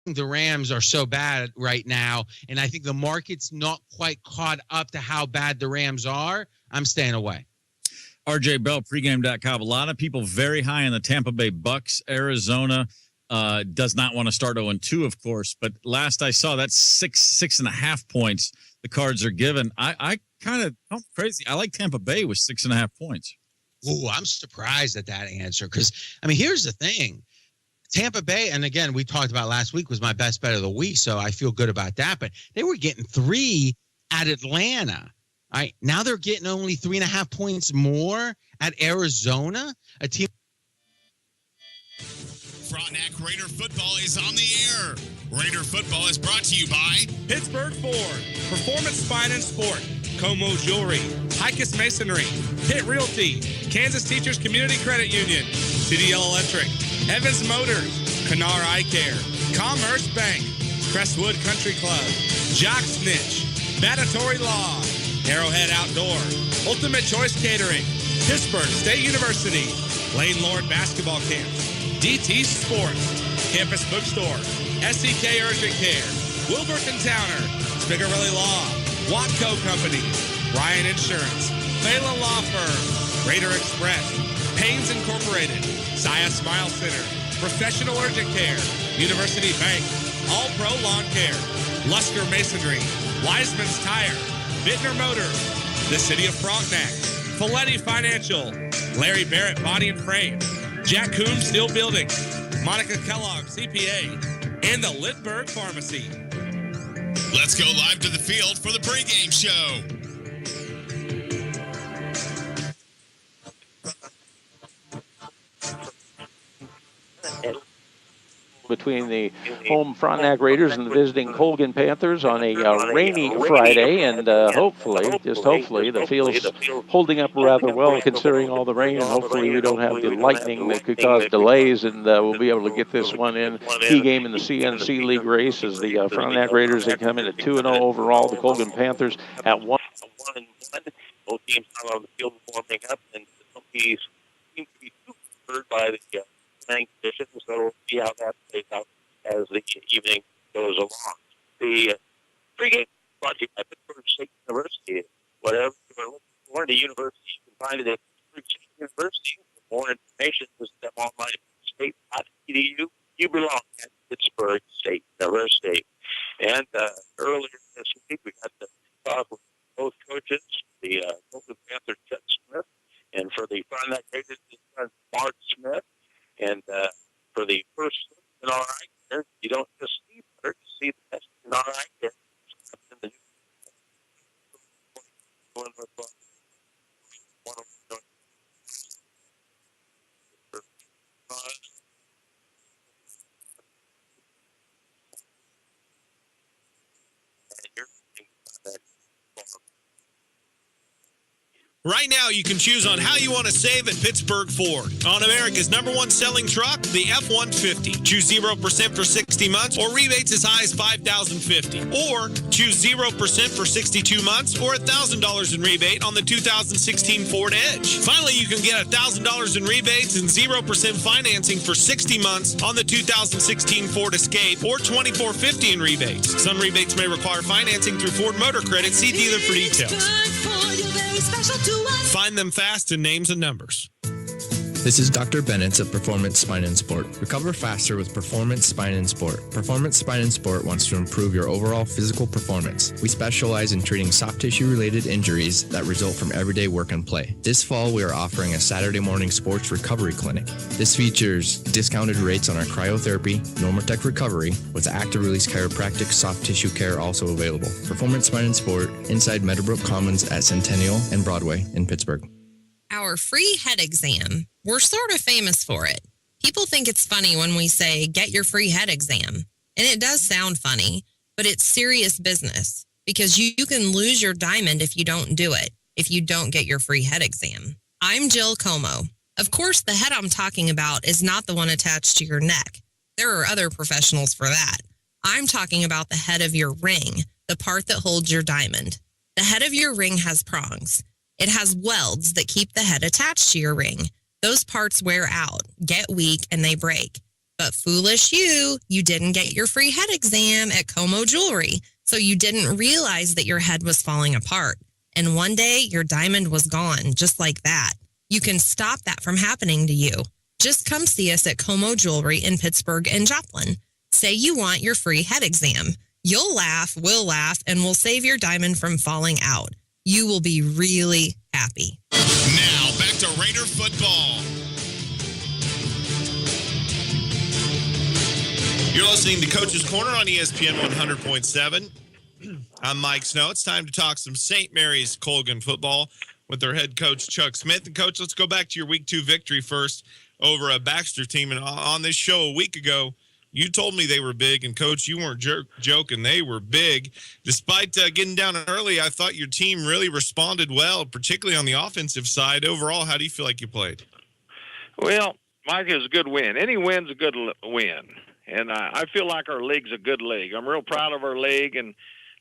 the Rams are so bad right now, and I think the market's not quite caught up to how bad the Rams are. I'm staying away. RJ Bell, pregame.com. A lot of people very high in the Tampa Bay Bucks. Arizona does not want to start 0-2, of course, but last I saw, that's 6.5 points the Cards are given. I kind of, I'm crazy. I like Tampa Bay with 6.5 points. Ooh, I'm surprised at that answer because, I mean, here's the thing. Tampa Bay, and again, we talked about last week, was my best bet of the week, so I feel good about that. But they were getting 3 at Atlanta. All right, now they're getting only 3.5 points more at Arizona, a team. Frontenac Raider football is on the air. Raider football is brought to you by Pittsburgh Ford, Performance Spine and Sport, Como Jewelry, Hicus Masonry, Pitt Realty, Kansas Teachers Community Credit Union, CDL Electric, Evans Motors, Kanar Eye Care, Commerce Bank, Crestwood Country Club, Jock Snitch, Batatory Law, Arrowhead Outdoor, Ultimate Choice Catering, Pittsburgh State University, Lane Lord Basketball Camps, DT Sports, Campus Bookstore, SEK Urgent Care, Wilburton Towner, Spigarelli Law, Watco Company, Ryan Insurance, Phelan Law Firm, Raider Express, Paynes Incorporated, Saya Smile Center, Professional Urgent Care, University Bank, All Pro Lawn Care, Lusker Masonry, Wiseman's Tire, Bittner Motors, the City of Frontenac, Folletti Financial, Larry Barrett Body and Frame, Jack Coombs Steel Buildings, Monica Kellogg CPA, and the Littberg Pharmacy. Let's go live to the field for the pregame show. Between the home Frontenac Raiders and the visiting Colgan Panthers on a rainy Friday, and hopefully, the field's holding up rather well considering all the rain, and hopefully we don't have the lightning that could cause delays, and we'll be able to get this one in. Key game in the CNC League race as the Frontenac Raiders, they come in at 2-0 overall. The Colgan Panthers at 1-1. Both teams out on the field warming up, and some teams seem to be too hurt by the conditions, so we'll see how that plays out as the evening goes along. The pregame brought to you by Pittsburgh State University. Whatever you're looking for in a university, you can find it at Pittsburgh State University. For more information, visit them online at state.edu. You belong at Pittsburgh State University. And earlier this week, we got to talk with both coaches, the Colgan Panther Chet Smith, and for the Frontenac Raiders, Mark Smith. And for the first in our eye care, you don't just see better, you see the best in our eye care. Right now, you can choose on how you want to save at Pittsburgh Ford. On America's #1 selling truck, the F-150. Choose 0% for 60 months or rebates as high as $5,050. Or choose 0% for 62 months or $1,000 in rebate on the 2016 Ford Edge. Finally, you can get $1,000 in rebates and 0% financing for 60 months on the 2016 Ford Escape or $2,450 in rebates. Some rebates may require financing through Ford Motor Credit. See dealer for details. Find them fast in names and numbers. This is Dr. Bennett at Performance Spine and Sport. Recover faster with Performance Spine and Sport. Performance Spine and Sport wants to improve your overall physical performance. We specialize in treating soft tissue-related injuries that result from everyday work and play. This fall, we are offering a Saturday morning sports recovery clinic. This features discounted rates on our cryotherapy, Normatec recovery, with active release chiropractic soft tissue care also available. Performance Spine and Sport, inside Meadowbrook Commons at Centennial and Broadway in Pittsburgh. Our free head exam. We're sort of famous for it. People think it's funny when we say, get your free head exam. And it does sound funny, but it's serious business because you can lose your diamond if you don't do it, if you don't get your free head exam. I'm Jill Como. Of course, the head I'm talking about is not the one attached to your neck. There are other professionals for that. I'm talking about the head of your ring, the part that holds your diamond. The head of your ring has prongs. It has welds that keep the head attached to your ring. Those parts wear out, get weak, and they break. But foolish you didn't get your free head exam at Como Jewelry, so you didn't realize that your head was falling apart. And one day, your diamond was gone, just like that. You can stop that from happening to you. Just come see us at Como Jewelry in Pittsburgh and Joplin. Say you want your free head exam. You'll laugh, we'll laugh, and we'll save your diamond from falling out. You will be really happy. Now, back to Raider football. You're listening to Coach's Corner on ESPN 100.7. I'm Mike Snow. It's time to talk some St. Marys Colgan football with their head coach, Chuck Smith. And, Coach, let's go back to your Week 2 victory first over a Baxter team. And on this show a week ago, you told me they were big. And, Coach, you weren't joking. They were big. Despite getting down early, I thought your team really responded well, particularly on the offensive side. Overall, how do you feel like you played? Well, Mike, is a good win. Any win's a good win. And I feel like our league's a good league. I'm real proud of our league. And,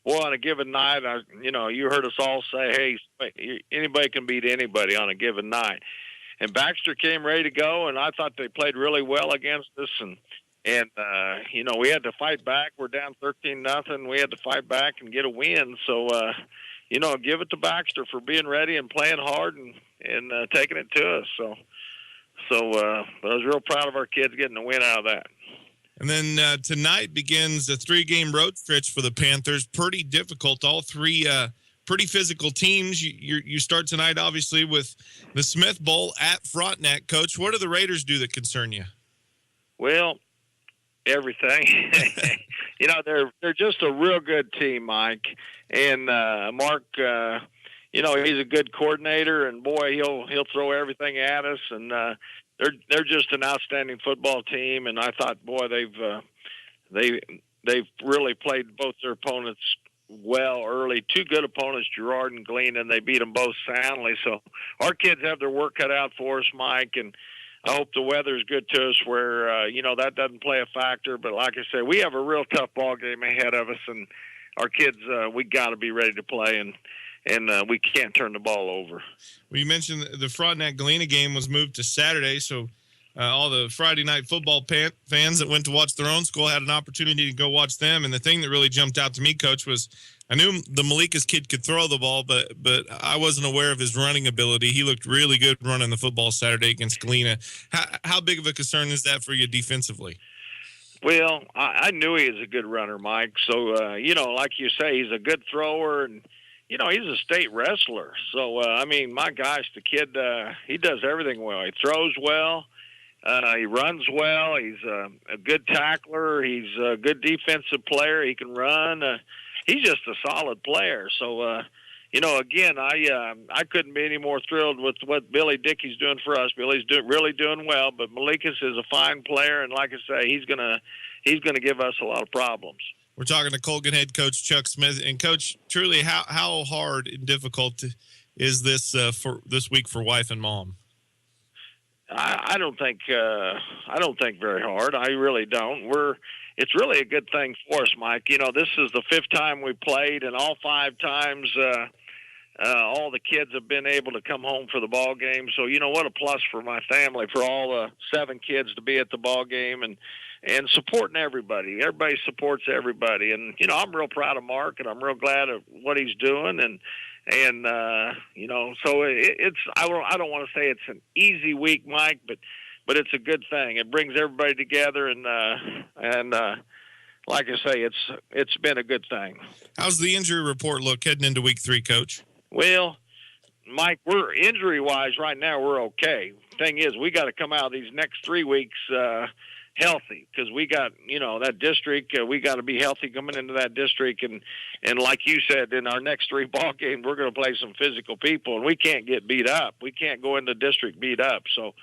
boy, on a given night, you heard us all say, hey, anybody can beat anybody on a given night. And Baxter came ready to go, and I thought they played really well against us. And we had to fight back. We're down 13-0. We had to fight back and get a win. So, give it to Baxter for being ready and playing hard and taking it to us. But I was real proud of our kids getting a win out of that. And then tonight begins a 3-game road stretch for the Panthers. Pretty difficult. All three pretty physical teams. You start tonight, obviously, with the Smith Bowl at Frontenac. Coach, what do the Raiders do that concern you? Well, everything. They're just a real good team, Mike. And Mark, he's a good coordinator, and boy, he'll throw everything at us. And they're just an outstanding football team. And I thought, boy, they've really played both their opponents well early. Two good opponents, Girard and Glean, and they beat them both soundly. So our kids have their work cut out for us, Mike, and I hope the weather's good to us where, that doesn't play a factor. But like I said, we have a real tough ball game ahead of us, and our kids, we got to be ready to play, and we can't turn the ball over. Well, you mentioned the Frontenac-Galena game was moved to Saturday, so all the Friday night football fans that went to watch their own school had an opportunity to go watch them. And the thing that really jumped out to me, Coach, was I knew the Malikas kid could throw the ball, but I wasn't aware of his running ability. He looked really good running the football Saturday against Galena. How big of a concern is that for you defensively? Well, I knew he was a good runner, Mike. So, like you say, he's a good thrower, and, he's a state wrestler. So, my gosh, the kid, he does everything well. He throws well. He runs well. He's a good tackler. He's a good defensive player. He can run. He's just a solid player. So, again, I couldn't be any more thrilled with what Billy Dickey's doing for us. Billy's really doing well, but Malikas is a fine player, and like I say, he's gonna give us a lot of problems. We're talking to Colgan head coach Chuck Smith. And Coach, truly, how hard and difficult is this for this week for wife and mom? I don't think very hard. I really don't. It's really a good thing for us, Mike. This is the 5th time we played, and all 5 times all the kids have been able to come home for the ball game. So what a plus for my family, for all the 7 kids to be at the ball game and supporting everybody. Everybody supports everybody, and I'm real proud of Mark, and I'm real glad of what he's doing, and so I don't want to say it's an easy week, Mike, but it's a good thing. It brings everybody together, and like I say, it's been a good thing. How's the injury report look heading into week 3, Coach? Well, Mike, we're injury-wise right now, we're okay. Thing is, we got to come out of these next 3 weeks healthy, because we got, that district, we got to be healthy coming into that district. And like you said, in our next 3 ball games, we're going to play some physical people, and we can't get beat up. We can't go into district beat up. So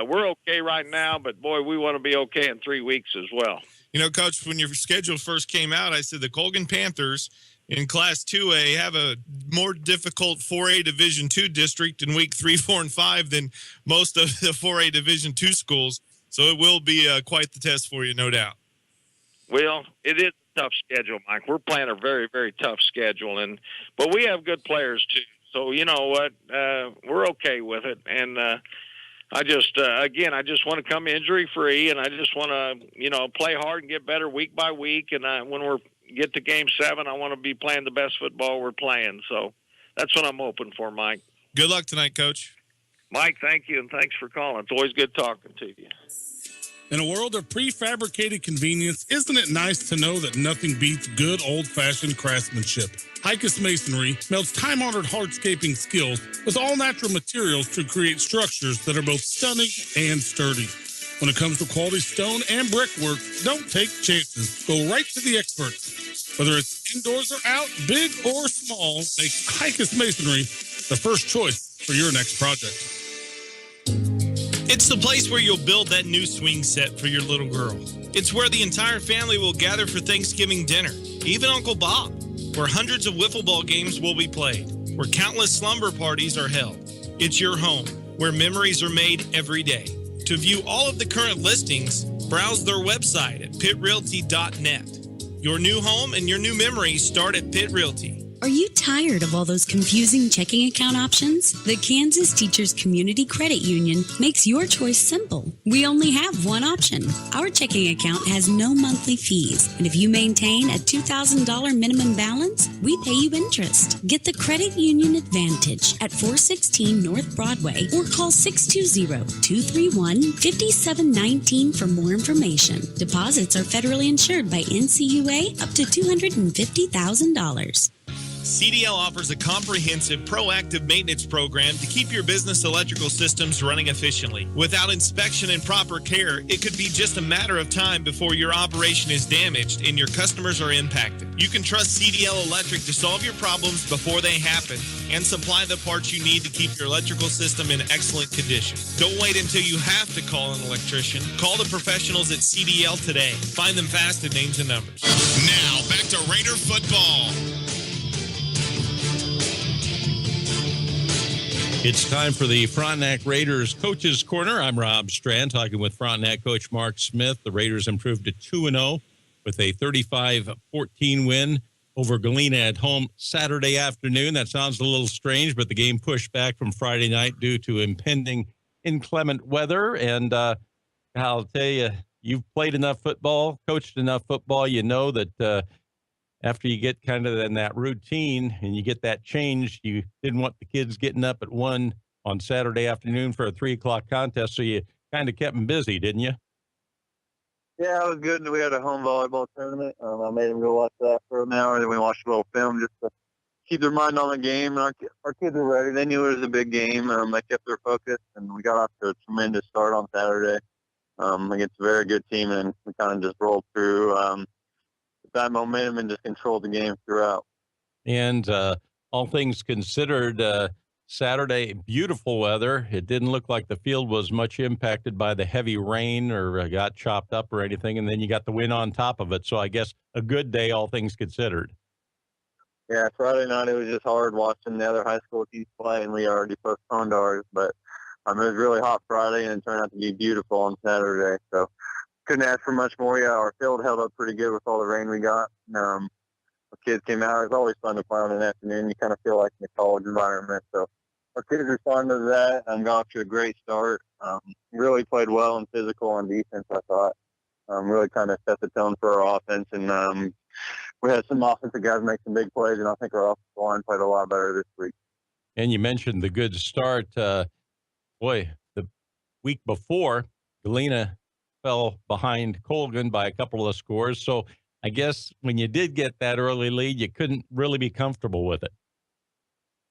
we're okay right now, but boy, we want to be okay in 3 weeks as well. Coach, when your schedule first came out, I said the Colgan Panthers in Class 2A have a more difficult 4A Division II district in week 3, 4, and 5 than most of the 4A Division II schools. So it will be quite the test for you, no doubt. Well, it is a tough schedule, Mike. We're playing a very, very tough schedule, but we have good players too. So you know what, we're okay with it. And I just want to come injury free, and I just want to, play hard and get better week by week. And when we get to Game 7, I want to be playing the best football we're playing. So that's what I'm hoping for, Mike. Good luck tonight, Coach. Mike, thank you, and thanks for calling. It's always good talking to you. In a world of prefabricated convenience, isn't it nice to know that nothing beats good old-fashioned craftsmanship? Hicus Masonry melds time-honored hardscaping skills with all-natural materials to create structures that are both stunning and sturdy. When it comes to quality stone and brickwork, don't take chances. Go right to the experts. Whether it's indoors or out, big or small, make Hicus Masonry the first choice for your next project. It's the place where you'll build that new swing set for your little girl. It's where the entire family will gather for Thanksgiving dinner, even Uncle Bob, where hundreds of wiffle ball games will be played, where countless slumber parties are held. It's your home, where memories are made every day. To view all of the current listings, browse their website at pitrealty.net. Your new home and your new memories start at Pitt Realty. Are you tired of all those confusing checking account options? The Kansas Teachers Community Credit Union makes your choice simple. We only have one option. Our checking account has no monthly fees, and if you maintain a $2,000 minimum balance, we pay you interest. Get the Credit Union Advantage at 416 North Broadway or call 620-231-5719 for more information. Deposits are federally insured by NCUA up to $250,000. CDL offers a comprehensive, proactive maintenance program to keep your business electrical systems running efficiently. Without inspection and proper care, it could be just a matter of time before your operation is damaged and your customers are impacted. You can trust CDL Electric to solve your problems before they happen and supply the parts you need to keep your electrical system in excellent condition. Don't wait until you have to call an electrician. Call the professionals at CDL today. Find them fast at Names and Numbers. Now, back to Raider football. It's time for the Frontenac Raiders Coaches Corner. I'm Rob Strand, talking with Frontenac coach Mark Smith. The Raiders improved to 2-0 with a 35-14 win over Galena at home Saturday afternoon. That sounds a little strange, but the game pushed back from Friday night due to impending inclement weather. And I'll tell you, you've played enough football, coached enough football, you know that after you get kind of in that routine and you get that change, you didn't want the kids getting up at 1 on Saturday afternoon for a 3 o'clock contest. So you kind of kept them busy, didn't you? Yeah, it was good. We had a home volleyball tournament. I made them go watch that for an hour. Then we watched a little film just to keep their mind on the game. And our kids were ready. They knew it was a big game. They kept their focus, and we got off to a tremendous start on Saturday against a very good team, and we kind of just rolled through that momentum and just controlled the game throughout. And all things considered, Saturday, beautiful weather. It didn't look like the field was much impacted by the heavy rain or got chopped up or anything. And then you got the win on top of it. So I guess a good day, all things considered. Yeah, Friday night it was just hard watching the other high school teams play, and we already postponed ours. But it was really hot Friday, and it turned out to be beautiful on Saturday. So couldn't ask for much more. Yeah, our field held up pretty good with all the rain we got. The kids came out. It's always fun to play on an afternoon. You kind of feel like in a college environment. So our kids responded to that and got off to a great start. Really played well and physical on defense, I thought. Really kind of set the tone for our offense. And we had some offensive guys make some big plays, and I think our offensive line played a lot better this week. And you mentioned the good start. The week before, Galena fell behind Colgan by a couple of scores. So I guess when you did get that early lead, you couldn't really be comfortable with it.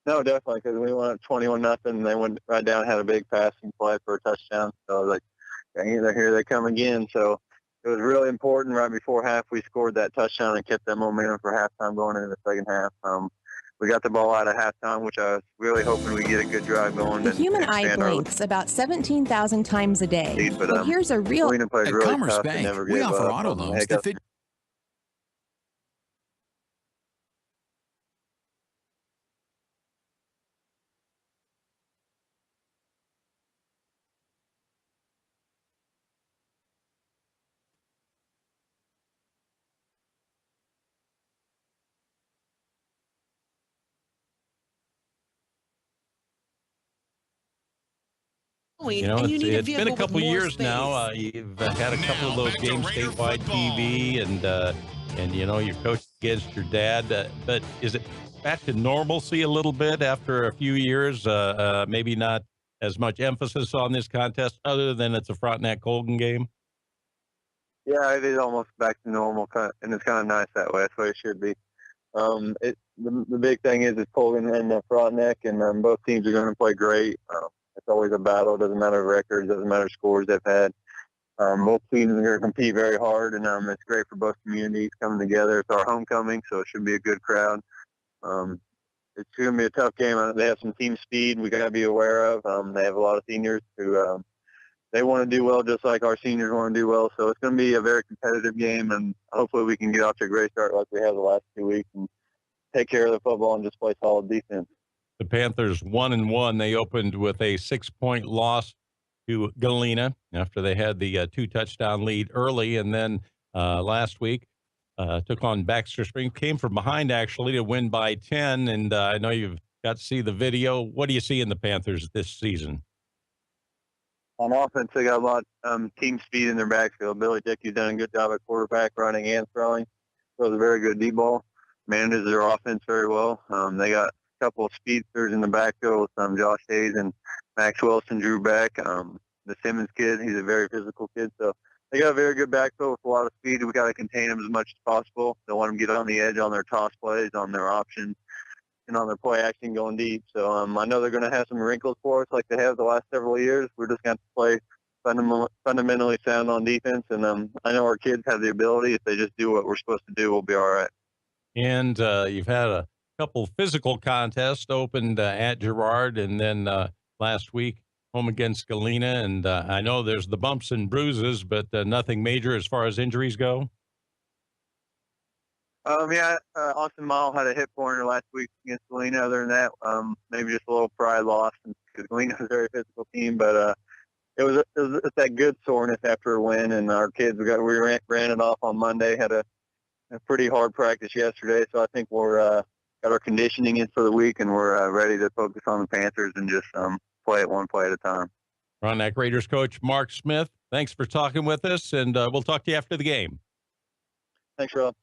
No, definitely, because we went up 21-0, and they went right down, had a big passing play for a touchdown. So I was like, dang it, here they come again. So it was really important right before half we scored that touchdown and kept that momentum for halftime going into the second half. We got the ball out at halftime, which I was really hoping we get a good drive going. The human eye blinks about 17,000 times a day. But here's a real... At really Commerce Bank, we offer auto loans that fit... It's been a couple years now. You've had a couple of those games, statewide TV, and your coach against your dad. But is it back to normalcy a little bit after a few years? Maybe not as much emphasis on this contest, other than it's a Frontenac Colgan game. Yeah, it is almost back to normal, and it's kind of nice that way. That's the way it should be. The big thing is it's Colgan and Frontenac, and both teams are going to play great. It's always a battle. It doesn't matter records, doesn't matter scores they've had. Both teams are going to compete very hard, and it's great for both communities coming together. It's our homecoming, so it should be a good crowd. It's going to be a tough game. They have some team speed we got to be aware of. They have a lot of seniors who they want to do well, just like our seniors want to do well. So it's going to be a very competitive game, and hopefully we can get off to a great start like we have the last 2 weeks and take care of the football and just play solid defense. The Panthers 1-1. They opened with a 6-point loss to Galena after they had the 2-touchdown lead early, and then last week took on Baxter Springs. Came from behind actually to win by 10. And I know you've got to see the video. What do you see in the Panthers this season? On offense, they got a lot of team speed in their backfield. Billy Dickey's done a good job at quarterback, running and throwing. Throws a very good deep ball. Manages their offense very well. They got a couple of speedsters in the backfield with Josh Hayes and Max Wilson drew back. The Simmons kid, he's a very physical kid. So they got a very good backfield with a lot of speed. We got to contain them as much as possible. Don't want them to get on the edge on their toss plays, on their options, and on their play action going deep. So I know they're going to have some wrinkles for us like they have the last several years. We're just going to play fundamentally sound on defense. And I know our kids have the ability. If they just do what we're supposed to do, we'll be all right. And you've had a couple physical contests opened at Girard, and then last week home against Galena. And I know there's the bumps and bruises, but nothing major as far as injuries go. Austin Mile had a hip corner last week against Galena. Other than that, maybe just a little pride loss because Galena's a very physical team. But it was that good soreness after a win, and our kids we ran it off on Monday. Had a pretty hard practice yesterday, so I think we're got our conditioning in for the week, and we're ready to focus on the Panthers and just play it one play at a time. Frontenac Raiders coach Mark Smith, thanks for talking with us, and we'll talk to you after the game. Thanks, Rob.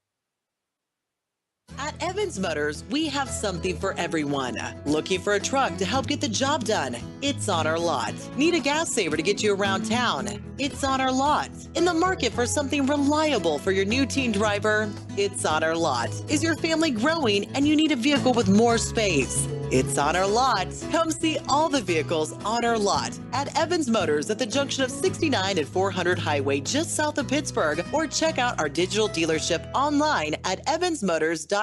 At Evans Motors, we have something for everyone. Looking for a truck to help get the job done? It's on our lot. Need a gas saver to get you around town? It's on our lot. In the market for something reliable for your new teen driver? It's on our lot. Is your family growing and you need a vehicle with more space? It's on our lot. Come see all the vehicles on our lot at Evans Motors at the junction of 69 and 400 Highway just south of Pittsburgh, or check out our digital dealership online at evansmotors.net.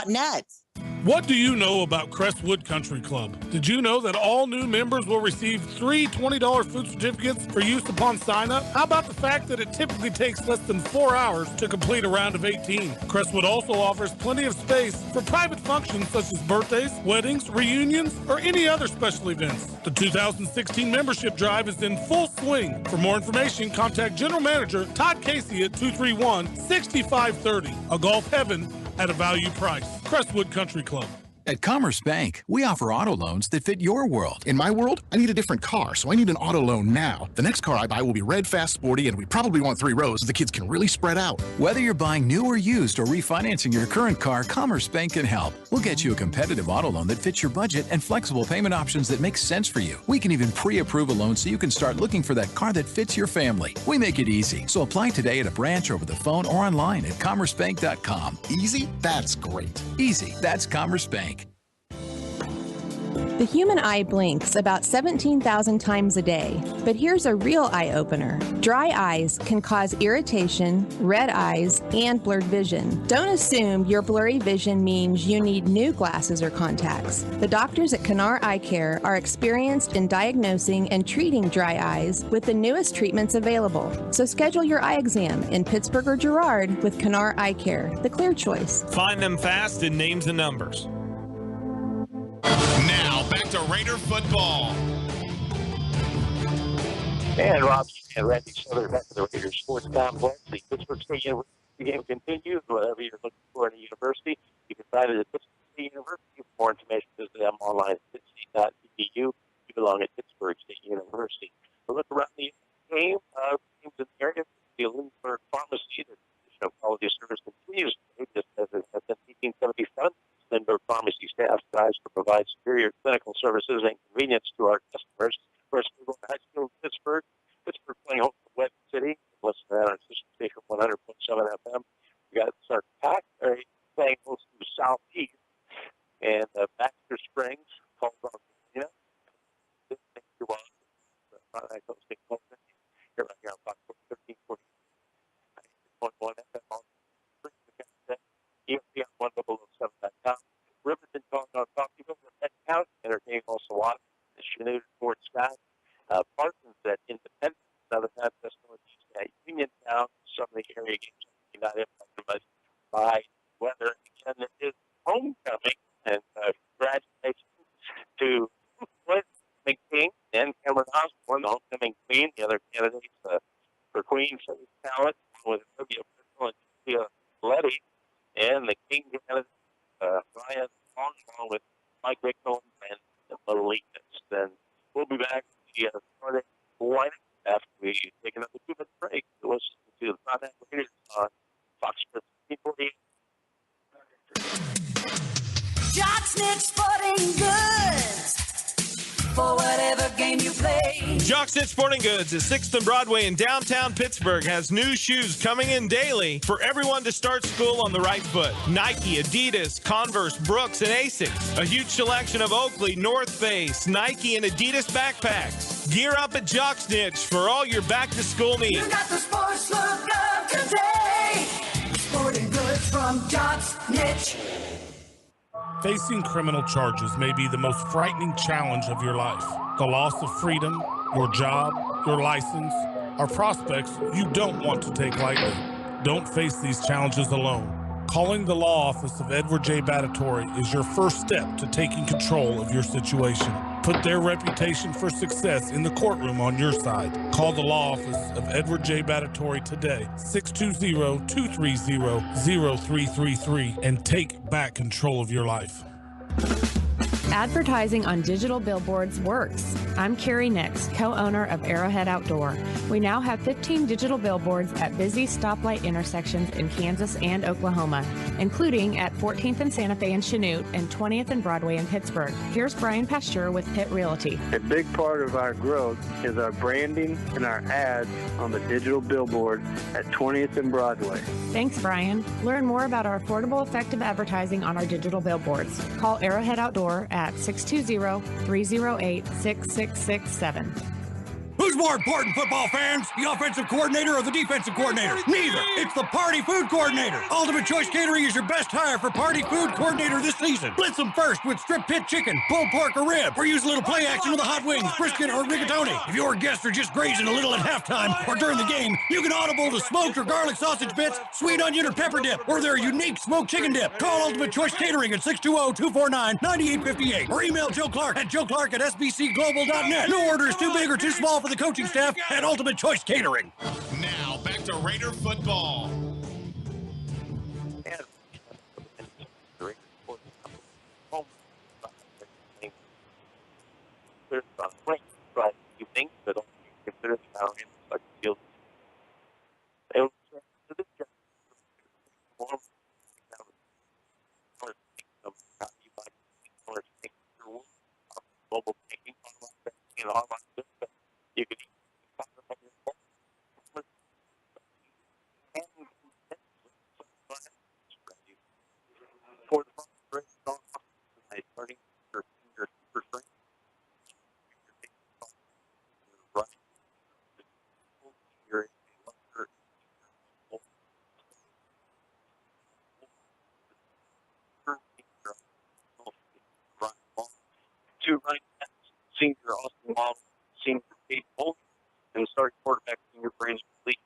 What do you know about Crestwood Country Club? Did you know that all new members will receive 3 $20 food certificates for use upon sign-up? How about the fact that it typically takes less than 4 hours to complete a round of 18? Crestwood also offers plenty of space for private functions such as birthdays, weddings, reunions, or any other special events. The 2016 membership drive is in full swing. For more information, contact General Manager Todd Casey at 231-6530. A golf heaven at a value price. Crestwood Country Club. At Commerce Bank, we offer auto loans that fit your world. In my world, I need a different car, so I need an auto loan now. The next car I buy will be red, fast, sporty, and we probably want 3 rows so the kids can really spread out. Whether you're buying new or used or refinancing your current car, Commerce Bank can help. We'll get you a competitive auto loan that fits your budget and flexible payment options that make sense for you. We can even pre-approve a loan so you can start looking for that car that fits your family. We make it easy, so apply today at a branch, over the phone, or online at commercebank.com. Easy? That's great. Easy. That's Commerce Bank. The human eye blinks about 17,000 times a day, but here's a real eye-opener. Dry eyes can cause irritation, red eyes, and blurred vision. Don't assume your blurry vision means you need new glasses or contacts. The doctors at Canar Eye Care are experienced in diagnosing and treating dry eyes with the newest treatments available. So schedule your eye exam in Pittsburgh or Girard with Canar Eye Care, the clear choice. Find them fast in names and numbers. Now, back to Raider football. And Rob and Randy Southern back to the Raiders Sports Complex. The Pittsburgh State University game continues. Whatever you're looking for in a university, you can find it at Pittsburgh State University. For more information, visit them online at pittstate.edu. You belong at Pittsburgh State University. We're looking strives to provide superior clinical services and convenience to our customers. First, we're going to high school in Pittsburgh. Pittsburgh playing home to West City. Listen to that on sister station 100.7 FM. We got our Packberry playing close to Southeast. And Baxter Springs, Colorado, Virginia. You're welcome. Frontenac hosting Colgan. Here right here on Fox 1340. 96.1 FM on ESP on 1007.com. Riverton calling on Coffeyville, Head County, entertaining Osawatomie, Chanute, Fort Scott, Parsons at Independence, Southern Baptist Northeast at Uniontown. Some of the area games are not impacted much by weather. Again, it is homecoming, and congratulations to Flint King and Cameron Osborne, the homecoming queen. The other candidates for Queen City's talent with Olivia Bristol and Julia Letty, and the King candidate Ryan Long, along with Mike Rickman and the Malikas. Then we'll be back to the starting lineup after we take another 2-minute break to listen to the Frontenac Raiders on Fox Sports 1340. Jock Snitch Sporting Goods. For whatever game you play. Jock Snitch Sporting Goods at 6th and Broadway in downtown Pittsburgh has new shoes coming in daily for everyone to start school on the right foot. Nike, Adidas, Converse, Brooks, and Asics. A huge selection of Oakley, North Face, Nike, and Adidas backpacks. Gear up at Jock Snitch for all your back-to-school needs. You got the sports look of today. Sporting Goods from Jock Snitch. Facing criminal charges may be the most frightening challenge of your life. The loss of freedom, your job, your license, are prospects you don't want to take lightly. Don't face these challenges alone. Calling the law office of Edward J. Battatory is your first step to taking control of your situation. Put their reputation for success in the courtroom on your side. Call the law office of Edward J. Battatory today, 620-230-0333, and take back control of your life. Advertising on digital billboards works. I'm Carrie Nix, co-owner of Arrowhead Outdoor. We now have 15 digital billboards at busy stoplight intersections in Kansas and Oklahoma, including at 14th and Santa Fe in Chanute and 20th and Broadway in Pittsburgh. Here's Brian Pasteur with Pitt Realty. A big part of our growth is our branding and our ads on the digital billboard at 20th and Broadway. Thanks, Brian. Learn more about our affordable, effective advertising on our digital billboards. Call Arrowhead Outdoor at 620-308-6667. Who's more important, football fans? The offensive coordinator or the defensive coordinator? Neither. It's the Party Food Coordinator. Ultimate Choice Catering is your best hire for Party Food Coordinator this season. Blitz them first with strip pit chicken, pulled pork, or rib, or use a little play action with the hot wings, brisket, or rigatoni. If your guests are just grazing a little at halftime or during the game, you can audible to smoked or garlic sausage bits, sweet onion or pepper dip, or their unique smoked chicken dip. Call Ultimate Choice Catering at 620-249-9858 or email Joe Clark at joeclark@sbcglobal.net. No order is too big or too small for the coaching staff at Ultimate Choice Catering. Now, back to Raider football. You think that consider the field. Global banking, you could for the starting your super strength. Right. You're two running backs, senior Austin Long, senior Kate Bolton, and the starting quarterback, senior Brandon Lee.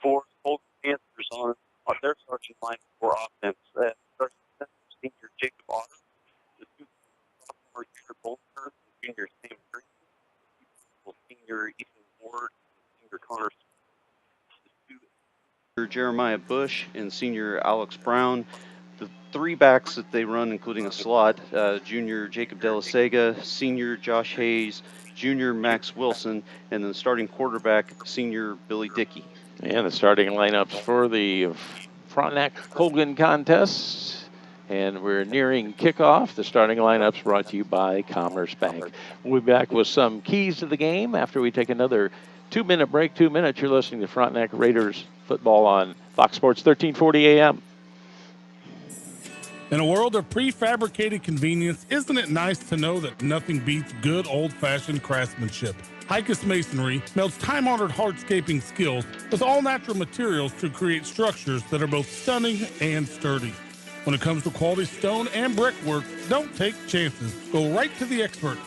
For Colgan Panthers on their starting line for offense, starting senior Jacob Otter, the two sophomore junior Bolton, junior Sam Green, senior Ethan Ward, senior Connor. Jeremiah Bush and senior Alex Brown. The three backs that they run, including a slot, junior Jacob Delasega, senior Josh Hayes, junior Max Wilson, and then the starting quarterback, senior Billy Dickey. And the starting lineups for the Frontenac Colgan contest. And we're nearing kickoff. The starting lineup's brought to you by Commerce Bank. We'll be back with some keys to the game after we take another 2-minute break. 2 minutes. You're listening to Frontenac Raiders football on Fox Sports 1340 AM. In a world of prefabricated convenience, isn't it nice to know that nothing beats good old-fashioned craftsmanship? Hicus Masonry melds time-honored hardscaping skills with all-natural materials to create structures that are both stunning and sturdy. When it comes to quality stone and brickwork, don't take chances. Go right to the experts.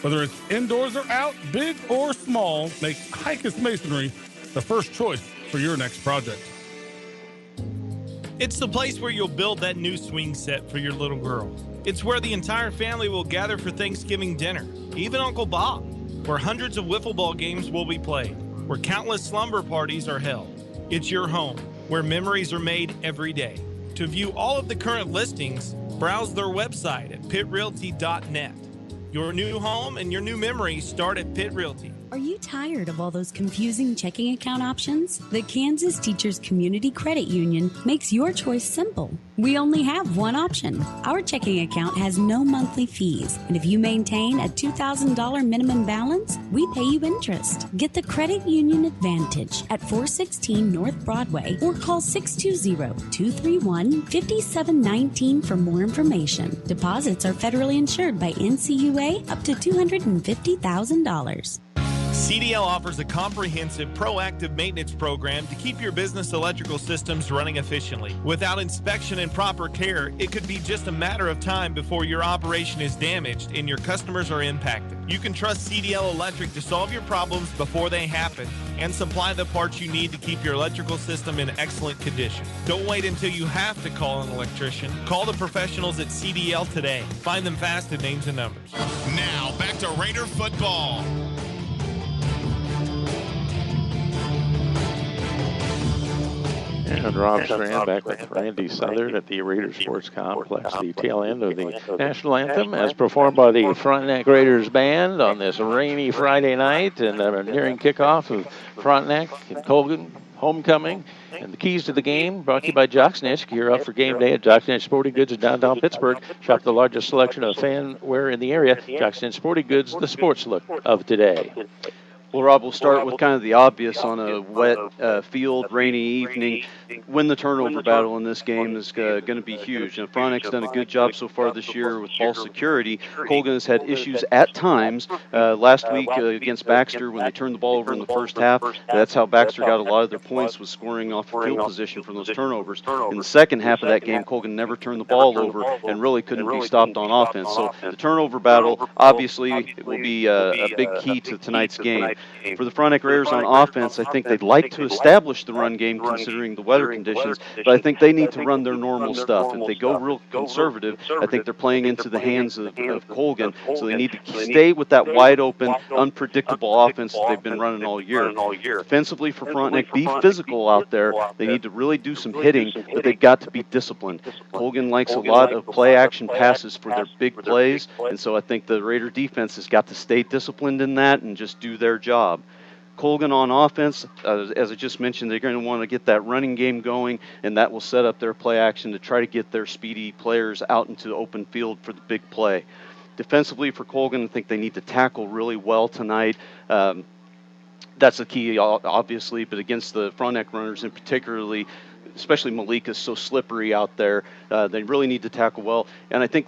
Whether it's indoors or out, big or small, make Hicus Masonry the first choice for your next project. It's the place where you'll build that new swing set for your little girl. It's where the entire family will gather for Thanksgiving dinner, even Uncle Bob, where hundreds of wiffle ball games will be played, where countless slumber parties are held. It's your home, where memories are made every day. To view all of the current listings, browse their website at pitrealty.net. Your new home and your new memories start at Pitt Realty. Are you tired of all those confusing checking account options? The Kansas Teachers Community Credit Union makes your choice simple. We only have one option. Our checking account has no monthly fees, and if you maintain a $2,000 minimum balance, we pay you interest. Get the Credit Union Advantage at 416 North Broadway or call 620-231-5719 for more information. Deposits are federally insured by NCUA up to $250,000. CDL offers a comprehensive, proactive maintenance program to keep your business electrical systems running efficiently. Without inspection and proper care, it could be just a matter of time before your operation is damaged and your customers are impacted. You can trust CDL Electric to solve your problems before they happen and supply the parts you need to keep your electrical system in excellent condition. Don't wait until you have to call an electrician. Call the professionals at CDL today. Find them fast at names and numbers. Now, back to Raider football. And Rob Strand back with Randy Southern at the Raider Sports Complex, the tail end of the national anthem as performed by the Frontenac Raiders Band on this rainy Friday night, and nearing kickoff of Frontenac and Colgan homecoming. And the keys to the game brought to you by Jocksnitch. Gear up for game day at Jocksnitch Sporting Goods in downtown Pittsburgh. Shop the largest selection of fan wear in the area. Jocksnitch Sporting Goods, the sports look of today. Well, Rob, we'll start with kind of the obvious on a wet field, rainy evening. Win the turnover battle in this game is going to be huge. And Frontec's done a good job so far this year with ball security. Colgan has had issues at times. Last week against Baxter, when they turned the ball over in the first half, that's how Baxter got a lot of their points, was scoring off field position from those turnovers. In the second half of that game, Colgan never turned the ball over and really couldn't be stopped on offense. So the turnover battle obviously will be a big key to tonight's game. For the Frontenac Raiders on offense, I think they'd like to establish the run game considering the weather conditions, but I think they need to run their normal stuff. If they go real conservative, I think they're playing into the hands of Colgan, so they need to stay with that wide-open, unpredictable offense that they've been running all year. Defensively for Frontenac, be physical out there. They need to really do some hitting, but they've got to be disciplined. Colgan likes a lot of play-action passes for their big plays, and so I think the Raider defense has got to stay disciplined in that and just do their job. Colgan on offense, as I just mentioned, they're going to want to get that running game going, and that will set up their play action to try to get their speedy players out into the open field for the big play. Defensively for Colgan, I think they need to tackle really well tonight. That's the key, obviously, but against the Frontenac runners in particularly, especially Malik is so slippery out there, they really need to tackle well. And I think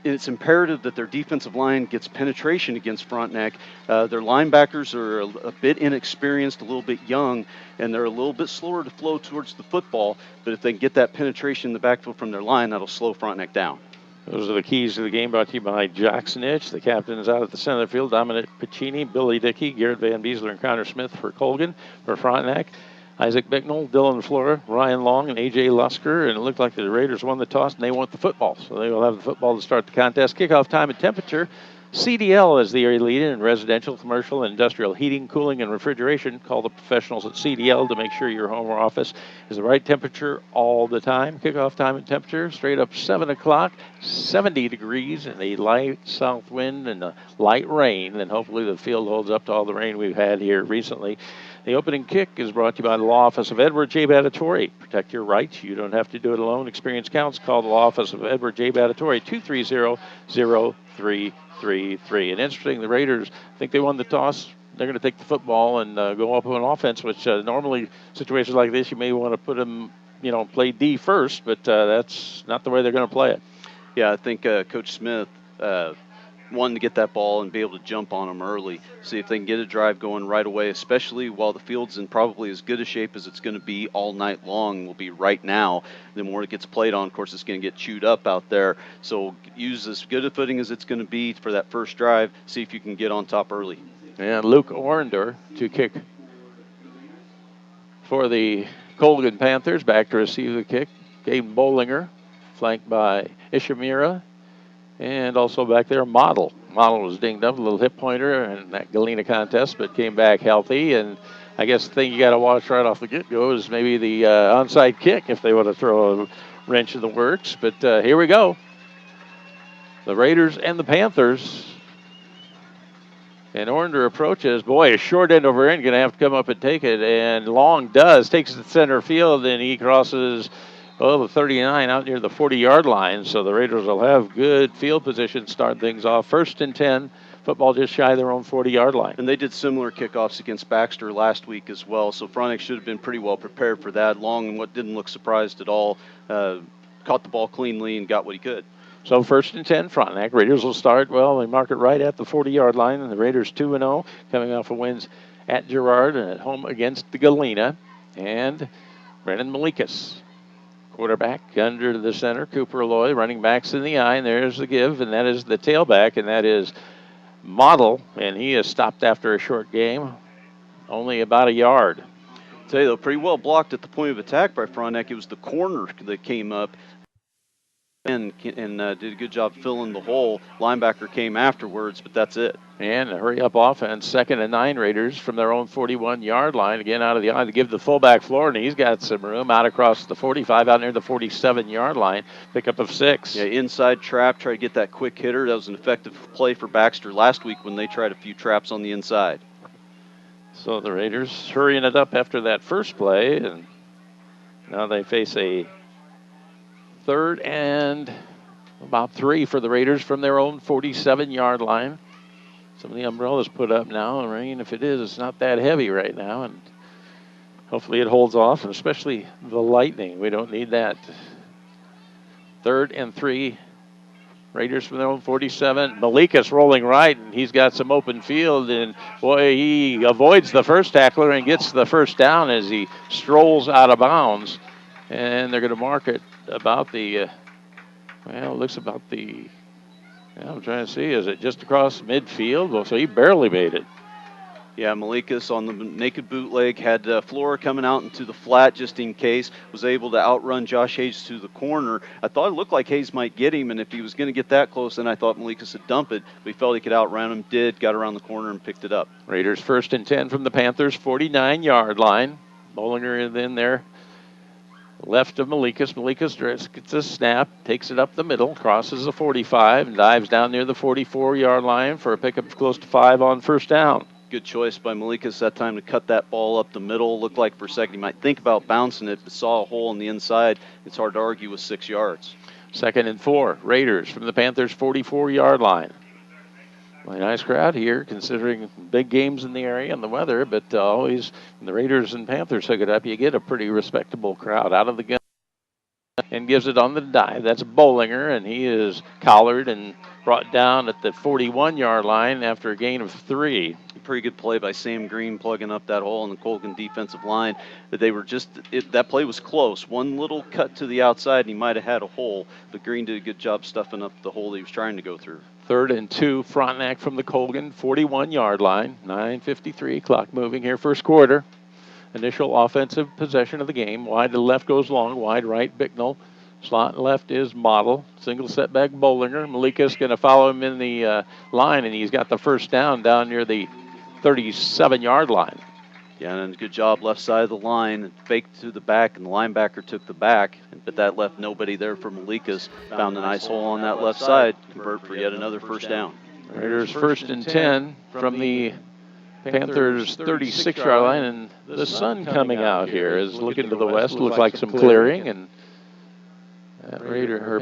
it's imperative that their defensive line gets penetration against Frontenac. Their linebackers are a bit inexperienced, a little bit young, and they're a little bit slower to flow towards the football. But if they can get that penetration in the backfield from their line, that'll slow Frontenac down. Those are the keys to the game brought to you by Jocksnitch. The captains out at the center of the field, Dominic Piccini, Billy Dickey, Garrett Van Beesler, and Connor Smith for Colgan. For Frontenac, Isaac Bicknell, Dylan Flora, Ryan Long, and A.J. Lusker. And it looked like the Raiders won the toss, and they want the football. So they will have the football to start the contest. Kickoff time and temperature. CDL is the area leader in residential, commercial, and industrial heating, cooling, and refrigeration. Call the professionals at CDL to make sure your home or office is the right temperature all the time. Kickoff time and temperature, straight up 7 o'clock, 70 degrees, and a light south wind and a light rain. And hopefully the field holds up to all the rain we've had here recently. The opening kick is brought to you by the Law Office of Edward J. Battatori. Protect your rights. You don't have to do it alone. Experience counts. Call the Law Office of Edward J. Battatori, 230-0333. And interesting, the Raiders think they won the toss. They're going to take the football and go up on offense, which normally situations like this, you may want to put them, play D first, but that's not the way they're going to play it. Yeah, I think Coach Smith wanted to get that ball and be able to jump on them early, see if they can get a drive going right away, especially while the field's in probably as good a shape as it's going to be all night long, will be right now. The more it gets played on, of course, it's going to get chewed up out there. So use as good a footing as it's going to be for that first drive, see if you can get on top early. And Luke Orender to kick for the Colgan Panthers. Back to receive the kick. Gabe Bollinger, flanked by Ishamira. And also back there, Model. Model was dinged up, a little hip pointer in that Galena contest, but came back healthy. And I guess the thing you got to watch right off the get-go is maybe the onside kick if they want to throw a wrench in the works. But here we go. The Raiders and the Panthers. And Orender approaches. Boy, a short end over end, going to have to come up and take it. And Long does. Takes it to center field, and he crosses the 39 out near the 40-yard line. So the Raiders will have good field position, start things off. 1st and 10. Football just shy of their own 40-yard line. And they did similar kickoffs against Baxter last week as well. So Frontenac should have been pretty well prepared for that. Long, what didn't look surprised at all, caught the ball cleanly and got what he could. So 1st and 10, Frontenac. Raiders will start, they mark it right at the 40-yard line. And the Raiders 2-0, coming off of wins at Girard and at home against the Galena. And Brennan Malikas, quarterback under the center. Cooper Loy, running backs in the eye. And there's the give, and that is the tailback, and that is Model. And he is stopped after a short game, only about a yard. I'll tell you, though, pretty well blocked at the point of attack by Frontenac. It was the corner that came up and did a good job filling the hole. Linebacker came afterwards, but that's it. And a hurry-up offense, 2nd and 9 Raiders from their own 41-yard line. Again, out of the eye to give the fullback floor, and he's got some room out across the 45, out near the 47-yard line. Pickup of 6. Yeah, inside trap, try to get that quick hitter. That was an effective play for Baxter last week when they tried a few traps on the inside. So the Raiders hurrying it up after that first play, and now they face a 3rd and about 3 for the Raiders from their own 47-yard line. Some of the umbrellas put up now. Rain, if it is, it's not that heavy right now, and hopefully it holds off, and especially the lightning. We don't need that. 3rd and 3, Raiders from their own 47. Malikas rolling right, and he's got some open field, and boy, he avoids the first tackler and gets the first down as he strolls out of bounds. And they're going to mark it about the, it looks about the, I'm trying to see, is it just across midfield? Well, so he barely made it. Yeah, Malikas on the naked bootleg had Flora coming out into the flat just in case, was able to outrun Josh Hayes to the corner. I thought it looked like Hayes might get him, and if he was going to get that close, then I thought Malikas would dump it. But he felt he could outrun him, got around the corner and picked it up. Raiders 1st and 10 from the Panthers' 49-yard line. Bollinger is in there. Left of Malikas. Malikas gets a snap, takes it up the middle, crosses the 45, and dives down near the 44-yard line for a pickup of close to 5 on 1st down. Good choice by Malikas that time to cut that ball up the middle. Looked like for a second he might think about bouncing it, but saw a hole on the inside. It's hard to argue with 6 yards. 2nd and 4, Raiders from the Panthers' 44-yard line. A nice crowd here, considering big games in the area and the weather, but always when the Raiders and Panthers hook it up, you get a pretty respectable crowd. Out of the gun and gives it on the dive. That's Bollinger, and he is collared and brought down at the 41-yard line after a gain of 3. Pretty good play by Sam Green plugging up that hole in the Colgan defensive line. But they were that play was close. One little cut to the outside, and he might have had a hole, but Green did a good job stuffing up the hole he was trying to go through. 3rd and 2, Frontenac from the Colgan 41-yard line. 9:53, clock moving here, first quarter. Initial offensive possession of the game. Wide to the left goes Long, wide right Bicknell. Slot left is Model. Single setback Bollinger. Malikas going to follow him in the line, and he's got the first down near the 37-yard line. Yeah, and a good job left side of the line. Faked to the back, and the linebacker took the back, but that left nobody there for Malikas. Found a nice hole on that left side. Convert for yet another first down. Raiders 1st and 10 from the Panthers 36-yard line, and the sun coming out here is looking to the west. Looks like some clearing, and that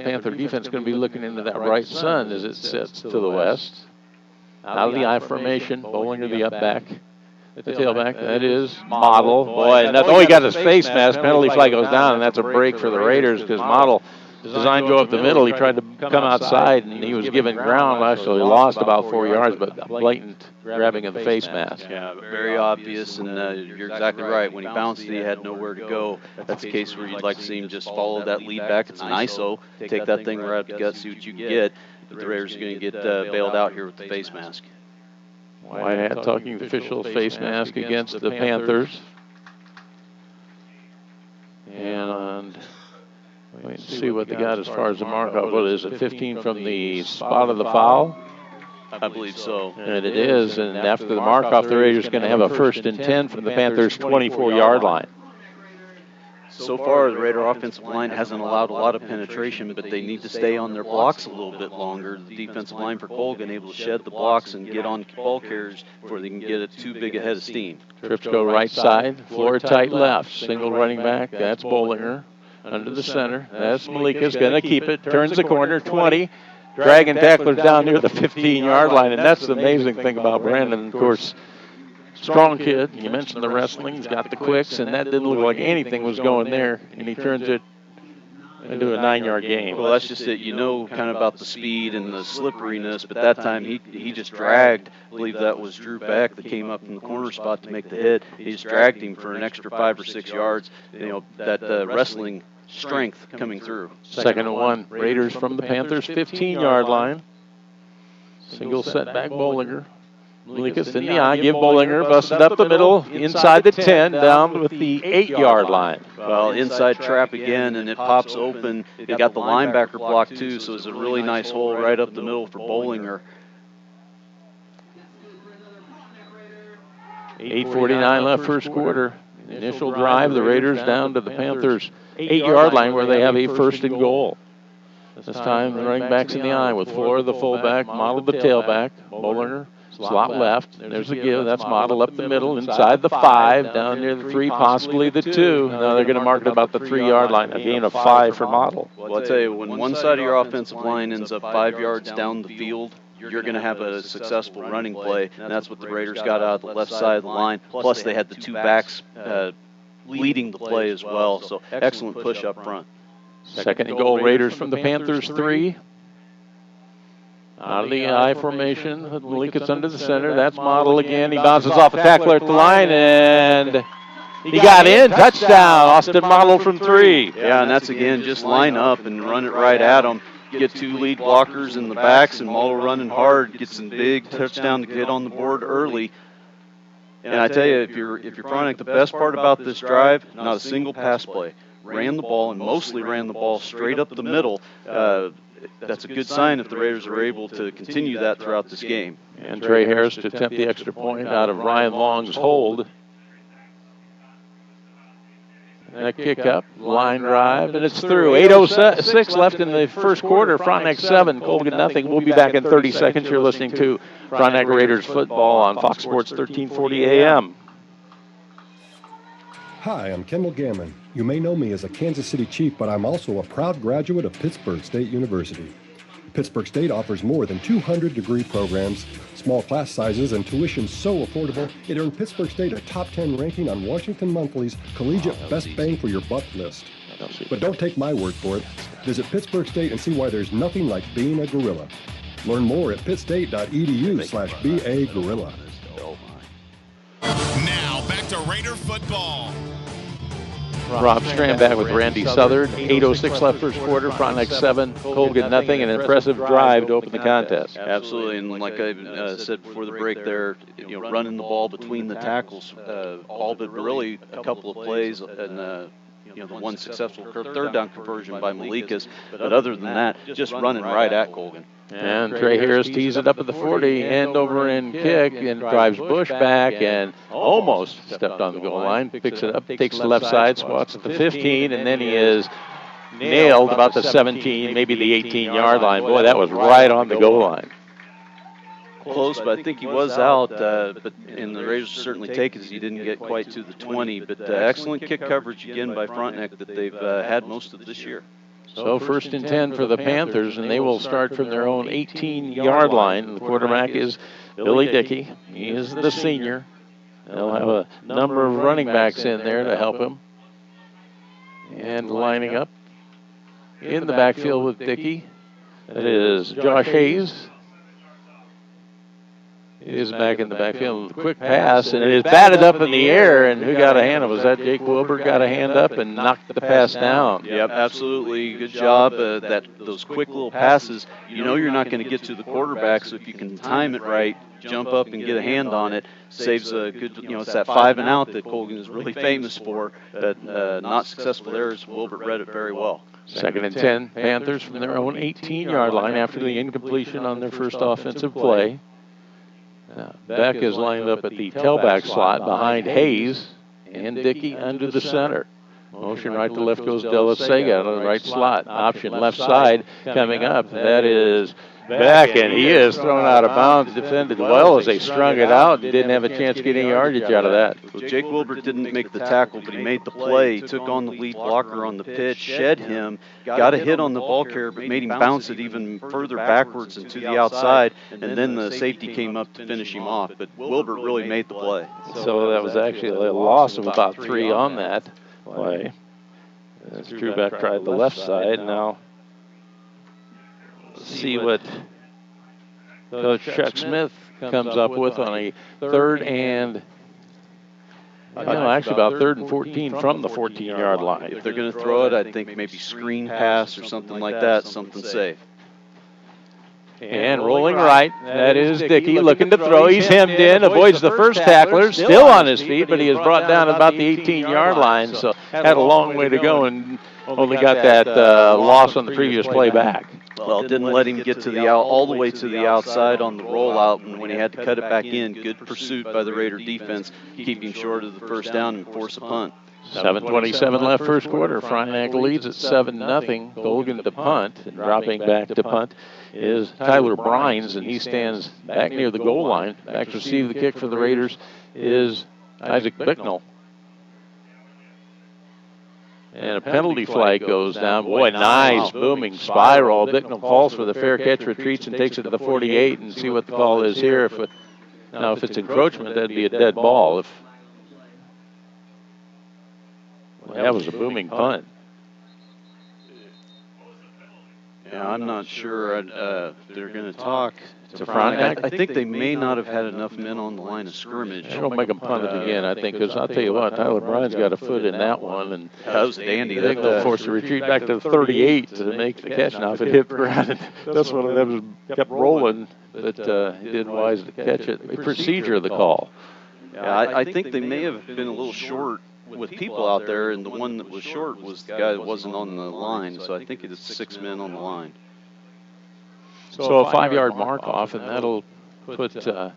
Panther defense is going to be looking into that bright sun as it sets to the west. Out of the I formation, Bollinger the up back, the tailback. That is Model. Boy, and he got his face mask. Penalty flag goes down, and that's a break for the Raiders because Model designed to go up the middle. He tried to come outside, and he was given ground. Actually lost about 4 yards, but blatant grabbing of the face mask. Yeah, very obvious, and you're exactly right. When he bounced, he had nowhere to go. That's a case where you'd like to see him just follow that lead back. It's an ISO. Take that thing right up the gut, see what you can get. But the Raiders are going to get bailed out here with the face mask. White hat talking official face mask against the Panthers. And wait and see what they got as far as the mark-off. What is it, 15 from the spot of the foul? I believe so. And it is, and after the mark-off, the Raiders are going to have a 1st and 10 from the Panthers' 24-yard line. So far, the Raider offensive line hasn't allowed a lot of penetration, but they need to stay on their blocks a little bit longer. The defensive line for Colgan able to shed the blocks and get on ball carriers before they can get it too big a head of steam. Trips go right side, floor tight left. Single running back, that's Bollinger. Under the center, that's Malika's going to keep it. Turns the corner, 20. Dragging tacklers down near the 15-yard line, and that's the amazing thing about Brandon. Of course, strong kid. You mentioned the wrestling. He's got the quicks, and that didn't look like anything was going there, and he turns it into a 9-yard gain. Well, that's just it. You know kind of about the speed and the slipperiness, but that time he just dragged. I believe that was Drew Beck that came up from the corner spot to make the hit. He just dragged him for an extra 5 or 6 yards. You know, that wrestling strength coming through. 2nd and 1. Raiders from the Panthers' 15-yard line. Single setback Bollinger. Malika's in the eye, give Bollinger, busted up the middle, inside the 10, down with the 8-yard line. Well, inside trap again, and it pops open. They got the linebacker block too, so it's a really nice hole right up the middle for Bollinger. 8:49 left first quarter. Initial drive, the Raiders down to the Panthers' 8-yard line where they have a 1st and goal. This time the running back's in the eye with Flora the fullback, Model the tailback, Bollinger. Slot left. There's a give. That's Model up the middle, inside the 5, down near the 3, possibly the 2. Now they're going to mark it about the 3-yard line. A gain of 5 for Model. Well, I'll tell you, when one side of your offensive line ends up 5 yards down the field, you're going to have a successful running play, and that's what the Raiders got out of the left side of the line. Plus, they had the 2 backs leading the play as well, so excellent push up front. 2nd and goal, Raiders from the Panthers' 3. Out of the I formation, Malika's under the center. That's Model again. He bounces off a tackler at the line, and he got in. Touchdown, Austin Model from 3. Yeah, and that's again just line up and run it right at them. Get 2 lead blockers in the backs, and Model running hard gets some big touchdown to get on the board early. And I tell you, if you're Frontenac, the best part about this drive, not a single pass play. Ran the ball, and mostly ran the ball straight up the middle. That's a good sign if the Raiders are able to continue that throughout this game. And Trey Harris to attempt the extra point out of Ryan Long's hold. And a kick up, line drive, and it's through. 8:06 left in the first quarter. Frontenac 7, Colgan nothing. We'll be back in 30 seconds. You're listening to Frontenac Raiders football on Fox Sports 1340 AM. Hi, I'm Kendall Gammon. You may know me as a Kansas City Chief, but I'm also a proud graduate of Pittsburg State University. Pittsburg State offers more than 200 degree programs, small class sizes, and tuition so affordable, it earned Pittsburg State a top 10 ranking on Washington Monthly's Collegiate Best Bang for Your Buck list. But don't take my word for it. Visit Pittsburg State and see why there's nothing like being a gorilla. Learn more at pittstate.edu/BA Gorilla. Now, back to Raider football. Rob Strand back with Randy Southern. 8:06 left first quarter. Frontenac 7, Colgan nothing. An impressive drive to open the contest. Absolutely, and like I said before the break there, running the ball between the tackles, all but really a couple of plays, and the one successful third down conversion by Malika's. But other than that, just running right at Colgan. And Trey Harris tees it up at the 40, end over end kick, and drives Bush back and almost stepped on the goal line, picks it up, takes the left side, squats at the 15, and then he is nailed about the 17, maybe the 18-yard line. Boy, that was right on the goal line. close, but I think he was out. And the Raiders certainly take it as he didn't get quite to the 20. But excellent kick coverage again by Frontenac that they've had most of this year. So 1st and 10 for the Panthers, and they will start from their own 18-yard line. The quarterback is Billy Dickey. He is the senior. They'll have a number of running backs in there to help him. And lining up in the backfield with Dickey, that is Josh Hayes. He is back in the backfield. Quick pass, and it is batted up in the air. And who got a hand up? Was that Jake Wilbert got a hand up and knocked the pass down? Yep, absolutely. Good job. Those quick little passes, you know you're not going to get to the quarterback, so if you can time it right, jump up and get a hand on it, saves a good, it's that 5 and out that Colgan is really famous for, but not successful there as Wilbert read it very well. 2nd and 10, Panthers from their own 18-yard line after the incompletion on their first offensive play. Beck is lined up at the tailback slot behind Hayes and Dickey under the center. Motion right to left goes De La Sega out of the right slot. Option left side coming up. That is Beck, and he is thrown out of bounds. Defended well as they strung it out. Didn't have a chance to get any yardage out of that. Well, Jake Wilbert didn't make the tackle, but he made the play. He took on the lead blocker on the pitch, shed him, got a hit on the ball carrier, but made him bounce it even further backwards and to the outside, and then the safety came up to finish him off. But Wilbert really made the play. So that was actually a loss of about 3 on that play. As Drew Beck tried the left side. Now see what Coach Chuck Smith comes up with on a 3rd and, actually about 3rd and 14 from the 14-yard line. If they're going to throw it, I think maybe screen pass or something like that, something safe. And rolling right, that is Dickey looking to throw. He's hemmed in, avoids the first tackler, still on his feet, but he is brought down about the 18-yard line, so had a long way to go and only got that loss on the previous play back. Well, didn't let him get to all the way to the outside on the rollout, and when he had to cut it back in, good pursuit by the Raider defense, keep him short of the first down and force a punt. 7:27 left first quarter. Frontenac leads at 7-0. Colgan to punt, and dropping back to punt is Tyler Brines, and he stands back near the goal line. Back to receive the kick for the Raiders is Isaac Bicknell. And a penalty flag goes down. Boy, nice booming spiral. Bicknell calls for the fair catch, retreats, and takes it to the 48, and see what the call is here. If it's encroachment, that'd be a dead ball. That was a booming punt. Yeah, I'm not sure. They're going to talk to Frontenac. I think they may not have had enough men on the line of scrimmage. They don't make them punt it again, I think, because I'll tell you what, Tyler Bryan's got a foot in that one. And that was dandy. I think they'll force a retreat back to the 38 to make the catch. Now, if it hit ground, that's one of them kept rolling, but he did wise to catch it. The procedure of the call. Yeah, I think they may have been a little short with people out there, and the one that was short was the guy that wasn't on the line, so I think it's 6 men on the line. So a 5-yard mark off, and that'll put the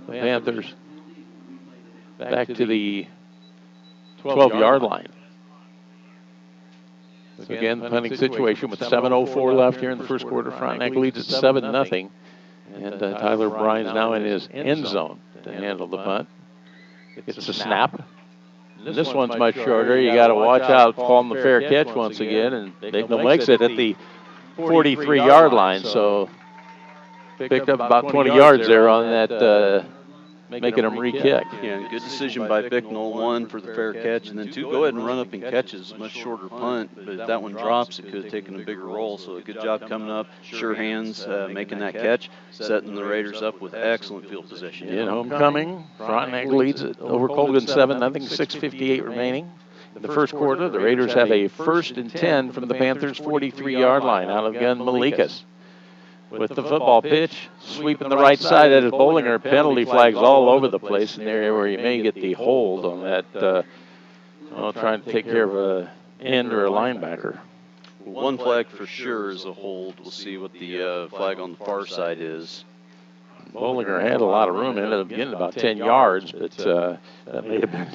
Panthers back to the 12-yard line. Again, punting situation with 7:04 left here in the first quarter. Frontenac leads at 7-0, and Tyler Bryan's now in his end zone to handle the punt. It's a snap. This one's much shorter. You got to watch out calling the fair catch once again, and Bicknell makes it at the 43-yard line, so picked up about 20 yards there on that, making them re-kick. Yeah, good decision by Bicknell, 1 for the fair catch, and then 2, go ahead and run up and catch it. It's a much shorter punt, but if that one drops, it could have taken a bigger roll, so a good job coming up, sure hands, making that catch, setting the Raiders up with excellent field position. In homecoming, Frontenac leads it over Colgan 7-0, 6:58 remaining. In the first quarter, the Raiders have a 1st and 10 from the Panthers' 43-yard line. Out of the gun, Malikas. With the football pitch, sweeping the right side, that is Bollinger. Penalty flags all over the place in the area where you may get the hold on that, trying to take care of an end or a linebacker. One flag for sure is a hold. We'll see what the flag on the far side is. Bollinger had a lot of room, ended up getting about 10 yards, but that may have been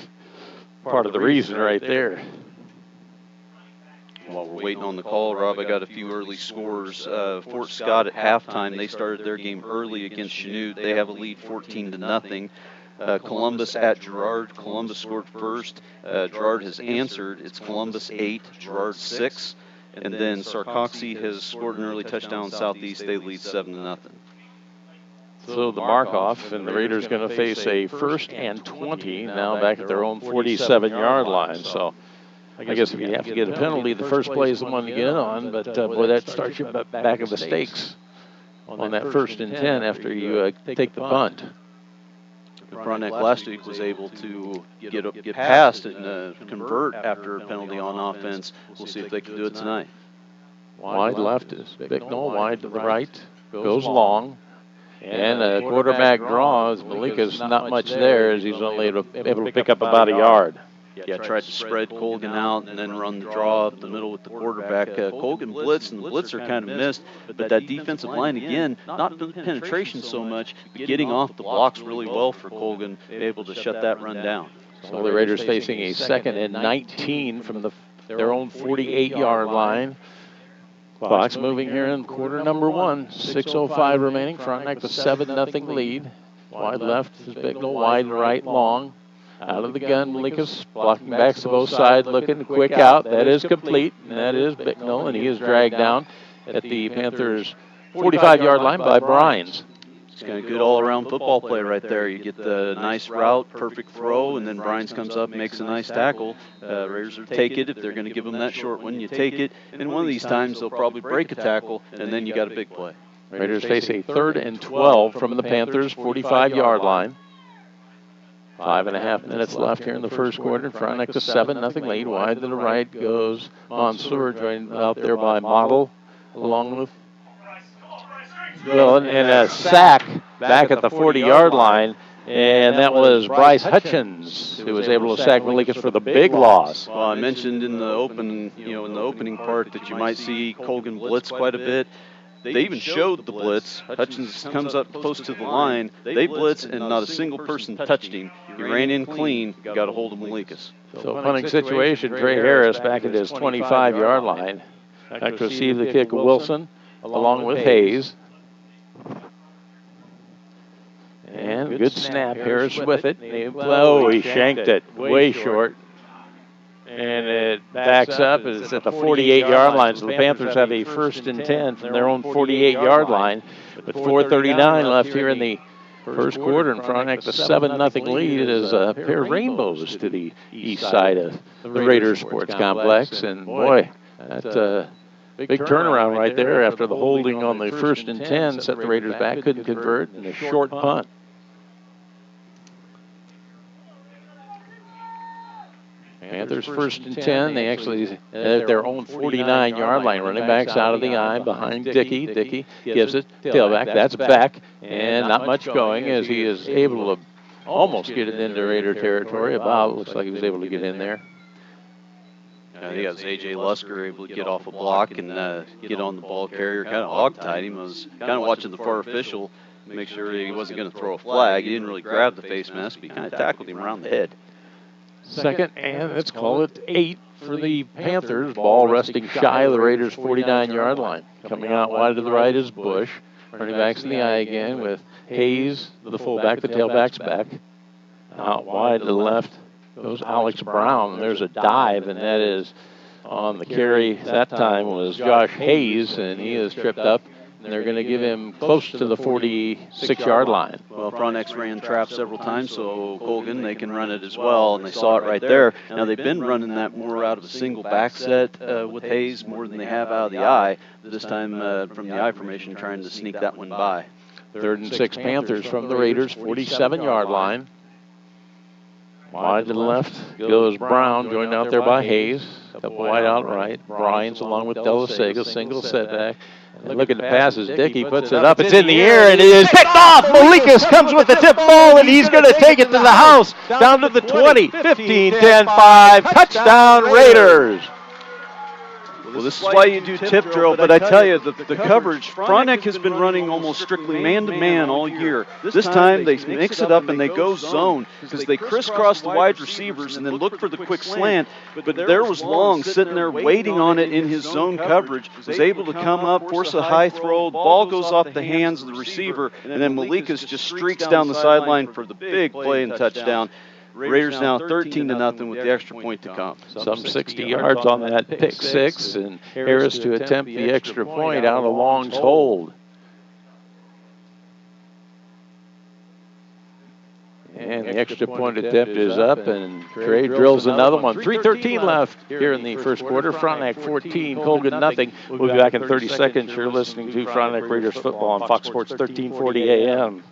part of the reason right there. While we're waiting on the call, Rob, I got a few early scores. Fort Scott at halftime, they started their game early against Chanute. They have a lead 14-0. Columbus at Girard. Columbus scored first. Girard has answered. It's Columbus 8, Girard 6. And then Sarcoxy has scored an early touchdown Southeast. They lead 7-0. So the mark-off, and the Raiders going to face a 1st and 20 now back at their own 47-yard line. So I guess if you have to get a penalty, the first play is the one to get on, but boy, that starts you back of the stakes on that 1st and 10 after you take the punt. Frontenac last week was able to get past and convert after a penalty on offense. We'll see if they can do it tonight. Wide left is Bicknell, wide to the right, goes long. And a quarterback draw. Malika's not much there as he's only able to pick up about a yard. Yeah, tried to spread Colgan out and then run the draw up the middle with the quarterback. Colgan blitzed, and the blitzer kind of missed. But that defensive line, again, not penetration so much, but getting off the blocks really well for Colgan, able to shut that run down. So the Raiders facing a 2nd and 19 from their own 48-yard line. Clock's moving here in quarter number 1. 6:05 remaining. Frontenac the 7-0 lead. Wide left is Bicknell. Wide right, long. Out of the gun, Malika's blocking backs to both sides, looking quick out. That is complete, and that is Bicknell, and he is dragged down at the Panthers' 45-yard line by Brines. It's kind of good all-around football play right there. You get the nice route, perfect throw, and then Brines comes up and makes a nice tackle. Raiders will take it. If they're going to give them that short one, you take it. And one of these times, they'll probably break a tackle, and then you got a big play. Raiders face a 3rd and 12 from the Panthers' 45-yard line. 5.5 minutes left here in the first quarter. Frontenac the 7-0 lead. Wide to the right goes Mansour, joined out there by Model, along with Bill, and a sack back at the 40-yard line. And that was Bryce Hutchins who was able to sack Malikas for the big loss. Well, I mentioned in the opening part that you might see Colgan blitz quite a bit. They even showed the blitz. Hutchins comes up close to the line. They blitz, and not a single person touched him. He ran in clean, got a hold of Malikas. So punting situation, Trey Harris back at his 25-yard line. Back to receive the kick of Wilson, along with Hayes. And good snap, Harris with it. Oh, he shanked it way short. And it backs up. It's at the 48-yard line. So the Panthers have a 1st and 10 from their own 48-yard line. But 4:39 left here in the first quarter. And Frontenac, the 7-0 lead. It is a pair of rainbows to the east side of the Raiders Sports Complex. And boy, that's a big turnaround right there after the holding on the 1st and 10. Set the Raiders back, couldn't convert, and a short punt. Panthers 1st and 10. They actually at their own 49-yard line. Running backs out of the eye behind Dickey. Dickey gives it tailback. That's back, and not much going as he is able to almost get it into Raider territory. About looks like he was able to get in there. I think that was A.J. Lusker able to get off a block and get on the ball carrier. Kind of hog-tied him. I was kind of watching the far official make sure he wasn't going to throw a flag. He didn't really grab the face mask, but he kind of tackled him around the head. 2nd, and let's call it 8 for the Panthers. Ball resting shy of the Raiders' 49-yard line. Coming out wide to the right is Bush. Running backs in the eye again with Hayes, the fullback. The tailback's back. Out wide to the left goes Alex Brown. There's a dive, and that is on the carry. That time was Josh Hayes, and he is tripped up. And they're going to give him close to the 46-yard line. Well, Frontenac ran trap several times, so Colgan, they can run it as well, and they saw it right there. Now, they've been running that more out of a single back set with Hayes more than they have out of the eye. This time from the I formation, trying to sneak that one by. 3rd and 6 Panthers from the Raiders' 47-yard line. Wide to the left goes Brown, joined out there by Hayes. Couple wide out right. Bryans along with Delasega, single setback. And looking to pass as Dickey puts it up. It's in the air, and it is picked off. Malikas comes with the tip ball, and he's going to take it to the house. Down to the 20, 15, 10, 5. Touchdown, Raiders. Well, this is why you do tip drill, but I tell you, the coverage, Frontenac has been running almost strictly man-to-man all year. This time they mix it up and they go zone because they crisscross the wide receivers and then look for the quick slant, but there was Long sitting there waiting on it in his zone coverage, was able to come up, force a high throw, the ball goes off the hands of the receiver, and then Malikas just streaks down the sideline for the big play and touchdown. Raiders now 13-0 with the extra point to come. Some 60 yards on that pick six, and Harris to attempt the extra point out of Long's hold. And the extra point attempt is up, and Trey drills another one. 3:13 left here in the first quarter. Frontenac 14, Colgan nothing. We'll be back in 30 seconds. You're listening to Frontenac Raiders football on Fox Sports 1340 AM.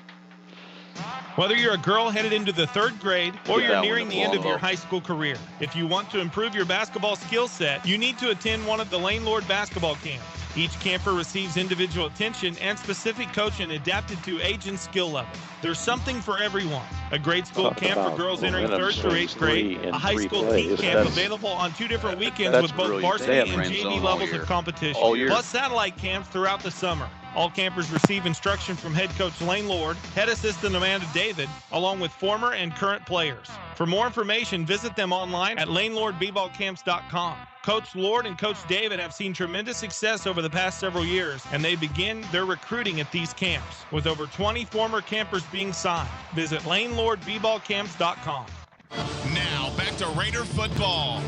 Whether you're a girl headed into the 3rd grade or you're nearing the end of your high school career, if you want to improve your basketball skill set, you need to attend one of the Lane Lord basketball camps. Each camper receives individual attention and specific coaching adapted to age and skill level. There's something for everyone. A grade school camp for girls entering 3rd through 8th grade, a high school teen camp available on 2 different weekends with both varsity and JV levels of competition, plus satellite camps throughout the summer. All campers receive instruction from head coach Lane Lord, head assistant Amanda David, along with former and current players. For more information, visit them online at lanelordbballcamps.com. Coach Lord and Coach David have seen tremendous success over the past several years, and they begin their recruiting at these camps, with over 20 former campers being signed. Visit lanelordbballcamps.com. Now, back to Raider football.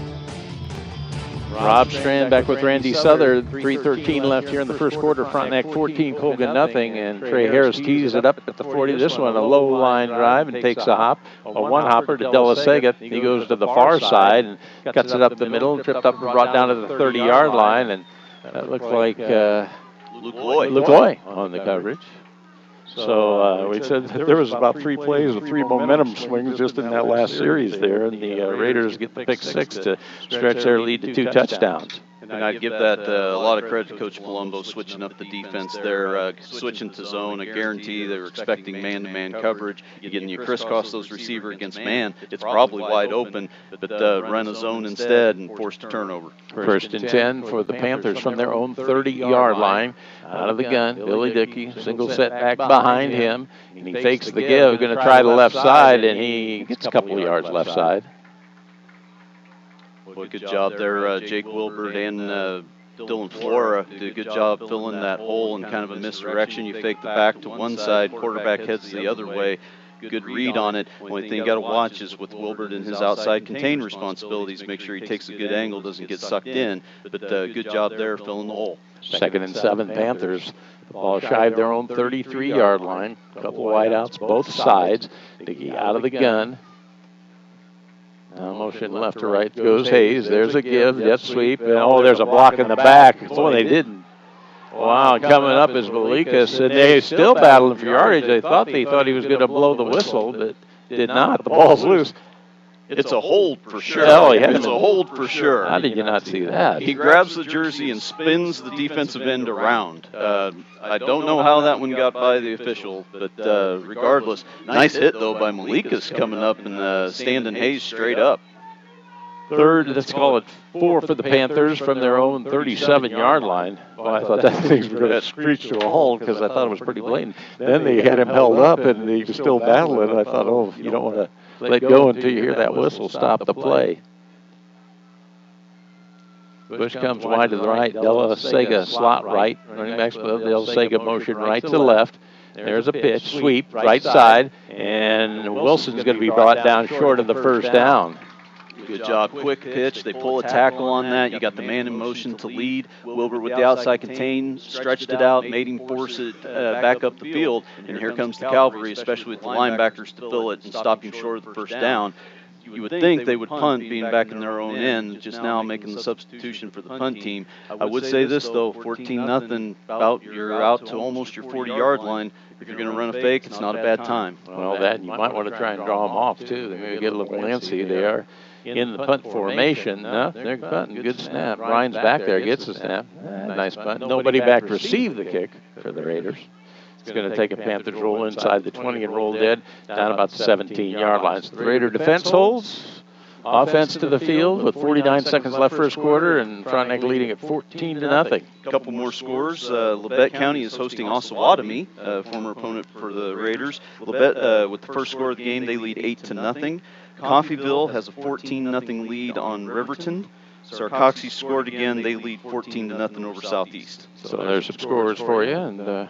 Rob Strand back with Randy Souther. 3:13 left here in the first quarter. Frontenac 14, Colgan nothing, and Trey Harris tees it up at the 40. This one, a low line drive, and takes a hop, a one-hopper to Della Sega. He goes to the far side and cuts it up the middle, tripped up and brought down to the 30-yard line, and that looked like Luke Loy on the coverage. So we said that there was about 3 plays with 3 momentum swings just in that last series there, and the Raiders get the pick 6 to stretch their lead to 2 touchdowns. And I'd give that a lot of credit to Coach Palumbo switching up the defense there, switching to zone, a guarantee. They were expecting man-to-man coverage. You crisscross those receiver against man, it's probably wide open, but run a zone instead and forced a turnover. First and 10 for the Panthers from their own 30-yard line. Out of the gun, Billy Dickey, single setback behind him, and he fakes the give, going to try the left side, and he gets a couple of yards left side. Well, good job there, Jake Wilbert and Dylan Flora did a good job filling that hole in kind of a misdirection. You fake the back to one side, quarterback heads the other way. Good read on it. Only thing you got to watch is with Wilbert and his outside contain responsibilities, make sure he takes a good angle, doesn't get sucked in. But good job there filling the hole. 2nd and 7 Panthers. The ball shy of their own 33-yard line. A couple wideouts both sides. Dickey out of the gun. Now motion left to right goes Hayes. There's a give, jet sweep. And, there's a block in the back. Boy, they didn't. Wow, coming up is Malikas, and they still battling for yardage. They thought he was going to blow the whistle, but did not. The ball's loose. It's a hold for sure. Oh, yeah. It's a hold for sure. How did you not see that? He grabs the jersey and spins the defensive end around. I don't know how that one got by the official, but regardless, nice hit, though, by Malikas coming up and standing Hayes straight up. 3rd, let's call it 4 for the Panthers from their own 37-yard line. Well, I thought that thing was going to screech to a halt because I thought it was pretty blatant. Then they had him held up, and he was still battling. I thought, you don't want to let go until you hear that whistle stop the play. Bush comes wide to the right. Della Sega slot right. Running back with Della Sega motion right to left. There's a pitch, sweep, right side, and Wilson's going to be brought down short of the first down. Good job, quick pitch. They pull a tackle on that. You got the man in motion to lead. Wilbur with the outside contain, stretched it out, made him force it back up the field. And here comes the cavalry, especially with the linebackers to fill it and stop him short of the first down. You would think they would punt being back in their own end, just now making the substitution for the punt team. I would say this, though, 14-0, you're out to almost your 40-yard line. If you're going to run a fake, it's not a bad time. Well, you might want to try and draw them off, too. They're going to get a little antsy. They are in the punt formation. No, they're punting. Good snap. Ryan's back there, gets the snap. Nice punt. Nobody back to receive the kick for the Raiders. It's going to take a Panthers roll inside the 20 and roll dead down about the 17-yard line. So the Raider defense holds. offense to the field with 49 seconds left first quarter, and Frontenac leading at 14-0. A couple more scores. Labette County is hosting Osawatomie, former opponent for the Raiders. Labette, with the first score of the game, they lead 8-0. Coffeyville has a 14-0 lead on Riverton. Sarcoxie scored again. They lead 14-0 over Southeast. So there's some scores for you, and of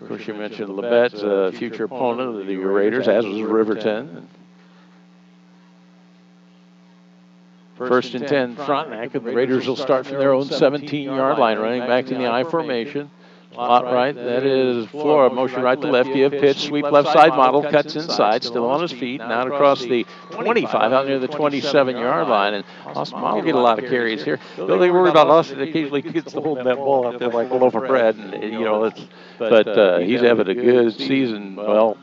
course you mentioned Labette's a future opponent of the Raiders, as was Riverton. First and 10, Frontenac, and the Raiders will start from their own 17-yard line, running back in the I formation. Slot right, that is Flora, motion right to left, give, pitch, sweep left side, model, cuts inside, still on his feet, and out across the 25, out near the 27-yard line. And Austin Model get a lot of carries here. Don't they worry about Austin occasionally gets to hold that ball out there like a loaf of bread, and but he's having a good season. Well,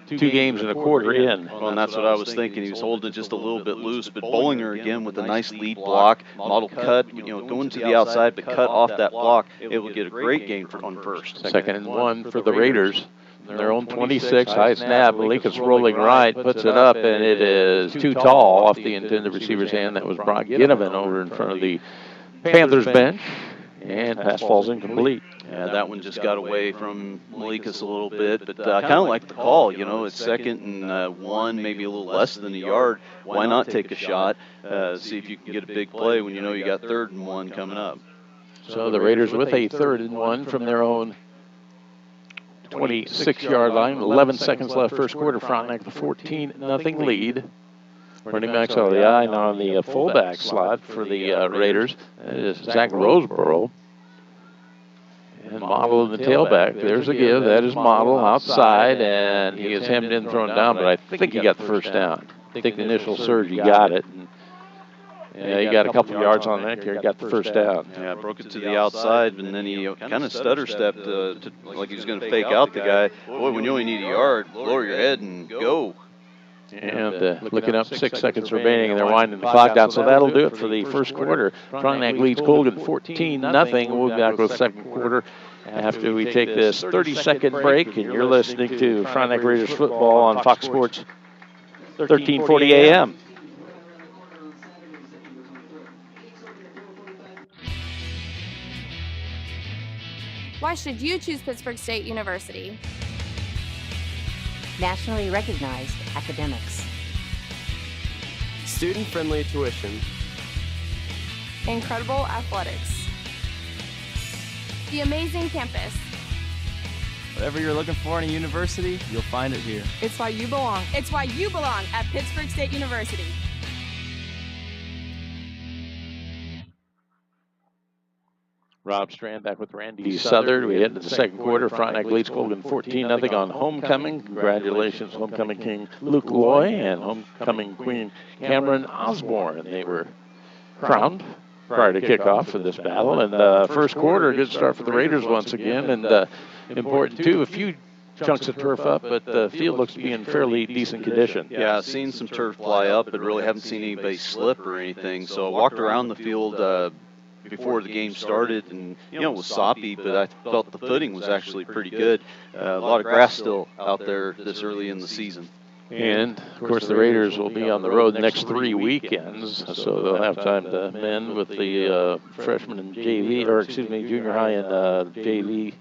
2 games and a quarter in. Well, and that's what I was thinking. He was holding it just a little bit loose, but Bollinger again with a nice lead block, model cut, going to the outside, but cut off that block. It will get a great gain on first. Second and 1 for the Raiders. Their own 26, high snap. Malikas rolling right, puts it up, and it is too tall off the intended receiver's hand. That was Brock Ginnevan over in front of the Panthers bench, and pass falls incomplete. Yeah, that one just got away from Malikas a little bit, but I kind of like the call. It's second and 1, maybe a little less than a yard. Why not take a shot? See if you can get a big play when you got 3rd and 1 coming up. So the Raiders with a 3rd and 1 from their own 26-yard line. 11 seconds left first quarter. Frontenac the 14-0 lead. Running backs out of the eye now on the fullback slot for the Raiders. That is Zach Roseborough. And Model in the tailback. There's a give. That is Model outside, and he is hemmed in, thrown down, but I think he got the first down. I think the initial surge, he got it. And, he got a couple yards on that here. He got the first down. Yeah, broke it to the outside, and then he kind of stutter-stepped like he was going to fake out the guy. Boy, when you only need a yard, lower your head and go. And looking up, 6 seconds remaining, and they're winding the clock down. So that'll do it for the first quarter. Frontenac leads Colgan 14-0. We'll be back with the second quarter after we take this 30-second break. And you're listening to Frontenac Raiders football on Fox Sports 1340 AM. Why should you choose Pittsburg State University? Nationally recognized academics, student-friendly tuition, incredible athletics, the amazing campus. Whatever you're looking for in a university, you'll find it here. It's why you belong. It's why you belong at Pittsburg State University. Rob Strand back with Randy Southard. We head into the second quarter. Frontenac leads Colgan 14-0 on homecoming. Congratulations, homecoming king Luke Loy and homecoming queen Cameron Osborne. They were crowned prior to kickoff for this battle. And first quarter, a good start for the Raiders once again. And important, too, a few chunks of turf up, but the field looks to be in fairly decent condition. Yeah, I've seen some turf fly up, but really haven't seen anybody slip or anything. So I walked around the field before the game started, and it was soppy, but I felt the footing was actually pretty good. A lot of grass still out there this early in the season. And of course the Raiders will be on the road the next 3 weekends, so they'll have time to mend with the freshmen and JV, or excuse me, junior high and JV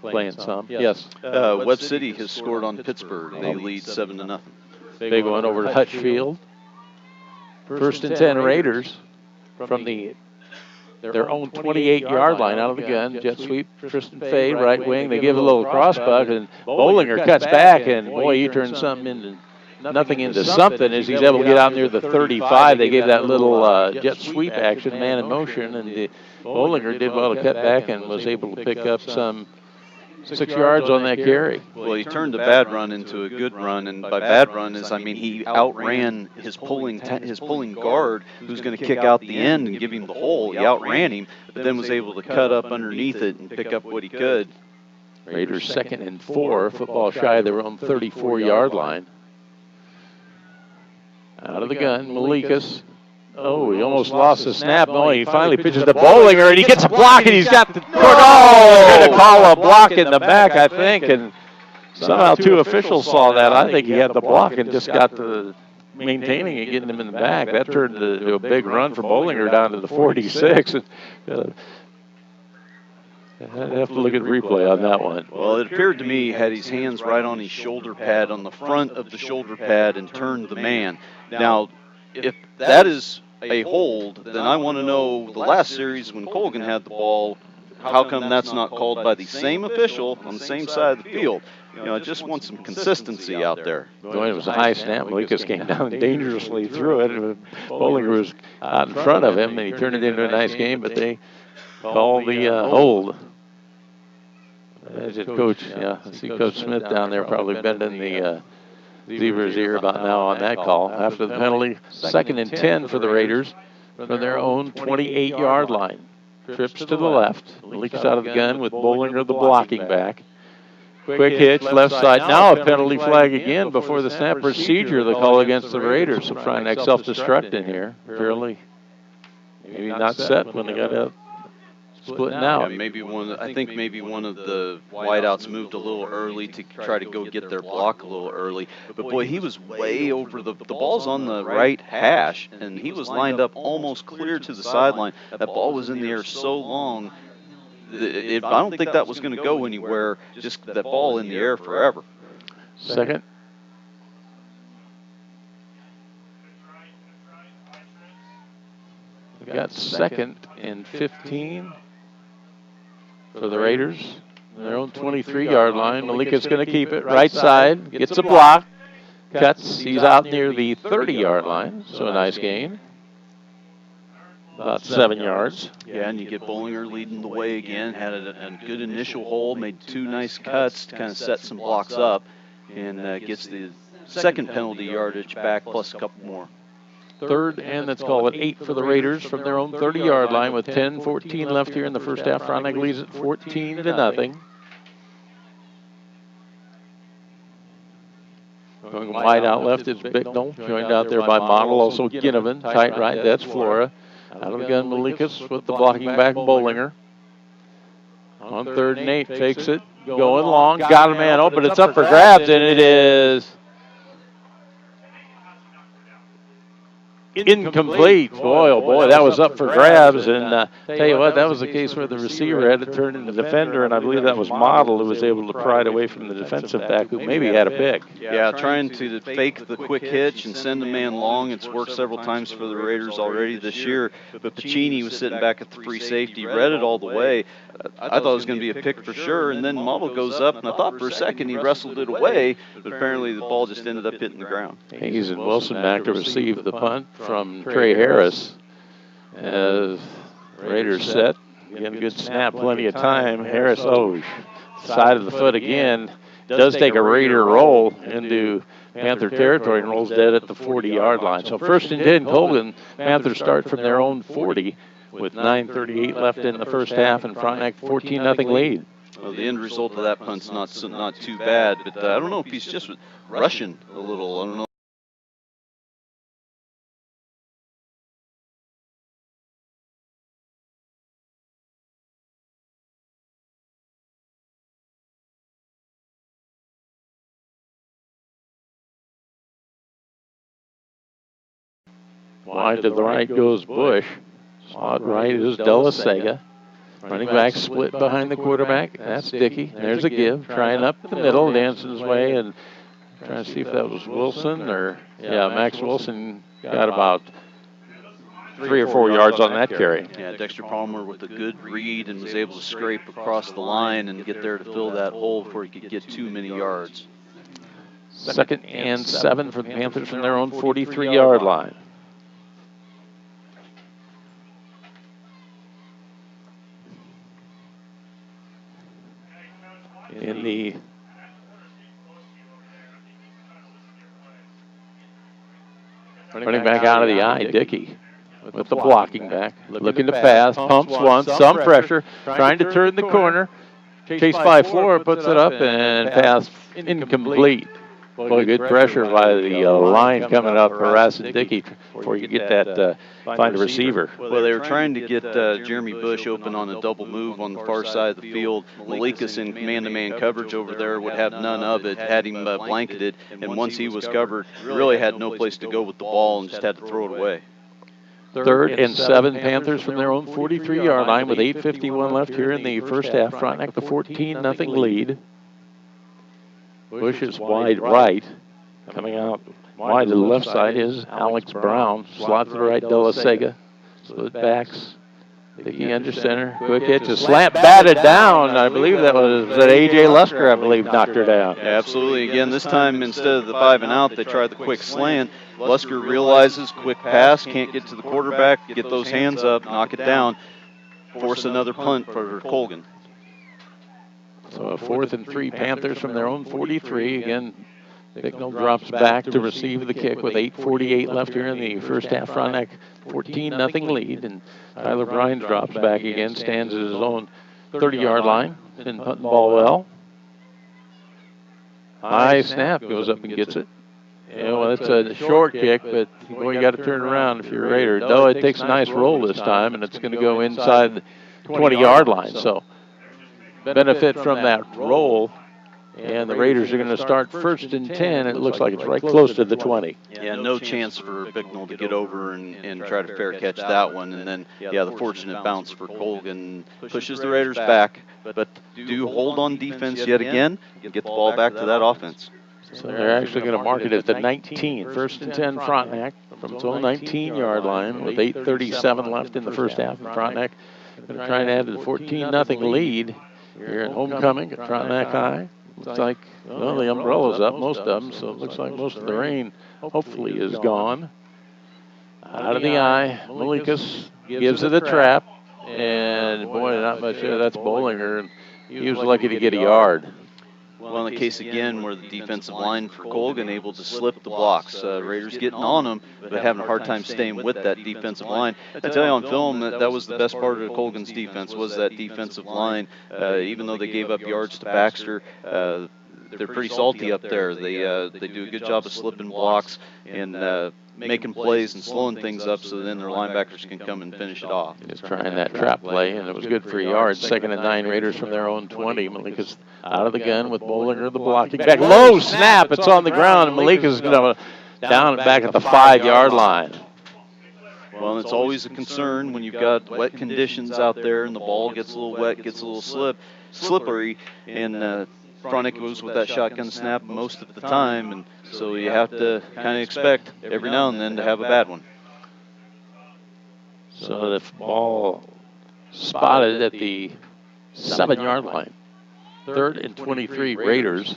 playing some. Yes. Webb City has scored on Pittsburgh. They lead 7-0. Big one over to Hutchfield. First and 10 Raiders from their own 28-yard line out of the gun. Jet sweep, Tristan Fay, right wing. They give a little cross buck, and Bollinger cuts back, and boy, he turns nothing into something as he's able to get out near the 35. They gave that little jet sweep action, man in motion, and Bollinger did well to cut back and was able to pick up some 6 yards on that carry. Well, he turned a bad run into a good run, and by bad run is, he outran his pulling guard, who's going to kick out the end and give him the hole. He outran him, but then was able to cut up underneath it and pick up what he could. Raiders 2nd and 4, football shy of their own 34-yard line. Out of the gun, Malikas. Oh, he almost lost the snap. No, he finally pitches to Bollinger, and he gets a block, and he's got the... Oh, going to call a block in the back, I think, and somehow 2 officials saw that. I think he had the block and just got the maintaining it, getting him in the back. That turned into a big run for Bollinger down to the 46. I'd have to look at the replay on that one. Well, it appeared to me he had his hands right on his shoulder pad, on the front of the shoulder pad, and turned the man. Now, if that is a hold, then I want to know the last series when Colgan had the ball, how come that's not called by the same official on the same side of the field? You know, I just want some consistency out there. Well, it was a high snap. Lucas came down dangerously through it. And Bollinger was out in front of him, and he turned it into a nice game, but they called the hold. Coach, I see Coach Smith down there probably bending the Zebra's ear about now on that call. After the penalty, 2nd and 10 for the Raiders from their own 28-yard line. Trips to the left, leaks out of the gun with Bollinger the blocking back. Quick hitch, left side. Now a penalty flag again before the snap procedure they call against the Raiders. So Frontenac self-destruct in here. Fairly, maybe not set when they got out. Splitting out. Yeah, I think maybe one of the wideouts moved a little early to try to go get their block a little early. But boy, he was way over the ball's on the right hash, and he was lined up almost clear to the sideline. That ball was in the air so long. I don't think that was going to go anywhere. Just that ball in the air forever. Second. We've got 2nd and 15. For the Raiders, their own 23-yard line. Malika's going to keep it. Right side, gets a block, cuts. He's out near the 30-yard line, so a nice gain. About 7 yards. Yeah, and you get Bollinger leading the way again. Had a good initial hold, made 2 nice cuts to kind of set some blocks up, and gets the second penalty yardage back plus a couple more. 3rd and let's call it 8 for the Raiders from their own 30-yard line with 10-14 left here in the first half. Frontenac leads at 14-0. Going wide out left is Bicknell, joined out there by Model, also Ginnivan, tight right, that's Flora. Out of the gun, Malikas with the blocking back, Bollinger. On 3rd and 8, takes it, going long, got a man open, it's up for grabs, and it is incomplete. Boy, oh boy, that was up for grabs. And tell you what, that was the case where the receiver had to turn into the defender, and I believe that was Model who was able to pry it away from the defensive back who maybe had a pick. Yeah, trying to fake the quick hitch and send a man long. It's worked several times for the Raiders already this year. But Pacini was sitting back at the free safety, read it all the way. I thought it was going to be a pick for sure, and then Model goes up, and I thought for a second he wrestled it away, but apparently the ball just ended up hitting the ground. Hayes and Wilson back to receive the punt from Trey Harris. As Raiders set, again, good snap, plenty of time. Harris, side of the foot again, does take a Raider roll into Panther territory and rolls dead at the 40-yard line. So 1st and 10, Colgan. Panthers start from their own 40 with 9:38 left in the first half, and Frontenac 14-0 lead. Well, the end result of that punt's not too bad, but I don't know if he's just rushing a little. I don't know. Wide to the right goes Bush. Slot right is Delasega. Running back split behind the quarterback. That's Dickey. There's a give. Trying up the middle, dancing his way, and trying to see if that was Wilson or, Max Wilson got about 3 or 4 yards on that carry. Yeah, Dexter Palmer with a good read and was able to scrape across the line and get there to fill that hole before he could get too many yards. 2nd and 7 for the Panthers from their own 43-yard line. In the running back out of the eye, Dickey with the blocking back, looking to pass, pumps once, some pressure, trying to turn the corner, chased by Flora, puts it up and pass incomplete. Boy, good pressure by the line coming up, harassing Dickey before you get that, find a receiver. Well, they were trying to get Jeremy Bush open on a double move on the far side of the field. Malikas in man-to-man coverage over there would have none of it, had him blanketed, and once he was covered, really had no place to go with the ball and just had to throw it away. 3rd and 7 Panthers from their own 43-yard line with 8:51 left here in the first half. Frontenac the 14-0 lead. Bush is wide right. Coming out wide to the left side is Alex Brown. Slot to the right, Della Sega. Split backs. Dickey under center. Quick hitch. A slant batted down. I believe that was A.J. Lusker, I believe, knocked her down. Yeah, absolutely. Again, this time instead of the 5 and out, they tried the quick slant. Lusker realizes quick pass, can't get to the quarterback, get those hands up, knock it down, force another punt for Colgan. So a 4th and 3 Panthers from their own 43. Again, Bicknell drops back to receive the kick with 8:48 left here in the first half. Frontenac 14-0 lead, and Tyler Brines drops back again, stands at his own 30-yard line, been putting the ball well. High snap, goes up and gets it. Yeah, well, it's a short kick, but boy, you got to turn around if you're a Raider. Though it takes a nice roll this time, and it's going to go inside the 20-yard line. So benefit from that roll, and the Raiders are going to start 1st and 10. It looks like it's right close to the 20. Yeah, no chance for Bicknell to get over and try to fair catch that one. And then, yeah, the fortunate bounce for Colgan pushes the Raiders back, but do hold on defense yet again, get the ball back to that offense. So they're actually going to mark it at the 19. 1st and 10 Frontenac from its own 19-yard line with 8:37 left in the first half. Frontenac going to try and add to the 14-0 lead here at homecoming at Frontenac High. Looks like, well, the umbrella's up, most of them, so it looks like most of the rain hopefully is gone. Out of the eye, Malikas gives it a trap, and boy, not much there. That's Bollinger, and he was lucky to get a yard. Well, in the case again where the defensive line for Colgan able to slip the blocks. Raiders getting on them, but having a hard time staying with that defensive line. I tell you on film that was the best part of Colgan's defense was that defensive line. Even though they gave up yards to Baxter, they're pretty salty up there. They do a good job of slipping blocks and making plays and slowing things up so then their linebackers can come and finish it off. Just trying that trap play, and it was good for a yard. 2nd and 9 Raiders from their own 20. Malika's out of the gun with Bollinger, the blocking back. Low snap, it's on the ground, and Malika's going to down and back at the 5-yard line. Well, it's always a concern when you've got wet conditions out there and the ball gets a little wet, gets a little slippery, and Frontenac goes with that shotgun snap most of the time, and so you have to kind of expect every now and then to have a bad one. So the ball spotted at the 7-yard line. 3rd and 23 Raiders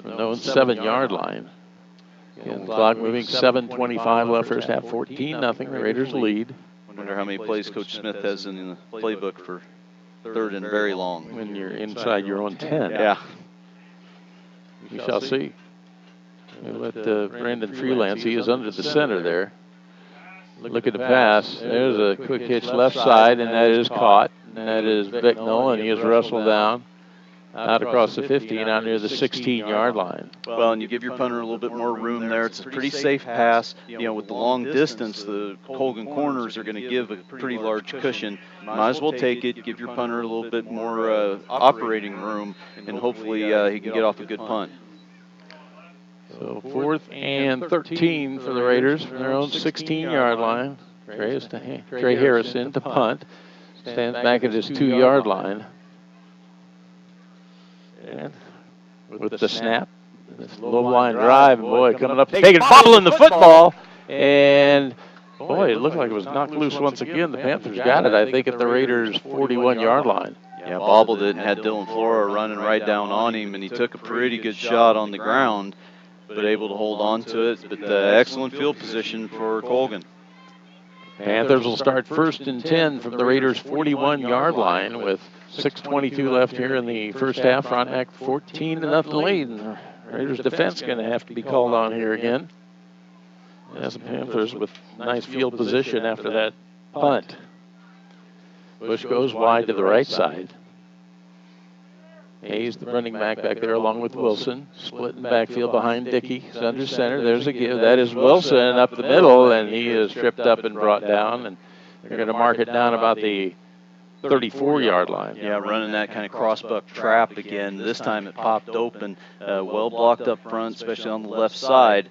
from their own 7-yard line. Again, the clock moving, 7:25 left first half, 14-0. The Raiders lead. Wonder how many plays Coach Smith has in the playbook for 3rd and very long. When you're inside your own 10. Yeah. We shall see. Let Brandon Freelance, he is under the center there. Look at the pass. There's a quick hitch left side, and that is caught. And that is Bicknell, and he is wrestled down out across the 50 and out near the 16-yard line. Well, and you give your punter a little bit more room there. It's a pretty safe pass. You know, with the long distance, the Colgan corners are going to give a pretty large cushion. Might as well take it, give your punter a little bit more operating room, and hopefully he can get off a good punt. So 4th and 13 for the Raiders from their own 16-yard line. Trey Harrison to punt. Stands back at his 2-yard line. And with the snap, this low line drive, boy, coming up, taking, bobbling the football, and boy, it looked like it was knocked loose once again. The Panthers got it, I think, at the Raiders' 41-yard line. Yeah, bobbled it and had Dylan Flora running right down on him, and he took a pretty good shot on the ground, but able to hold on to it. But excellent field position for Colgan. Panthers will start 1st and 10 from the Raiders' 41-yard line with 6:22 left here in the first half. Frontenac 14-0 lead. And the Raiders' defense going to have to be called on here again. As the Panthers with nice field position after that punt. Bush goes wide to the right side. Hayes, the running back there along with Wilson. Split in the backfield behind Dickey. He's under center. There's a give. That is Wilson up the middle, and he is tripped up and brought down. And they're going to mark it down about the 34-yard line. Yeah, running that kind of crossbuck trap again. This time it popped open, well blocked up front, especially on the left side.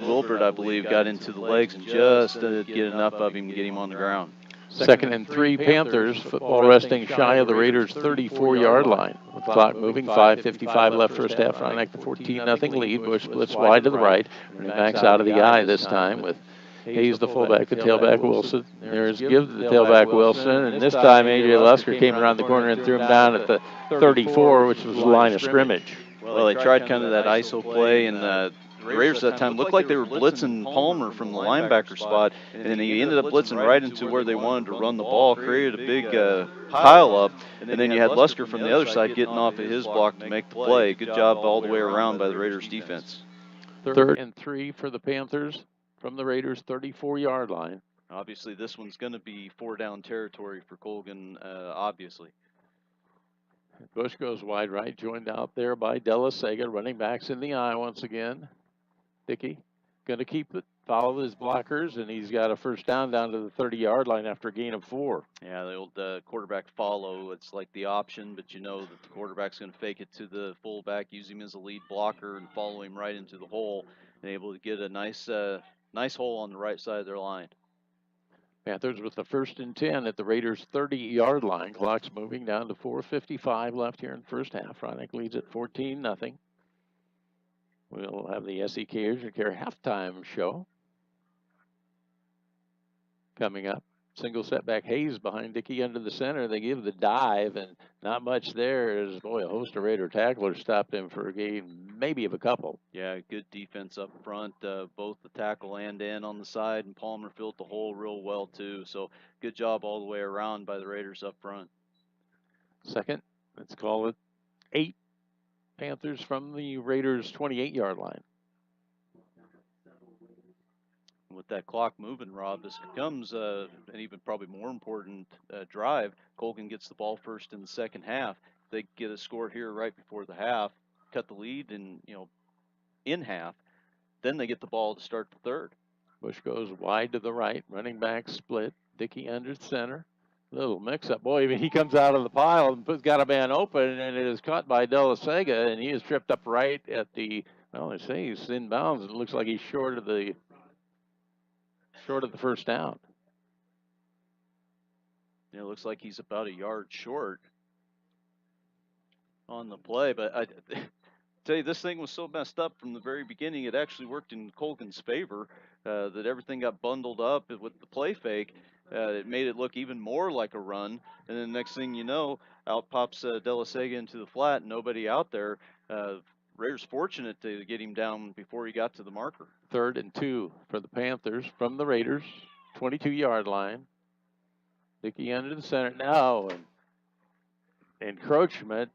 Wilbert, I believe, got into the legs and just didn't get enough of him to get him on the ground. 2nd and 3 Panthers. Football resting shy of the Raiders' 34-yard line. With the clock moving, 5:55 left first half. Frontenac the 14-0 lead. Bush splits wide to the right. Running backs out of the eye this time with Hayes the fullback, the tailback Wilson. There's give to the tailback Wilson. And this time A.J. Lusker came around the corner and threw him down at the 34, which was the line of scrimmage. Well, they tried kind of that ISO play, and the Raiders that time looked like they were blitzing Palmer from the linebacker spot, and he ended up blitzing right into where they wanted to run the ball, created a big pile up, and then you had Lusker from the other side getting off of his block to make the play. Good job all the way around by the Raiders defense. 3rd and 3 for the Panthers from the Raiders' 34-yard line. Obviously, this one's going to be 4-down territory for Colgan, obviously. Bush goes wide right, joined out there by Della Sega. Running backs in the eye once again. Dickey going to keep it, follow his blockers, and he's got a first down to the 30-yard line after a gain of 4. Yeah, the old quarterback follow. It's like the option, but you know that the quarterback's going to fake it to the fullback, use him as a lead blocker, and follow him right into the hole, and able to get a nice hole on the right side of their line. Panthers with the 1st and 10 at the Raiders' 30-yard line. Clock's moving down to 4:55 left here in the first half. Frontenac leads at 14-0. We'll have the SEK Urgent Care halftime show coming up. Single setback Hayes behind Dickey under the center. They give the dive, and not much there as, boy, a host of Raider tacklers stopped him for a gain, maybe of a couple. Yeah, good defense up front, both the tackle and end on the side, and Palmer filled the hole real well, too. So good job all the way around by the Raiders up front. 2nd, let's call it 8. Panthers from the Raiders' 28-yard line. With that clock moving, Rob, this becomes an even probably more important drive. Colgan gets the ball first in the second half. They get a score here right before the half, cut the lead in half. Then they get the ball to start the third. Bush goes wide to the right. Running back split. Dickey under center. Little mix-up. Boy, he comes out of the pile and got a man open, and it is caught by Della Sega, and he is tripped up right at the, well, they say he's in bounds. It looks like he's short of the first down. It looks like he's about a yard short on the play, but I tell you, this thing was so messed up from the very beginning. It actually worked in Colgan's favor, that everything got bundled up with the play fake. It made it look even more like a run, and then the next thing you know, out pops Della Sega into the flat, nobody out there. Raiders fortunate to get him down before he got to the marker. 3rd and 2 for the Panthers from the Raiders, 22-yard line. Dickey under the center now, and encroachment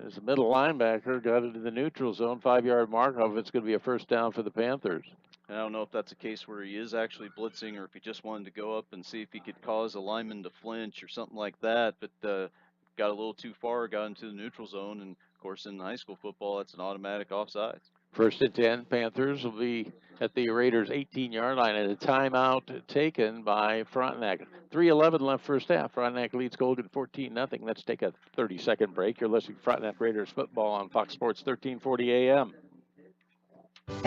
as the middle linebacker got into the neutral zone, 5-yard mark off. It's going to be a first down for the Panthers. I don't know if that's a case where he is actually blitzing or if he just wanted to go up and see if he could cause a lineman to flinch or something like that, but got a little too far, got into the neutral zone, and of course in high school football that's an automatic offside. 1st and 10, Panthers will be at the Raiders' 18-yard line at a timeout taken by Frontenac. 3:11 left first half. Frontenac leads Colgan 14-0. Let's take a 30-second break. You're listening to Frontenac Raiders football on Fox Sports 1340 AM.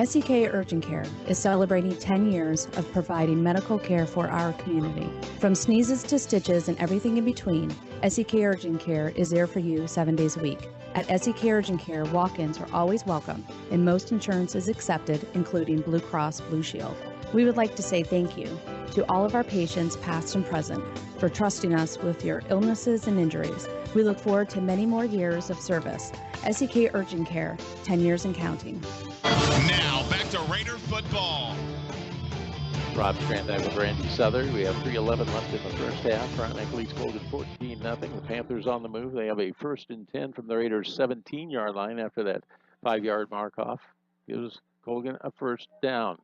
SEK Urgent Care is celebrating 10 years of providing medical care for our community. From sneezes to stitches and everything in between, SEK Urgent Care is there for you 7 days a week. At SEK Urgent Care, walk-ins are always welcome, and most insurance is accepted, including Blue Cross Blue Shield. We would like to say thank you to all of our patients, past and present, for trusting us with your illnesses and injuries. We look forward to many more years of service. SEK Urgent Care, 10 years and counting. Now, back to Raider football. Rob Strandak with Randy Southern. We have 3:11 left in the first half. Frontenac leads Colgan 14-0. The Panthers on the move. They have a 1st and 10 from the Raiders' 17-yard line after that 5-yard mark-off. Gives Colgan a first down.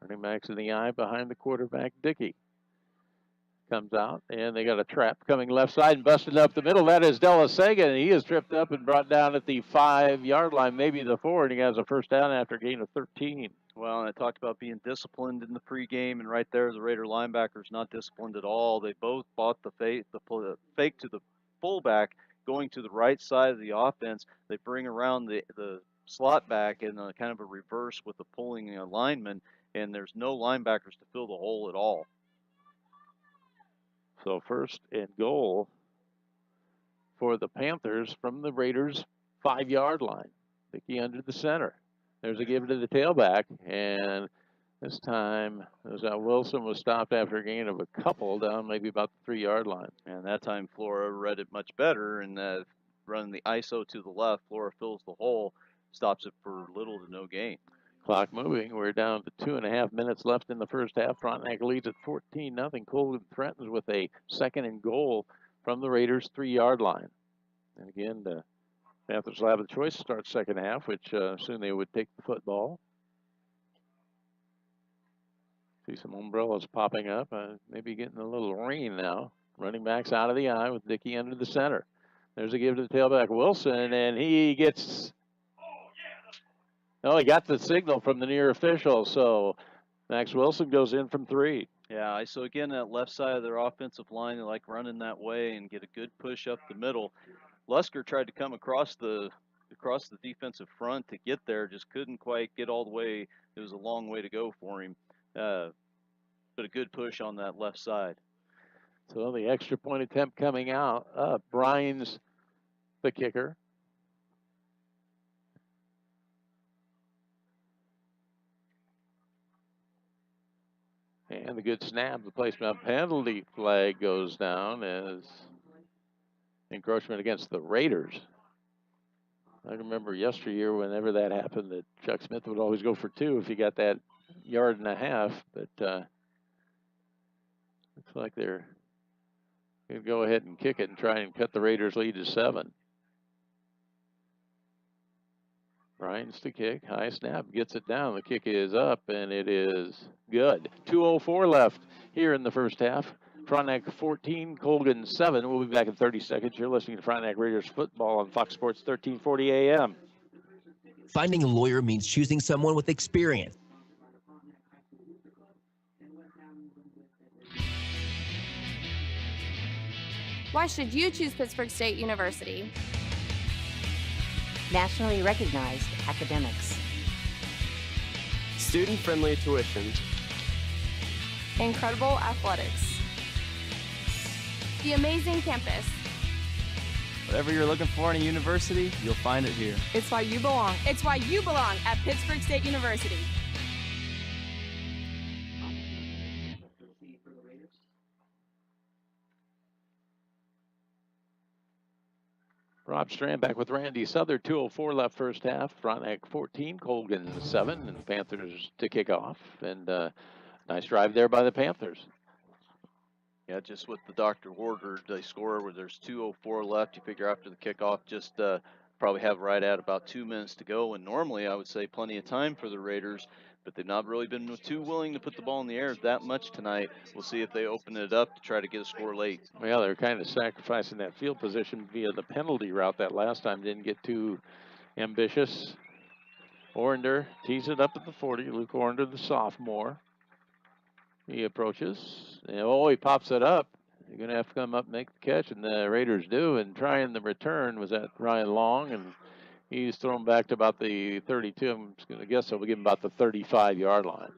Running backs in the eye behind the quarterback, Dickey. comes out, and they got a trap coming left side and busting up the middle. That is Delasega, and he is tripped up and brought down at the 5-yard line, maybe the 4, and he has a first down after a gain of 13. Well, and I talked about being disciplined in the pregame, and right there, the Raider linebacker's not disciplined at all. They both bought the fake to the fullback, going to the right side of the offense. They bring around the slot back in a kind of a reverse with the pulling lineman, and there's no linebackers to fill the hole at all. So first and goal for the Panthers from the Raiders' 5-yard line. Dickey under the center. There's a give to the tailback, and this time Wilson was stopped after a gain of a couple down maybe about the 3-yard line. And that time Flora read it much better, and running the ISO to the left, Flora fills the hole, stops it for little to no gain. Clock moving. We're down to 2.5 minutes left in the first half. Frontenac leads at 14-0. Colgan threatens with a second and goal from the Raiders' 3-yard line. And again, the Panthers will have the choice to start second half, which soon they would take the football. See some umbrellas popping up. Maybe getting a little rain now. Running backs out of the eye with Dickey under the center. There's a give to the tailback, Wilson, and he gets... Oh, he got the signal from the near official, so Max Wilson goes in from 3. Yeah, so again, that left side of their offensive line, they like running that way and get a good push up the middle. Lusker tried to come across the defensive front to get there, just couldn't quite get all the way. It was a long way to go for him, but a good push on that left side. So the extra point attempt coming out. Bryan's the kicker. And the good snap, the placement penalty flag goes down as encroachment against the Raiders. I remember yesteryear, whenever that happened, that Chuck Smith would always go for 2 if he got that 1.5 yards. But looks like they're going to go ahead and kick it and try and cut the Raiders' lead to 7. Bryan's the kick. High snap. Gets it down. The kick is up, and it is good. 2:04 left here in the first half. Frontenac 14, Colgan 7. We'll be back in 30 seconds. You're listening to Frontenac Raiders football on Fox Sports 1340 AM. Finding a lawyer means choosing someone with experience. Why should you choose Pittsburg State University? Nationally recognized academics. Student-friendly tuition. Incredible athletics. The amazing campus. Whatever you're looking for in a university, you'll find it here. It's why you belong. It's why you belong at Pittsburg State University. Rob Strand back with Randy Souther. 2:04 left first half. Frontenac 14, Colgan 7, and the Panthers to kick off. And nice drive there by the Panthers. Yeah, just what the doctor ordered. They score where there's 2:04 left. You figure after the kickoff, just probably have right at about 2 minutes to go. And normally I would say plenty of time for the Raiders, but they've not really been too willing to put the ball in the air that much tonight. We'll see if they open it up to try to get a score late. Well, they're kind of sacrificing that field position via the penalty route that last time. Didn't get too ambitious. Orender tees it up at the 40. Luke Orender, the sophomore. He approaches. And, he pops it up. You're going to have to come up and make the catch, and the Raiders do. And trying the return was at Ryan Long, and he's thrown back to about the 32. I'm just going to guess we'll give him about the 35-yard line.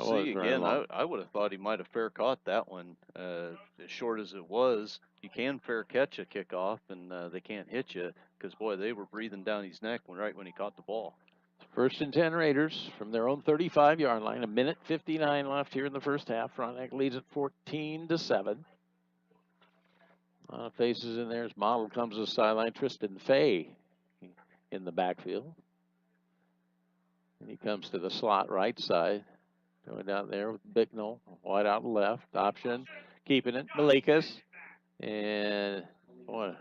See, again, I would have thought he might have fair caught that one. As short as it was, you can fair catch a kickoff, and they can't hit you because, boy, they were breathing down his neck right when he caught the ball. First and 10 Raiders from their own 35-yard line. 1:59 left here in the first half. Frontenac leads at 14-7. Faces in there as Model comes to the sideline. Tristan Fay in the backfield. And he comes to the slot right side. Going down there with Bicknell. Wide out left. Option. Keeping it. Malikas. And, boy,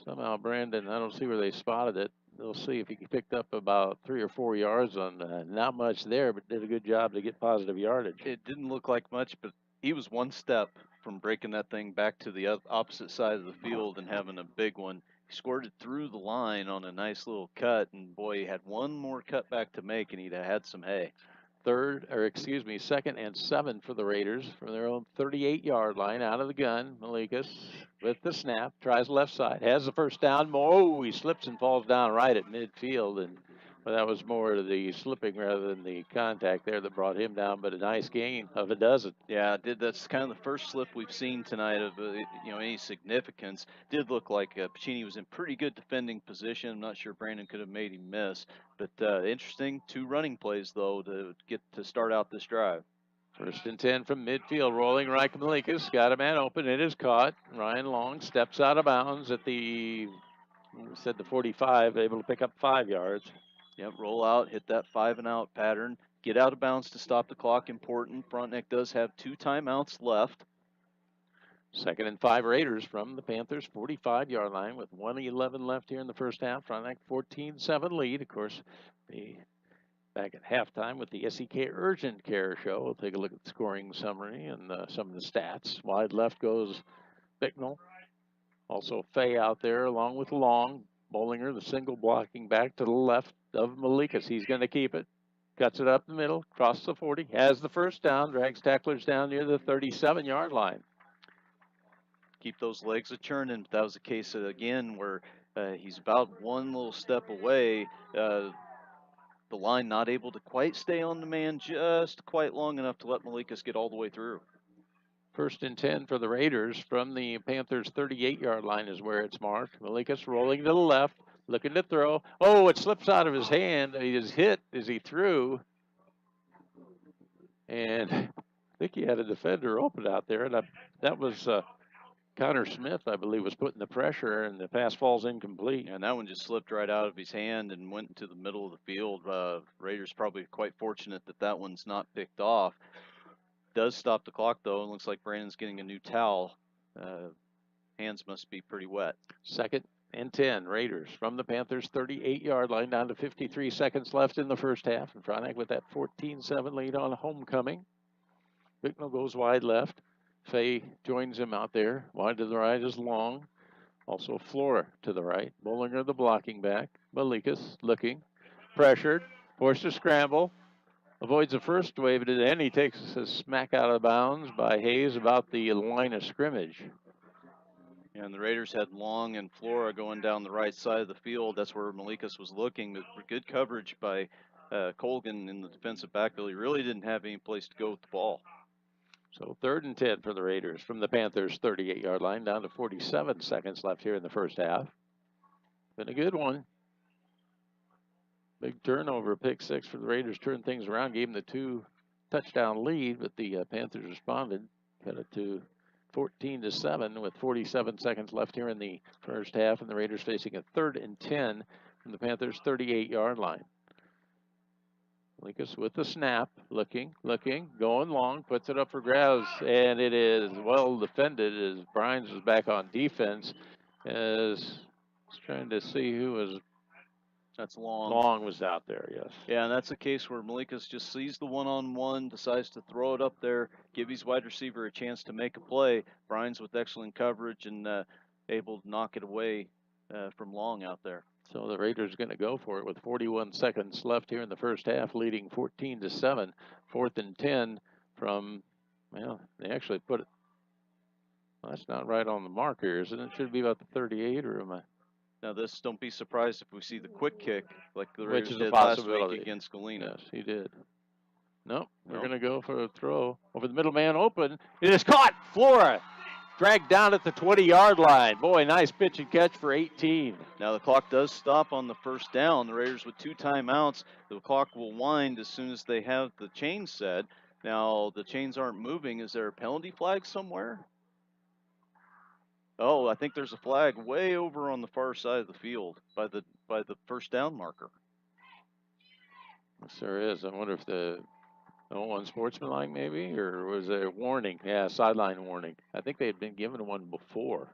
somehow Brandon, I don't see where they spotted it. They'll see if he picked up about 3 or 4 yards on not much there, but did a good job to get positive yardage. It didn't look like much, but he was one step from breaking that thing back to the opposite side of the field and having a big one. He squirted through the line on a nice little cut, and boy, he had one more cut back to make, and he'd have had some hay. Second and 7 for the Raiders from their own 38-yard line out of the gun. Malikas with the snap, tries left side, has the first down. He slips and falls down right at midfield, and that was more the slipping rather than the contact there that brought him down, but a nice gain of a dozen. Yeah, that's kind of the first slip we've seen tonight of any significance. Did look like Pacini was in pretty good defending position. I'm not sure Brandon could have made him miss, but interesting 2 running plays though to get to start out this drive. First and 10 from midfield, rolling right. Malikas got a man open. It is caught. Ryan Long steps out of bounds at the 45, able to pick up 5 yards. Yep, roll out, hit that 5-and-out pattern. Get out of bounds to stop the clock, important. Frontenac does have 2 timeouts left. Second and 5 Raiders from the Panthers' 45-yard line with 1:11 left here in the first half. Frontenac 14-7 lead. Of course, back at halftime with the SEK Urgent Care Show. We'll take a look at the scoring summary and some of the stats. Wide left goes Bicknell. Also Fay out there along with Long. Bollinger, the single blocking back to the left of Malikas. He's going to keep it. Cuts it up the middle, across the 40, has the first down, drags tacklers down near the 37-yard line. Keep those legs a churning. But that was a case again where he's about one little step away. The line not able to quite stay on the man just quite long enough to let Malikas get all the way through. First and 10 for the Raiders from the Panthers' 38-yard line is where it's marked. Malikas rolling to the left, looking to throw. It slips out of his hand. He is hit as he threw. And I think he had a defender open out there. And that was Connor Smith, I believe, was putting the pressure, and the pass falls incomplete. And that one just slipped right out of his hand and went into the middle of the field. Raiders probably quite fortunate that one's not picked off. Does stop the clock, though, and looks like Brandon's getting a new towel. Hands must be pretty wet. Second and 10, Raiders from the Panthers' 38-yard line, down to 53 seconds left in the first half. And Frontenac with that 14-7 lead on homecoming. Bicknell goes wide left. Fay joins him out there. Wide to the right is Long. Also Flora to the right. Bollinger, the blocking back. Malikas looking. Pressured. Forced to scramble. Avoids the first wave at the end. He takes a smack out of bounds by Hayes about the line of scrimmage. And the Raiders had Long and Flora going down the right side of the field. That's where Malikas was looking. Good coverage by Colgan in the defensive backfield. He really didn't have any place to go with the ball. So 3rd and 10 for the Raiders from the Panthers' 38-yard line, down to 47 seconds left here in the first half. Been a good one. Big turnover, pick 6 for the Raiders, turned things around, gave them the 2-touchdown lead, but the Panthers responded, cut it to 14-7 with 47 seconds left here in the first half, and the Raiders facing a 3rd and 10 from the Panthers' 38-yard line. Malikas with the snap, looking, going long, puts it up for grabs, and it is well defended as Brines is back on defense. As trying to see who was. That's Long. Long was out there, yes. Yeah, and that's a case where Malikas just sees the one-on-one, decides to throw it up there, give his wide receiver a chance to make a play. Brines with excellent coverage and able to knock it away from Long out there. So the Raiders are going to go for it with 41 seconds left here in the first half, leading 14-7. 4th and 10 from, they actually put it. Well, that's not right on the marker, isn't it? It should be about the 38, or am I? Now, don't be surprised if we see the quick kick like the Which Raiders is did a last possibility. week against Galena. Yes, he did. Nope, they're going to go for a throw. Over the middle man open. It is caught. Flora dragged down at the 20-yard line. Boy, nice pitch and catch for 18. Now the clock does stop on the first down. The Raiders with 2 timeouts. The clock will wind as soon as they have the chains set. Now the chains aren't moving. Is there a penalty flag somewhere? Oh, I think there's a flag way over on the far side of the field by the first down marker. Yes, there is. I wonder if the unsportsmanlike maybe, or was there a warning? Yeah, sideline warning. I think they had been given one before.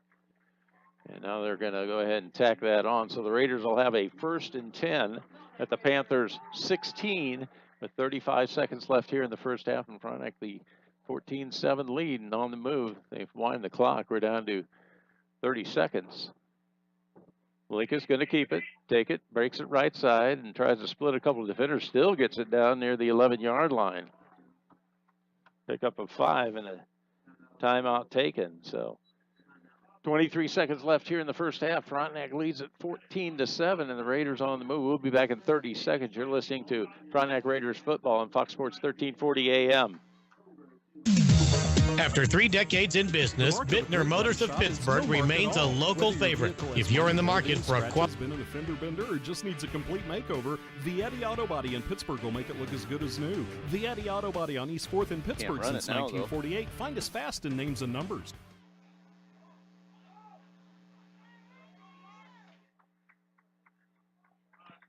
And now they're going to go ahead and tack that on. So the Raiders will have a 1st and 10 at the Panthers 16 with 35 seconds left here in the first half. And Frontenac, the 14-7 lead and on the move. They've wind the clock. We're down to 30 seconds. Lincoln's going to keep it, take it, breaks it right side, and tries to split a couple of defenders. Still gets it down near the 11-yard line. Pick up of 5 and a timeout taken. So 23 seconds left here in the first half. Frontenac leads at 14-7, and the Raiders on the move. We'll be back in 30 seconds. You're listening to Frontenac Raiders football on Fox Sports 1340 AM. After 3 decades in business, Bittner Motors of Pittsburgh remains a local favorite. If you're in the market for a has been an fender bender or just needs a complete makeover, Vietti Auto Body in Pittsburgh will make it look as good as new. Vietti Auto Body on East 4th in Pittsburgh since 1948. Find us fast in names and numbers.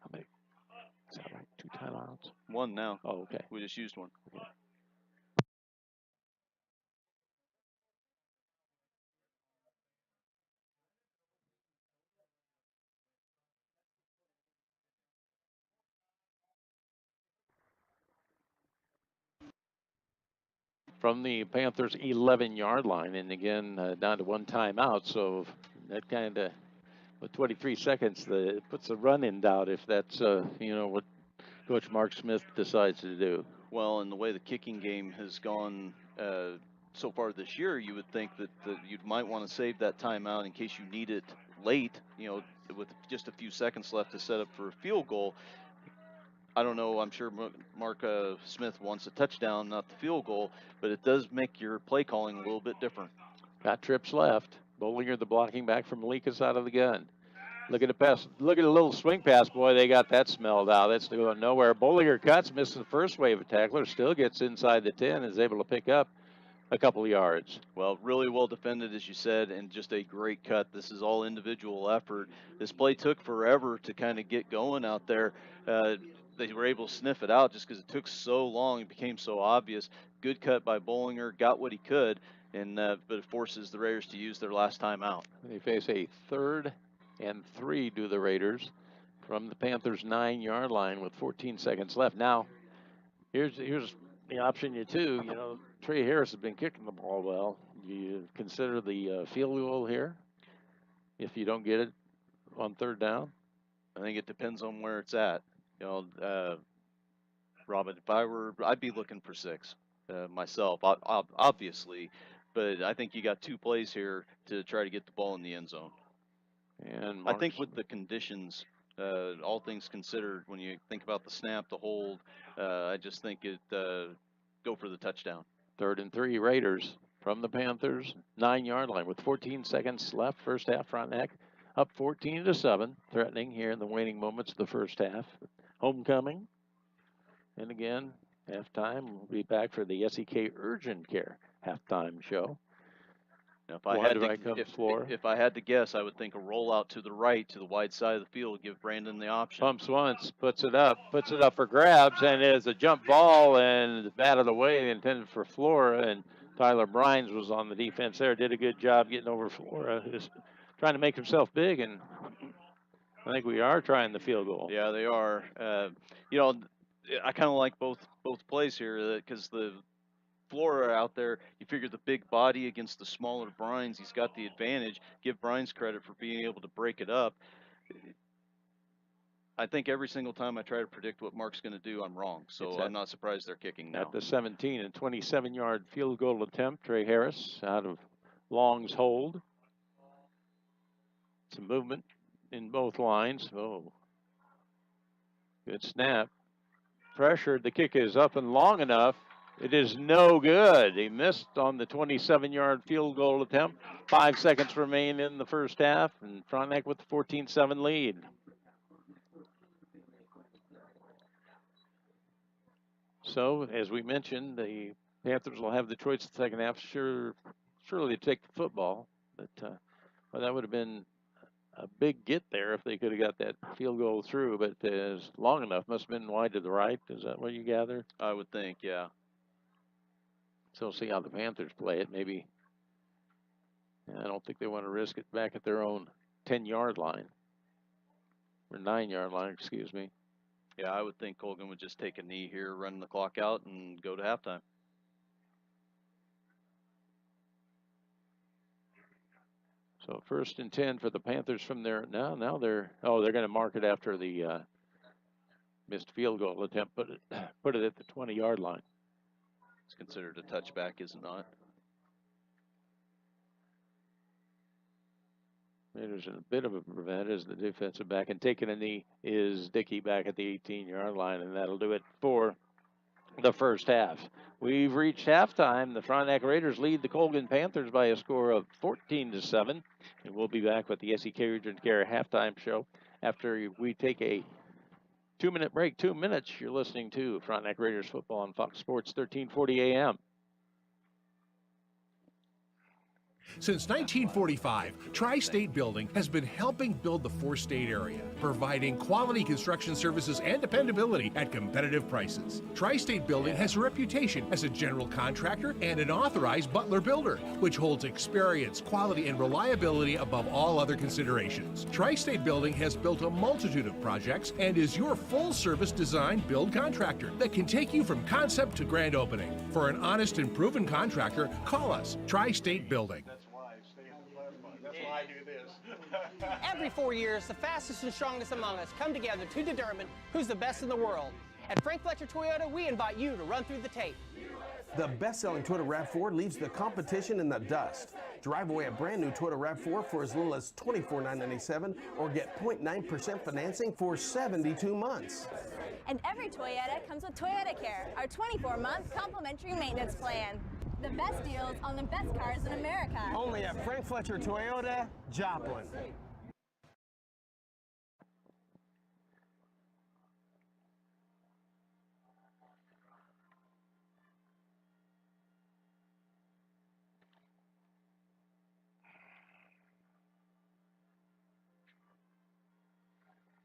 How many? Is that right? 2 timeouts? 1 now. Oh, okay. We just used 1. Okay. From the Panthers' 11-yard line, and again down to 1 timeout. So that kind of, with 23 seconds, it puts a run in doubt if that's what Coach Mark Smith decides to do. Well, and the way the kicking game has gone so far this year, you would think that you might want to save that timeout in case you need it late. With just a few seconds left to set up for a field goal. I don't know. I'm sure Mark Smith wants a touchdown, not the field goal, but it does make your play calling a little bit different. Got trips left. Bollinger, the blocking back from Malikas out of the gun. Look at the pass. Look at the little swing pass. Boy, they got that smelled out. That's going nowhere. Bollinger cuts, misses the first wave of tacklers, still gets inside the 10, is able to pick up a couple of yards. Well, really well defended, as you said, and just a great cut. This is all individual effort. This play took forever to kind of get going out there. They were able to sniff it out just because it took so long. It became so obvious. Good cut by Bollinger, got what he could, but it forces the Raiders to use their last time out. They face a 3rd and 3, do the Raiders, from the Panthers' 9-yard line with 14 seconds left. Now, here's the option two. Trey Harris has been kicking the ball well. Do you consider the field goal here if you don't get it on 3rd down? I think it depends on where it's at. Robin, if I were, I'd be looking for 6 myself, obviously. But I think you got 2 plays here to try to get the ball in the end zone. And I think with the conditions, all things considered, when you think about the snap, the hold, I just think go for the touchdown. 3rd and 3, Raiders from the Panthers' 9-yard line with 14 seconds left. First half, Frontenac up 14-7, threatening here in the waning moments of the first half. Homecoming. And again, halftime. We'll be back for the SEK Urgent Care halftime show. Now, if I had to guess, I would think a rollout to the right, to the wide side of the field, give Brandon the option. Pumps once, puts it up for grabs, and it's a jump ball, and it's out of the way, intended for Flora, and Tyler Brines was on the defense there, did a good job getting over Flora, just trying to make himself big, and I think we are trying the field goal. Yeah, they are. I kind of like both plays here because the Flora out there, you figure the big body against the smaller Brines, he's got the advantage. Give Brines credit for being able to break it up. I think every single time I try to predict what Mark's going to do, I'm wrong. So I'm not surprised they're kicking now. At the 17 and 27-yard field goal attempt, Trey Harris out of Long's hold. Some movement in both lines. Oh, good snap. Pressured. The kick is up and long enough. It is no good. He missed on the 27-yard field goal attempt. 5 seconds remain in the first half, and Frontenac with the 14-7 lead. So, as we mentioned, the Panthers will have the choice in the second half. Surely to take the football, but that would have been a big get there if they could have got that field goal through. But it's long enough. Must have been wide to the right. Is that what you gather? I would think, yeah. So we'll see how the Panthers play it. Maybe I don't think they want to risk it back at their own 10-yard line. Or 9-yard line, excuse me. Yeah, I would think Colgan would just take a knee here, run the clock out, and go to halftime. So 1st and 10 for the Panthers from there. Now they're going to mark it after the missed field goal attempt. Put it at the 20-yard line. It's considered a touchback, is it not? There's a bit of a prevent as the defensive back, and taking a knee is Dickey back at the 18-yard line, and that'll do it for the first half. We've reached halftime. The Frontenac Raiders lead the Colgan Panthers by a score of 14-7, and we'll be back with the SEK Urgent Care halftime show after we take a 2-minute break. 2 minutes. You're listening to Frontenac Raiders football on Fox Sports 1340 AM. Since 1945, Tri-State Building has been helping build the four-state area, providing quality construction services and dependability at competitive prices. Tri-State Building has a reputation as a general contractor and an authorized Butler builder, which holds experience, quality, and reliability above all other considerations. Tri-State Building has built a multitude of projects and is your full-service design build contractor that can take you from concept to grand opening. For an honest and proven contractor, call us, Tri-State Building. I do this. Every 4 years, the fastest and strongest among us come together to determine who's the best in the world. At Frank Fletcher Toyota, we invite you to run through the tape. The best-selling Toyota RAV4 leaves the competition in the dust. Drive away a brand new Toyota RAV4 for as little as $24,997 or get 0.9% financing for 72 months. And every Toyota comes with Toyota Care, our 24-month complimentary maintenance plan. The best deals on the best cars in America. Only at Frank Fletcher Toyota, Joplin.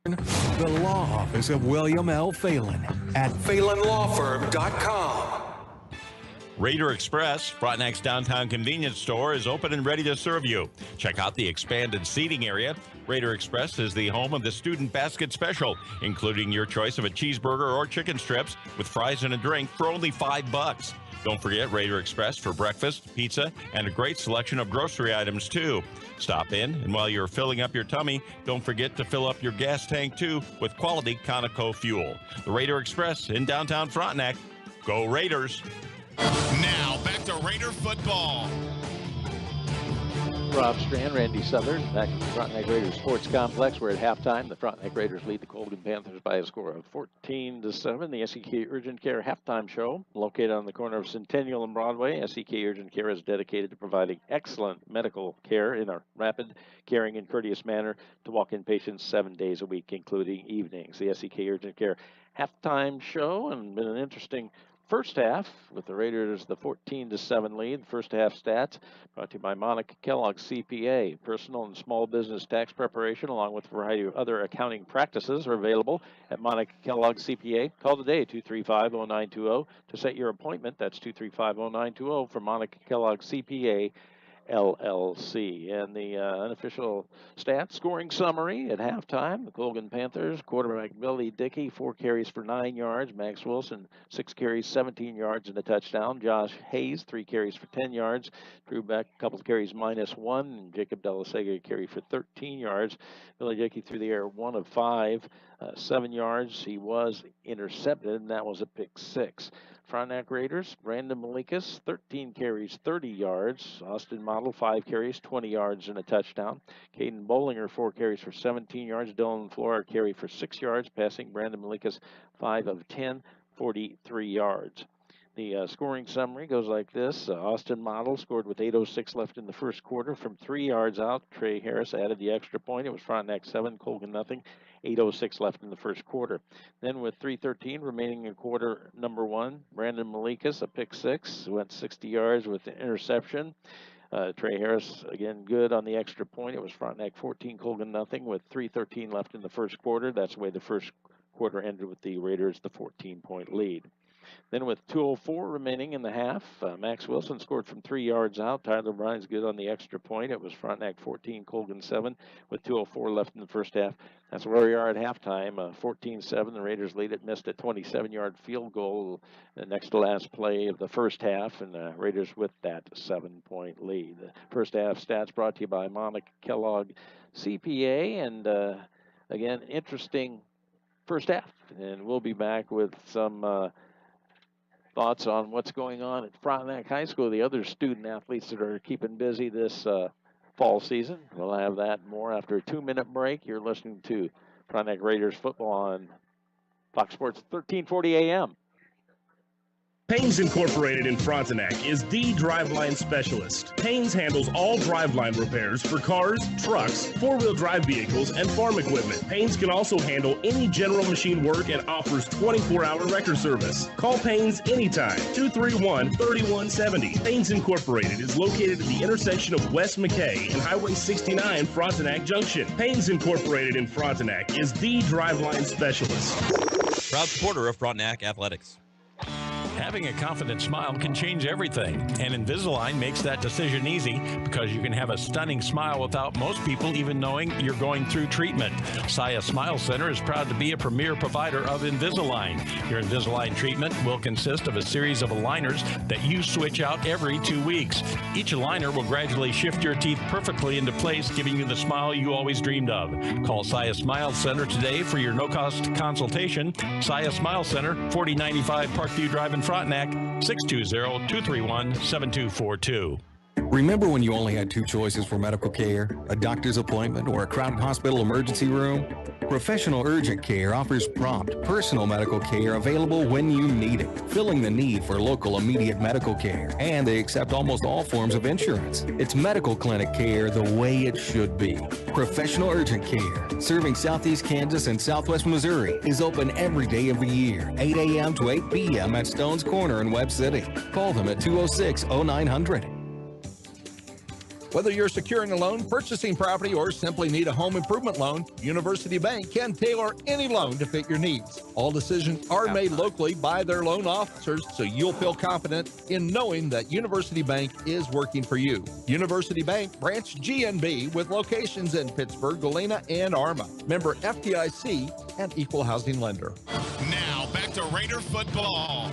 The law office of William L. Phelan at PhelanLawFirm.com. Raider Express, Frontenac's downtown convenience store, is open and ready to serve you. Check out the expanded seating area. Raider Express is the home of the student basket special, including your choice of a cheeseburger or chicken strips with fries and a drink for only $5. Don't forget Raider Express for breakfast, pizza, and a great selection of grocery items, too. Stop in, and while you're filling up your tummy, don't forget to fill up your gas tank, too, with quality Conoco fuel. The Raider Express in downtown Frontenac. Go Raiders! Now, back to Raider football. Rob Strand, Randy Southern, back at the Frontenac Raiders Sports Complex. We're at halftime. The Frontenac Raiders lead the Colgan Panthers by a score of 14-7. The SEK Urgent Care halftime show, located on the corner of Centennial and Broadway. SEK Urgent Care is dedicated to providing excellent medical care in a rapid, caring, and courteous manner to walk-in patients 7 days a week, including evenings. The SEK Urgent Care halftime show, and been an interesting first half with the Raiders the 14-7 lead. First half stats brought to you by Monica Kellogg CPA. Personal and small business tax preparation along with a variety of other accounting practices are available at Monica Kellogg CPA. Call today 235-0920 to set your appointment. That's 235-0920 for Monica Kellogg CPA LLC. And the unofficial stats scoring summary at halftime. The Colgan Panthers, quarterback Billy Dickey, 4 carries for 9 yards. Max Wilson, 6 carries, 17 yards and a touchdown. Josh Hayes, 3 carries for 10 yards. Drew Beck, a couple of carries -1. And Jacob Delasega carried for 13 yards. Billy Dickey through the air 1 of 5, 7 yards. He was intercepted, and that was a pick 6. Frontenac Raiders, Brandon Malikas, 13 carries, 30 yards. Austin Model, 5 carries, 20 yards and a touchdown. Caden Bollinger, 4 carries for 17 yards. Dylan Flora, carry for 6 yards, passing Brandon Malikas 5 of 10, 43 yards. The scoring summary goes like this. Austin Model scored with 8:06 left in the first quarter from 3 yards out. Trey Harris added the extra point. It was Frontenac 7, Colgan nothing. 8:06 left in the first quarter. Then with 3:13 remaining in quarter number 1, Brandon Malikas, a pick 6, went 60 yards with the interception. Trey Harris, again, good on the extra point. It was Frontenac 14, Colgan nothing with 3:13 left in the first quarter. That's the way the first quarter ended with the Raiders, the 14-point lead. Then with 2:04 remaining in the half, Max Wilson scored from 3 yards out. Tyler Bryan's good on the extra point. It was Frontenac 14, Colgan 7 with 2:04 left in the first half. That's where we are at halftime, 14-7. The Raiders lead it, missed a 27-yard field goal the next to last play of the first half, and the Raiders with that 7-point lead. The first half stats brought to you by Monica Kellogg CPA, and again, interesting first half. And we'll be back with some thoughts on what's going on at Frontenac High School, the other student athletes that are keeping busy this fall season. We'll have that and more after a 2-minute break. You're listening to Frontenac Raiders football on Fox Sports 1340 AM. Paynes Incorporated in Frontenac is the driveline specialist. Paynes handles all driveline repairs for cars, trucks, four-wheel drive vehicles, and farm equipment. Paynes can also handle any general machine work and offers 24-hour record service. Call Paynes anytime, 231-3170. Paynes Incorporated is located at the intersection of West McKay and Highway 69 Frontenac Junction. Paynes Incorporated in Frontenac is the driveline specialist. Proud supporter of Frontenac Athletics. Having a confident smile can change everything, and Invisalign makes that decision easy because you can have a stunning smile without most people even knowing you're going through treatment. Saya Smile Center is proud to be a premier provider of Invisalign. Your Invisalign treatment will consist of a series of aligners that you switch out every 2 weeks. Each aligner will gradually shift your teeth perfectly into place, giving you the smile you always dreamed of. Call Saya Smile Center today for your no-cost consultation. Saya Smile Center, 4095 Parkview Drive in Frontenac, 620-231-7242. Remember when you only had 2 choices for medical care, a doctor's appointment or a crowded hospital emergency room? Professional Urgent Care offers prompt, personal medical care available when you need it, filling the need for local immediate medical care. And they accept almost all forms of insurance. It's medical clinic care the way it should be. Professional Urgent Care, serving Southeast Kansas and Southwest Missouri, is open every day of the year, 8 a.m. to 8 p.m. at Stone's Corner in Webb City. Call them at 206-0900. Whether you're securing a loan, purchasing property, or simply need a home improvement loan, University Bank can tailor any loan to fit your needs. All decisions are made locally by their loan officers, so you'll feel confident in knowing that University Bank is working for you. University Bank Branch GNB with locations in Pittsburgh, Galena, and Arma. Member FDIC and equal housing lender. Now back to Raider football.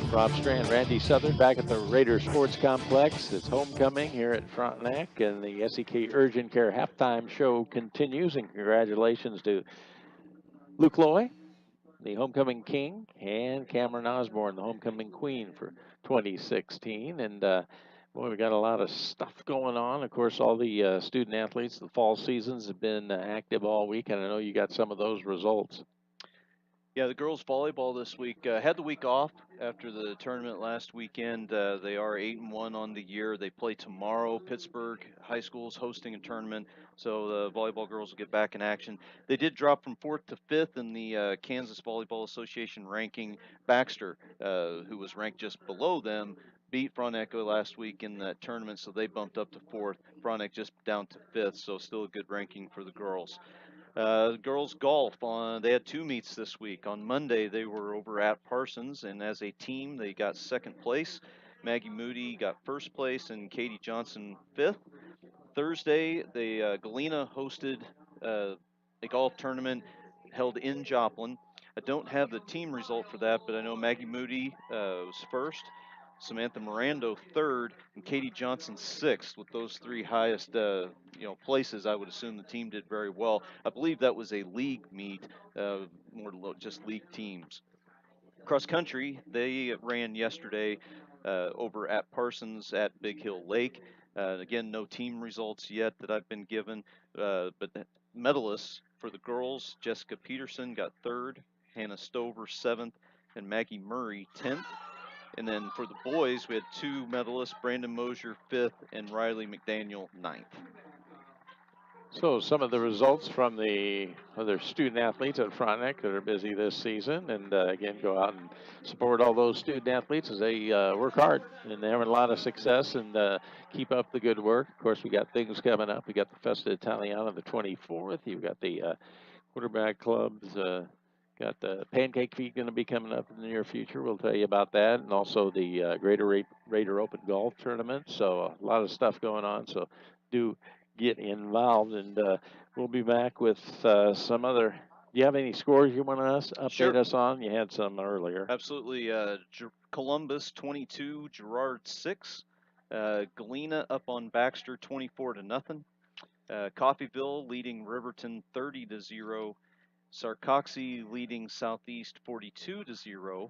Rob Strand, Randy Southern back at the Raider Sports Complex. It's homecoming here at Frontenac, and the SEK Urgent Care halftime show continues. And congratulations to Luke Loy, the homecoming king, and Cameron Osborne, the homecoming queen for 2016. And boy, we got a lot of stuff going on. Of course, all the student athletes, the fall seasons have been active all week, and I know you got some of those results. Yeah, the girls volleyball this week had the week off after the tournament last weekend. They are 8-1 on the year. They play tomorrow. Pittsburgh High School is hosting a tournament, so the volleyball girls will get back in action. They did drop from 4th to 5th in the Kansas Volleyball Association ranking. Baxter, who was ranked just below them, beat Frontenac last week in that tournament, so they bumped up to 4th. Frontenac just down to 5th, so still a good ranking for the girls. Girls golf, they had 2 meets this week. On Monday, they were over at Parsons, and as a team, they got 2nd place. Maggie Moody got 1st place, and Katie Johnson 5th. Thursday, Galena hosted a golf tournament held in Joplin. I don't have the team result for that, but I know Maggie Moody was 1st. Samantha Mirando 3rd, and Katie Johnson 6th. With those 3 highest places, I would assume the team did very well. I believe that was a league meet, more just league teams. Cross country, they ran yesterday over at Parsons at Big Hill Lake. Again, no team results yet that I've been given, but the medalists for the girls, Jessica Peterson got 3rd, Hannah Stover 7th, and Maggie Murray 10th. And then for the boys, we had 2 medalists, Brandon Mosier 5th and Riley McDaniel 9th. So some of the results from the other student athletes at Frontenac that are busy this season. And again, go out and support all those student athletes as they work hard. And they're having a lot of success, and keep up the good work. Of course, we got things coming up. We got the Festa Italiana the 24th. You've got the quarterback clubs Got the pancake feed going to be coming up in the near future. We'll tell you about that, and also the Greater Raider Open Golf Tournament. So a lot of stuff going on. So do get involved, and we'll be back with some other. Do you have any scores you want to update us on? You had some earlier. Absolutely. Columbus 22, Girard 6. Galena up on Baxter 24-0. Coffeyville leading Riverton 30-0. Sarcoxie leading Southeast 42-0.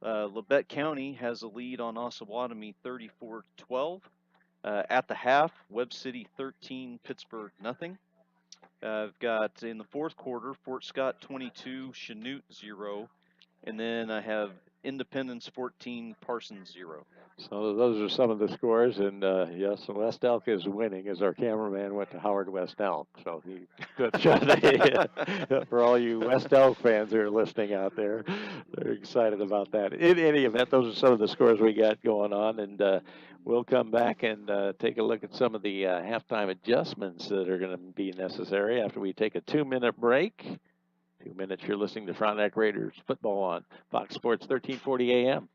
Labette County has a lead on Osawatomie 34-12. At the half, Webb City 13, Pittsburgh nothing. I've got in the fourth quarter, Fort Scott 22, Chanute 0. And then I have Independence 14, Parsons 0. So those are some of the scores, and yes, West Elk is winning as our cameraman went to Howard West Elk. So he good shot for all you West Elk fans who are listening out there. They're excited about that. In any event, those are some of the scores we got going on, and we'll come back and take a look at some of the halftime adjustments that are going to be necessary after we take a 2-minute break. 2 minutes, you're listening to Frontenac Raiders football on Fox Sports 1340 AM.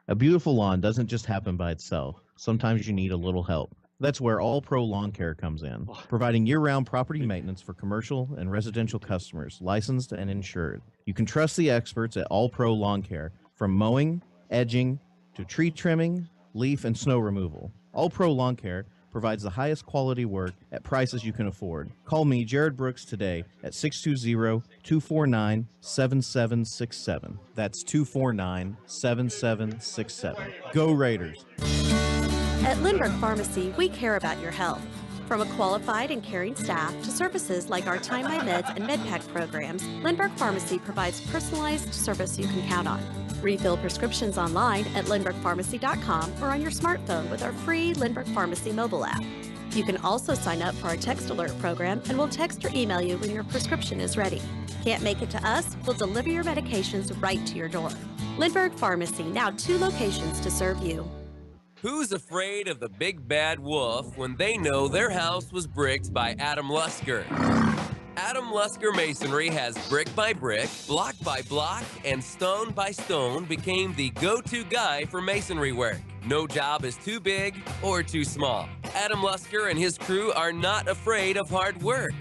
A beautiful lawn doesn't just happen by itself. Sometimes you need a little help. That's where All Pro Lawn Care comes in, providing year-round property maintenance for commercial and residential customers, licensed and insured. You can trust the experts at All Pro Lawn Care, from mowing, edging, to tree trimming, leaf and snow removal. All Pro Lawn Care provides the highest quality work at prices you can afford. Call me, Jared Brooks, today at 620-249-7767. That's 249-7767. Go Raiders. At Lindbergh Pharmacy, we care about your health. From a qualified and caring staff to services like our Time My Meds and MedPack programs, Lindbergh Pharmacy provides personalized service you can count on. Refill prescriptions online at lindberghpharmacy.com or on your smartphone with our free Lindbergh Pharmacy mobile app. You can also sign up for our text alert program, and we'll text or email you when your prescription is ready. Can't make it to us? We'll deliver your medications right to your door. Lindbergh Pharmacy, now 2 locations to serve you. Who's afraid of the big bad wolf when they know their house was bricked by Adam Lusker? Adam Lusker Masonry has brick by brick, block by block, and stone by stone became the go-to guy for masonry work. No job is too big or too small. Adam Lusker and his crew are not afraid of hard work.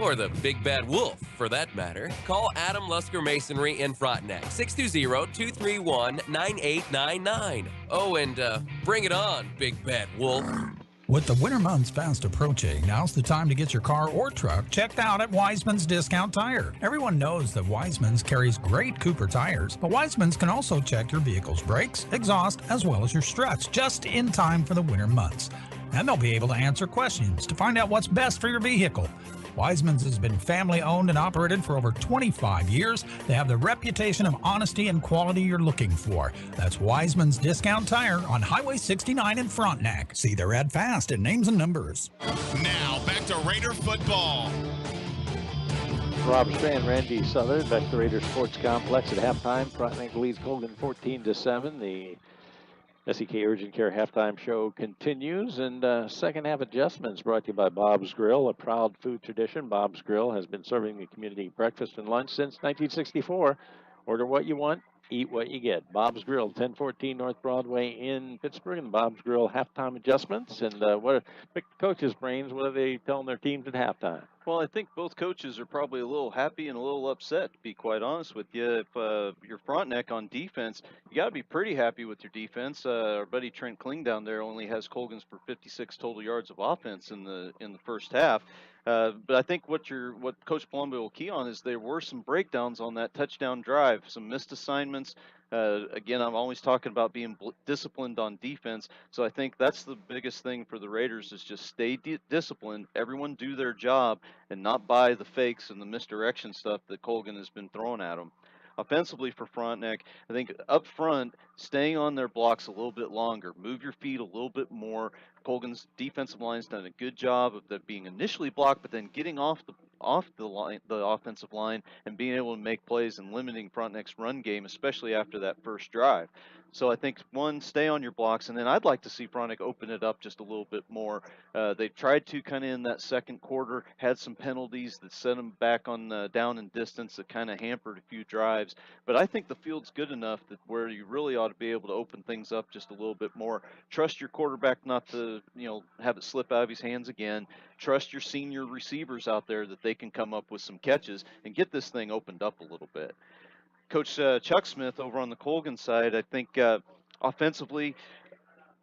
Or the big bad wolf, for that matter. Call Adam Lusker Masonry in Frontenac, 620-231-9899. Oh, and bring it on, big bad wolf. With the winter months fast approaching, now's the time to get your car or truck checked out at Wiseman's Discount Tire. Everyone knows that Wiseman's carries great Cooper tires, but Wiseman's can also check your vehicle's brakes, exhaust, as well as your struts, just in time for the winter months. And they'll be able to answer questions to find out what's best for your vehicle. Wiseman's has been family owned and operated for over 25 years. They have the reputation of honesty and quality you're looking for. That's Wiseman's Discount Tire on Highway 69 in Frontenac. See their ad fast at Names and Numbers. Now back to Raider football. Rob Strand, Randy Southern, back to Raider Sports Complex at halftime. Frontenac leads Colgan 14-7. The SEK Urgent Care halftime show continues, and second half adjustments brought to you by Bob's Grill, a proud food tradition. Bob's Grill has been serving the community breakfast and lunch since 1964. Order what you want, eat what you get. Bob's Grill, 1014 North Broadway in Pittsburgh, and Bob's Grill halftime adjustments. And pick the coaches' brains, what are they telling their teams at halftime? Well, I think both coaches are probably a little happy and a little upset, to be quite honest with you. If you're Frontenac on defense, you got to be pretty happy with your defense. Our buddy Trent Kling down there only has Colgan's for 56 total yards of offense in the first half. But I think what Coach Palumbo will key on is there were some breakdowns on that touchdown drive, some missed assignments. Again, I'm always talking about being disciplined on defense. So I think that's the biggest thing for the Raiders is just stay disciplined. Everyone do their job and not buy the fakes and the misdirection stuff that Colgan has been throwing at them. Offensively for Frontenac, I think up front, staying on their blocks a little bit longer, move your feet a little bit more. Colgan's defensive line's done a good job of that being initially blocked, but then getting off the line, the offensive line, and being able to make plays and limiting Frontenac's run game, especially after that first drive. So I think, one, stay on your blocks, and then I'd like to see Frontenac open it up just a little bit more. They tried to kind of in that second quarter, had some penalties that set them back on down in distance that kind of hampered a few drives. But I think the field's good enough that where you really ought to be able to open things up just a little bit more. Trust your quarterback not to, have it slip out of his hands again. Trust your senior receivers out there that they can come up with some catches and get this thing opened up a little bit. Coach Chuck Smith over on the Colgan side, I think offensively,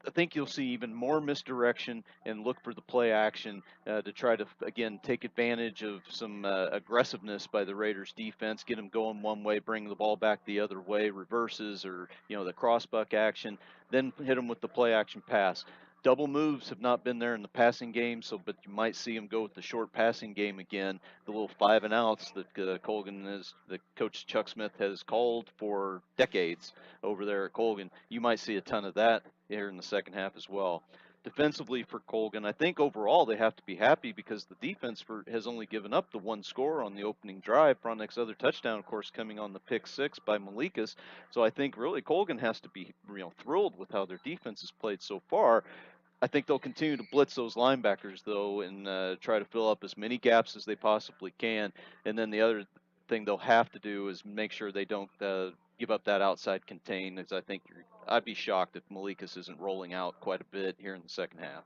I think you'll see even more misdirection and look for the play action to try to, again, take advantage of some aggressiveness by the Raiders defense, get them going one way, bring the ball back the other way, reverses or, the crossbuck action, then hit them with the play action pass. Double moves have not been there in the passing game, but you might see them go with the short passing game again, the little 5 and outs that Coach Chuck Smith has called for decades over there at Colgan. You might see a ton of that here in the second half as well. Defensively for Colgan, I think overall they have to be happy because the defense has only given up the 1 score on the opening drive. Frontenac's other touchdown, of course, coming on the pick 6 by Malikas. So I think really Colgan has to be thrilled with how their defense has played so far. I think they'll continue to blitz those linebackers, though, and try to fill up as many gaps as they possibly can. And then the other thing they'll have to do is make sure they don't give up that outside contain, as I think I'd be shocked if Malikas isn't rolling out quite a bit here in the second half.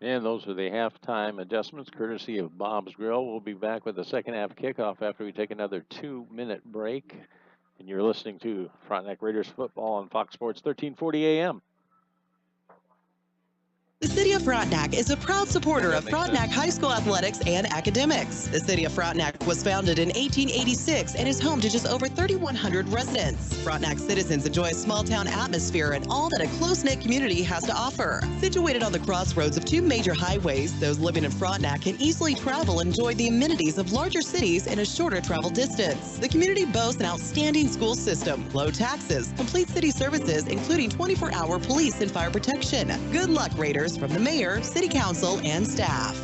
And those are the halftime adjustments, courtesy of Bob's Grill. We'll be back with the second half kickoff after we take another 2-minute break. And you're listening to Frontenac Raiders football on Fox Sports 1340 AM. The City of Frontenac is a proud supporter of Frontenac High School athletics and academics. The City of Frontenac was founded in 1886 and is home to just over 3,100 residents. Frontenac citizens enjoy a small-town atmosphere and all that a close-knit community has to offer. Situated on the crossroads of 2 major highways, those living in Frontenac can easily travel and enjoy the amenities of larger cities in a shorter travel distance. The community boasts an outstanding school system, low taxes, complete city services, including 24-hour police and fire protection. Good luck, Raiders, from the mayor, city council, and staff.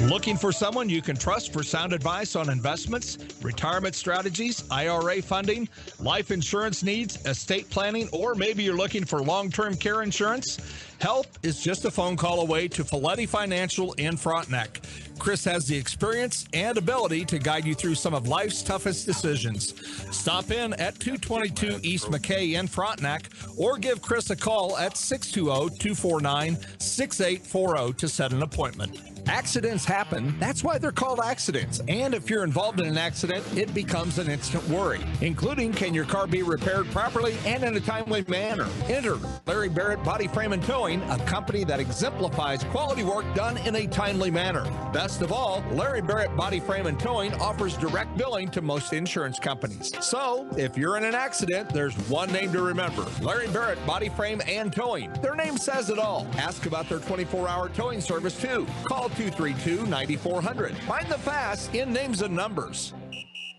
Looking for someone you can trust for sound advice on investments, retirement strategies, IRA funding, life insurance needs, estate planning, or maybe you're looking for long-term care insurance? Help is just a phone call away to Folletti Financial in Frontenac. Chris has the experience and ability to guide you through some of life's toughest decisions. Stop in at 222 East McKay in Frontenac or give Chris a call at 620-249-6840 to set an appointment. Accidents happen. That's why they're called accidents. And if you're involved in an accident, it becomes an instant worry, including can your car be repaired properly and in a timely manner. Enter Larry Barrett Body Frame and Towing, a company that exemplifies quality work done in a timely manner. Best of all, Larry Barrett Body Frame and Towing offers direct billing to most insurance companies. So, if you're in an accident, there's one name to remember: Larry Barrett Body Frame and Towing. Their name says it all. Ask about their 24-hour towing service, too. Call 232-9400. Find the fast in names and numbers.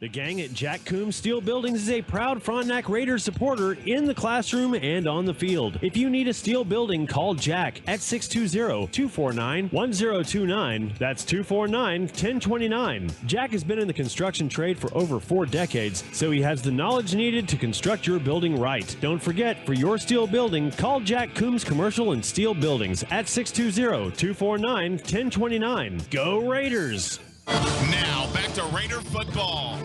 The gang at Jack Coombs Steel Buildings is a proud Frontenac Raiders supporter in the classroom and on the field. If you need a steel building, call Jack at 620-249-1029. That's 249-1029. Jack has been in the construction trade for over 4 decades, so he has the knowledge needed to construct your building right. Don't forget, for your steel building, call Jack Coombs Commercial and Steel Buildings at 620-249-1029. Go Raiders! Now, back to Raider football.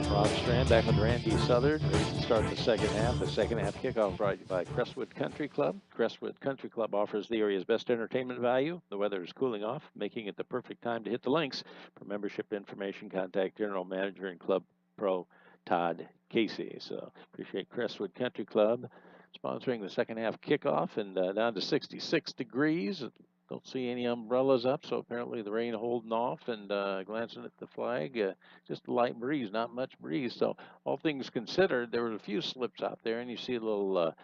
Rob Strand back with Randy Southern, ready to start the second half. The second half kickoff brought to you by Crestwood Country Club. Crestwood Country Club offers the area's best entertainment value. The weather is cooling off, making it the perfect time to hit the links. For membership information, contact General Manager and Club Pro Todd Casey. So appreciate Crestwood Country Club sponsoring the second half kickoff, and down to 66 degrees. Don't see any umbrellas up, so apparently the rain holding off, and glancing at the flag, just a light breeze, not much breeze. So all things considered, there were a few slips out there, and you see a little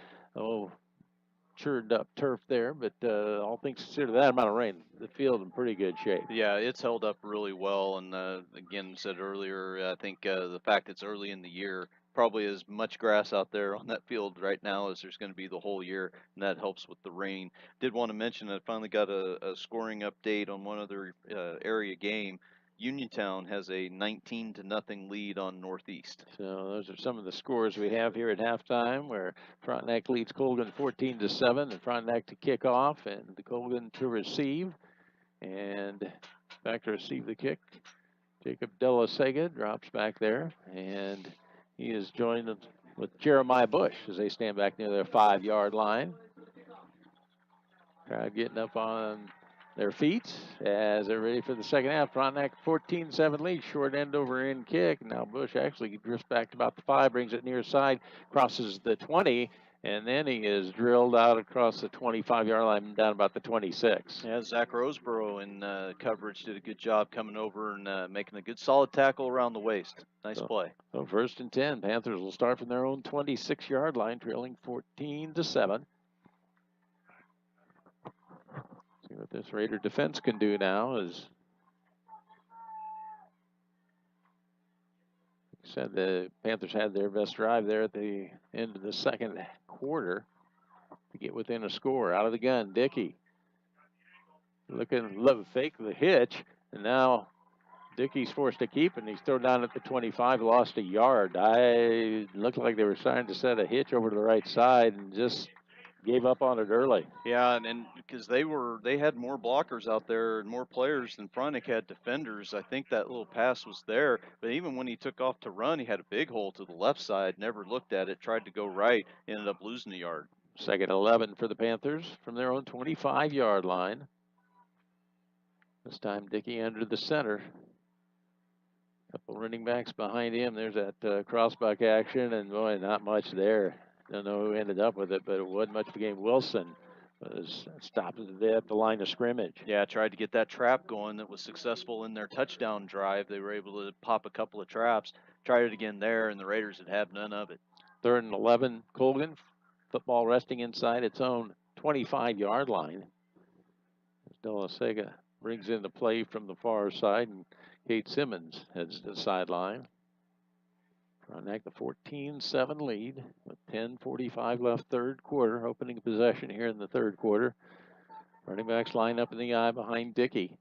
churned up turf there, but all things considered, that amount of rain, the field in pretty good shape. Yeah, it's held up really well, and again, said earlier, I think the fact it's early in the year, probably as much grass out there on that field right now as there's going to be the whole year, and that helps with the rain. Did want to mention I finally got a scoring update on one other area game. Uniontown has a 19-0 lead on Northeast. So those are some of the scores we have here at halftime, where Frontenac leads Colgan 14-7, and Frontenac to kick off and the Colgan to receive. And back to receive the kick, Jacob Della Sega drops back there, and he is joined with Jeremiah Bush as they stand back near their 5-yard line. Crowd getting up on their feet as they're ready for the second half. Frontenac 14-7 lead, short end over end kick. Now Bush actually drifts back to about the 5, brings it near side, crosses the 20, and then he is drilled out across the 25-yard line down about the 26. Yeah, Zach Roseborough in coverage did a good job coming over and making a good solid tackle around the waist. Nice play. So 1st and 10. Panthers will start from their own 26-yard line, trailing 14-7. See what this Raider defense can do now. As said, the Panthers had their best drive there at the end of the second quarter to get within a score. Out of the gun, Dickey looking, fake the hitch, and now Dickey's forced to keep, and he's thrown down at the 25, lost a yard. Looked like they were trying to set a hitch over to the right side and just gave up on it early. Yeah, and because they had more blockers out there and more players than Frontenac had defenders. I think that little pass was there, but even when he took off to run, he had a big hole to the left side, never looked at it, tried to go right, ended up losing a yard. 2nd 11 for the Panthers from their own 25-yard line. This time Dickey under the center. Couple running backs behind him. There's that crossbuck action, and boy, not much there. Don't know who ended up with it, but it wasn't much of a game. Wilson was stopped at the line of scrimmage. Yeah, tried to get that trap going that was successful in their touchdown drive. They were able to pop a couple of traps, tried it again there, and the Raiders had had none of it. 3rd and 11, Colgan. Football resting inside its own 25-yard line. As Della Sega brings in the play from the far side, and Kate Simmons heads to the sideline. Frontenac the 14-7 lead with 10:45 left, third quarter. Opening possession here in the third quarter. Running backs line up in the eye behind Dickey.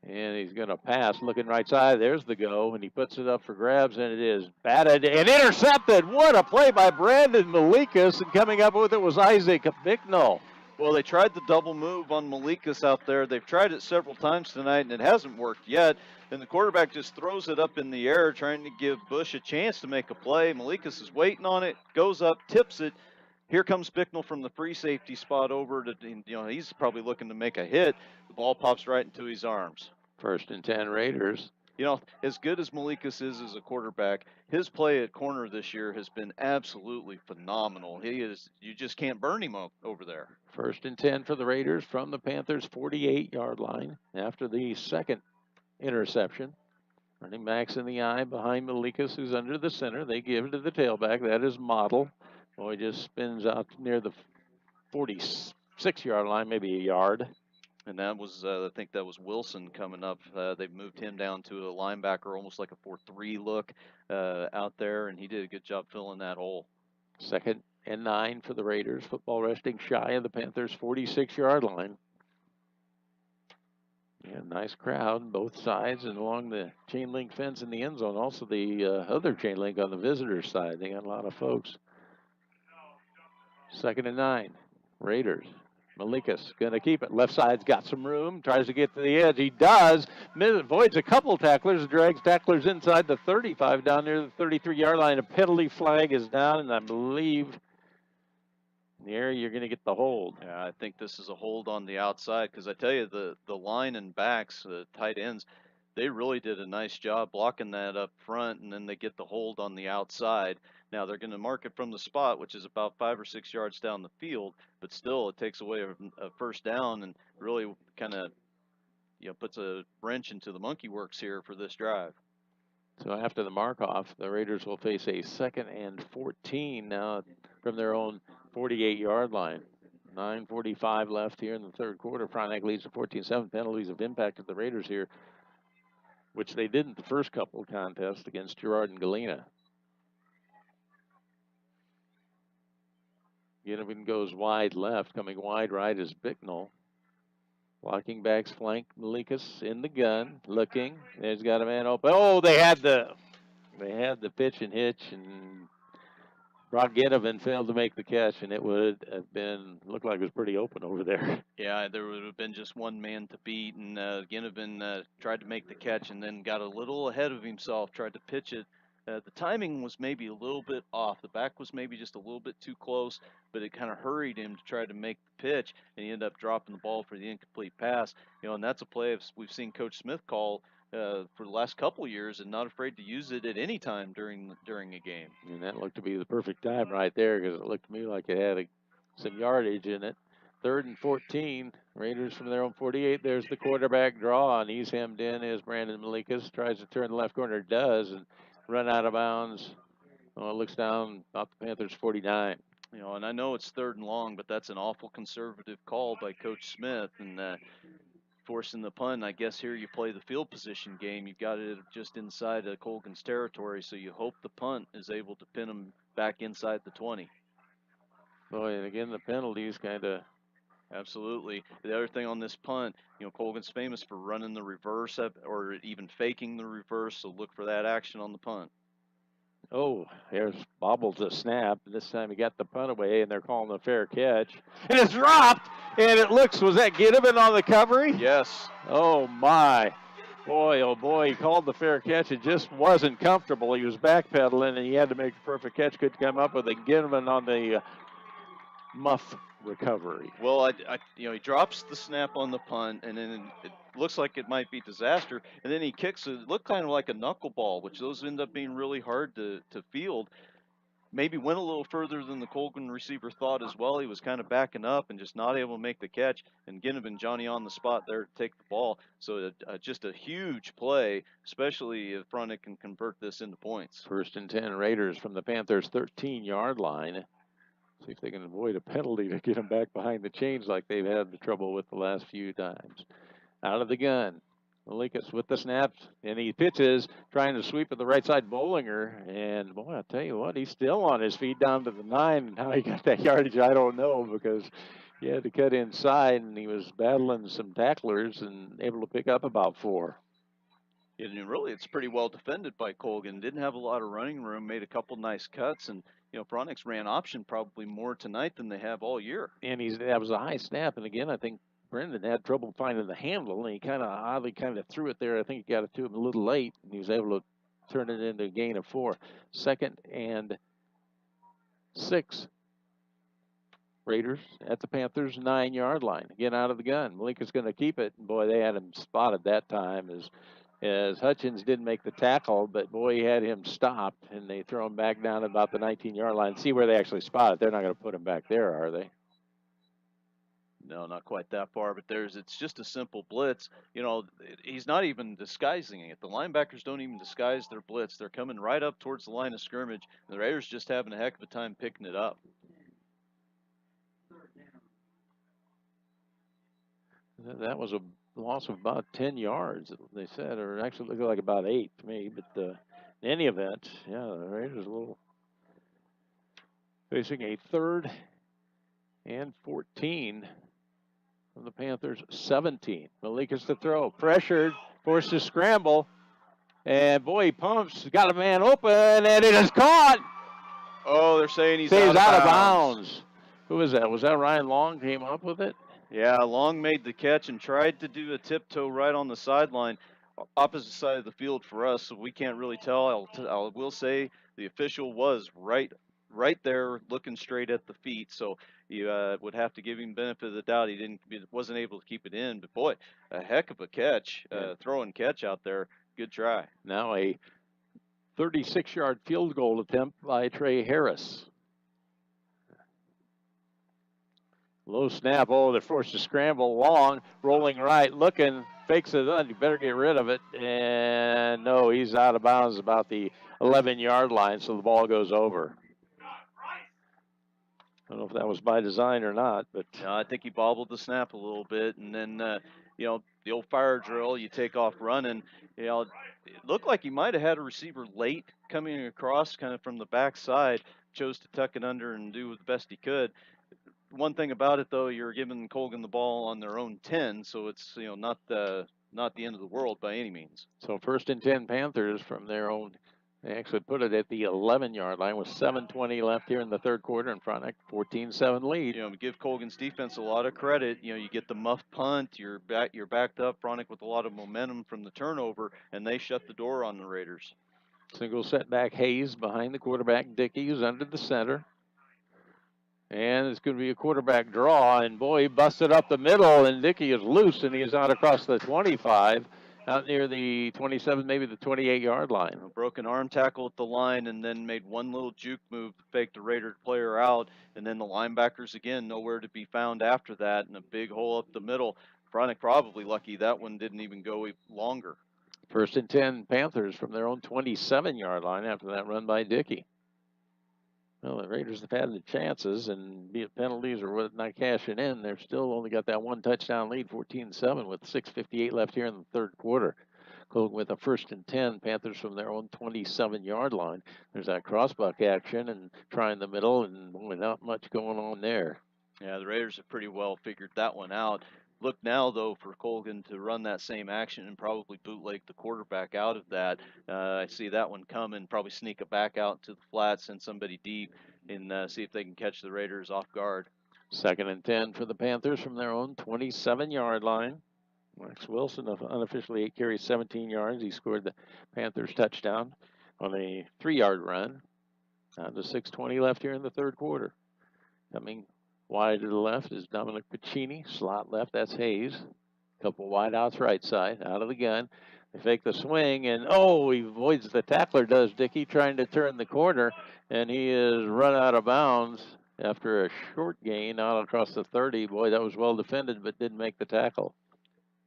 And he's going to pass, looking right side. There's the go, and he puts it up for grabs, and it is batted and intercepted. What a play by Brandon Malikas, and coming up with it was Isaac Bicknell. Well, they tried the double move on Malikas out there. They've tried it several times tonight, and it hasn't worked yet. And the quarterback just throws it up in the air, trying to give Bush a chance to make a play. Malikas is waiting on it, goes up, tips it. Here comes Bicknell from the free safety spot over to, he's probably looking to make a hit. The ball pops right into his arms. 1st and 10 Raiders. As good as Malikas is as a quarterback, his play at corner this year has been absolutely phenomenal. You just can't burn him over there. 1st and 10 for the Raiders from the Panthers' 48-yard line after the second interception. Running backs in the eye behind Malikas, who's under the center. They give it to the tailback. That is Model. Boy, just spins out near the 46-yard line, maybe a yard. And that was, I think that was Wilson coming up. They've moved him down to a linebacker, almost like a 4-3 look out there, and he did a good job filling that hole. 2nd and 9 for the Raiders. Football resting shy of the Panthers' 46-yard line. Yeah, nice crowd on both sides and along the chain link fence in the end zone. Also the other chain link on the visitors' side. They got a lot of folks. 2nd and 9. Raiders. Malikas going to keep it. Left side's got some room. Tries to get to the edge. He does. Avoids a couple tacklers. Drags tacklers inside the 35 down near the 33-yard line. A penalty flag is down, and I believe in the area you're going to get the hold. Yeah, I think this is a hold on the outside because I tell you, the line and backs, the tight ends, they really did a nice job blocking that up front, and then they get the hold on the outside. Now they're going to mark it from the spot, which is about 5 or 6 yards down the field, but still it takes away a first down and really kind of puts a wrench into the monkey works here for this drive. So after the mark-off, the Raiders will face a 2nd and 14 now from their own 48-yard line. 9:45 left here in the third quarter. Frontenac leads to 14-7. Penalties have impacted the Raiders here, which they didn't the first couple of contests against Girard and Galena. Ginnivan goes wide left. Coming wide right is Bicknell. Walking backs flank Malikas in the gun, looking. There's got a man open. Oh, they had the pitch and hitch, and Brock Ginnivan failed to make the catch, and it would have been looked like it was pretty open over there. Yeah, there would have been just one man to beat, and Ginnivan tried to make the catch and then got a little ahead of himself, tried to pitch it. The timing was maybe a little bit off. The back was maybe just a little bit too close, but it kind of hurried him to try to make the pitch, and he ended up dropping the ball for the incomplete pass. And that's a play we've seen Coach Smith call for the last couple years, and not afraid to use it at any time during a game. And that looked to be the perfect time right there, because it looked to me like it had some yardage in it. 3rd and 14. Raiders from their own 48. There's the quarterback draw, and he's hemmed in as Brandon Malikas tries to turn the left corner, does, and run out of bounds. Oh, it looks down about the Panthers 49. And I know it's 3rd and long, but that's an awful conservative call by Coach Smith, and forcing the punt. I guess here you play the field position game. You've got it just inside of Colgan's territory, so you hope the punt is able to pin them back inside the 20. Boy, and again, the penalties kind of. Absolutely. The other thing on this punt, Colgan's famous for running the reverse or even faking the reverse, so look for that action on the punt. Oh, there's bobbles a snap. This time he got the punt away, and they're calling a fair catch. And it's dropped, and it looks, was that Ginnivan on the recovery? Yes. Oh, my. Boy, oh, boy, he called the fair catch. It just wasn't comfortable. He was backpedaling, and he had to make a perfect catch. Couldn't come up with a Ginnivan on the muff recovery. Well, he drops the snap on the punt, and then it looks like it might be disaster, and then he kicks it. It looked kind of like a knuckleball, which those end up being really hard to field. Maybe went a little further than the Colgan receiver thought as well. He was kind of backing up and just not able to make the catch, and Ginnivan, Johnny on the spot there to take the ball. So just a huge play, especially if Frontenac can convert this into points. 1st and 10 Raiders from the Panthers' 13-yard line. See if they can avoid a penalty to get them back behind the chains like they've had the trouble with the last few times. Out of the gun. Malikas with the snaps, and he pitches, trying to sweep at the right side, Bollinger. And, boy, I'll tell you what, he's still on his feet down to the 9. And how he got that yardage, I don't know, because he had to cut inside, and he was battling some tacklers and able to pick up about 4. And really, it's pretty well defended by Colgan. Didn't have a lot of running room, made a couple nice cuts, and Frontenac's ran option probably more tonight than they have all year. And that was a high snap, and again, I think Brendan had trouble finding the handle, and he kind of oddly threw it there. I think he got it to him a little late, and he was able to turn it into a gain of 4. 2nd and 6. Raiders at the Panthers' 9-yard line. Again, out of the gun. Malika's going to keep it. And boy, they had him spotted that time as Hutchins didn't make the tackle, but boy, he had him stopped, and they throw him back down about the 19-yard line. See where they actually spot it. They're not going to put him back there, are they? No, not quite that far, but it's just a simple blitz. He's not even disguising it. The linebackers don't even disguise their blitz. They're coming right up towards the line of scrimmage. The Raiders just having a heck of a time picking it up. That was a loss of about 10 yards, they said, or actually looked like about 8 to me. But in any event, yeah, the Raiders a little facing a 3rd and 14 from the Panthers' 17. Malikas to throw, pressured, forced to scramble, and boy, he pumps, got a man open, and it is caught. Oh, they're saying he's out of bounds. Who was that? Was that Ryan Long came up with it? Yeah, Long made the catch and tried to do a tiptoe right on the sideline, opposite side of the field for us, so we can't really tell. I will say the official was right there looking straight at the feet, so you would have to give him benefit of the doubt. He wasn't able to keep it in, but boy, a heck of a catch, throw and catch out there. Good try. Now a 36-yard field goal attempt by Trey Harris. Low snap. Oh, they're forced to scramble. Long, rolling right, looking, fakes it on. You better get rid of it. And no, he's out of bounds about the 11-yard line, so the ball goes over. I don't know if that was by design or not, but I think he bobbled the snap a little bit, and then the old fire drill, you take off running. It looked like he might have had a receiver late coming across, kind of from the backside. Chose to tuck it under and do the best he could. one thing about it, though, you're giving Colgan the ball on their own 10, so it's not the end of the world by any means. So 1st and 10 Panthers from their own. They actually put it at the 11-yard line with 7:20 left here in the third quarter, and Frontenac 14-7 lead. Give Colgan's defense a lot of credit. You get the muff punt, you're backed up, Frontenac with a lot of momentum from the turnover, and they shut the door on the Raiders. Single setback Hayes behind the quarterback. Dickey is under the center. And it's going to be a quarterback draw, and boy, he busted up the middle, and Dickey is loose, and he is out across the 25, out near the 27, maybe the 28-yard line. A broken arm tackle at the line, and then made one little juke move to fake the Raider player out, and then the linebackers, again, nowhere to be found after that, and a big hole up the middle. Frontenac probably lucky that one didn't even go longer. 1st and 10 Panthers from their own 27-yard line after that run by Dickey. Well, the Raiders have had the chances, and be it penalties or not cashing in, they've still only got that one touchdown lead, 14-7, with 6:58 left here in the third quarter. Colgan with a 1st and 10, Panthers from their own 27-yard line. There's that crossbuck action and trying the middle, and boy, not much going on there. Yeah, the Raiders have pretty well figured that one out. Look now, though, for Colgan to run that same action and probably bootleg the quarterback out of that. I see that one coming, probably sneak it back out to the flats, send somebody deep, and see if they can catch the Raiders off guard. 2nd and 10 for the Panthers from their own 27-yard line. Max Wilson, unofficially 8 carries, 17 yards. He scored the Panthers touchdown on a 3-yard run. Down to 6:20 left here in the third quarter. Coming wide to the left is Dominic Piccini. Slot left, that's Hayes. Couple wide outs right side, out of the gun. They fake the swing, and he avoids the tackler, does Dickey, trying to turn the corner, and he is run out of bounds after a short gain out across the 30. Boy, that was well defended, but didn't make the tackle.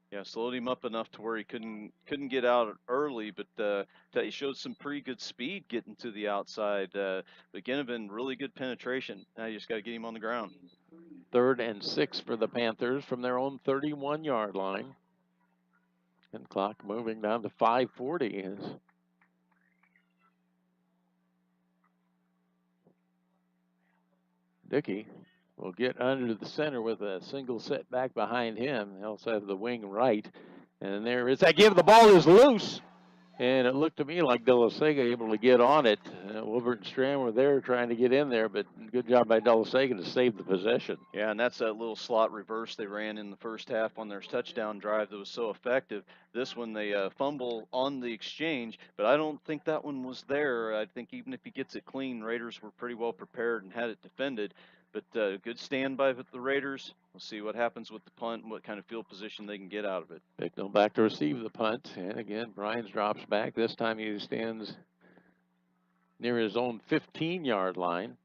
Yeah, slowed him up enough to where he couldn't get out early, but he showed some pretty good speed getting to the outside. Again, been really good penetration. Now you just got to get him on the ground. 3rd and 6 for the Panthers from their own 31-yard line. And clock moving down to 5:40 as Dickey will get under the center with a single setback behind him. Also have the wing right. And there is that give. The ball is loose. And it looked to me like De La Sega able to get on it. Wilbert and Strand were there trying to get in there, but good job by De La Sega to save the possession. Yeah, and that's that little slot reverse they ran in the first half on their touchdown drive that was so effective. This one, they fumble on the exchange, but I don't think that one was there. I think even if he gets it clean, Raiders were pretty well prepared and had it defended. But good stand by the Raiders. We'll see what happens with the punt and what kind of field position they can get out of it. Bicknell back to receive the punt. And again, Bryans drops back. This time he stands near his own 15-yard line.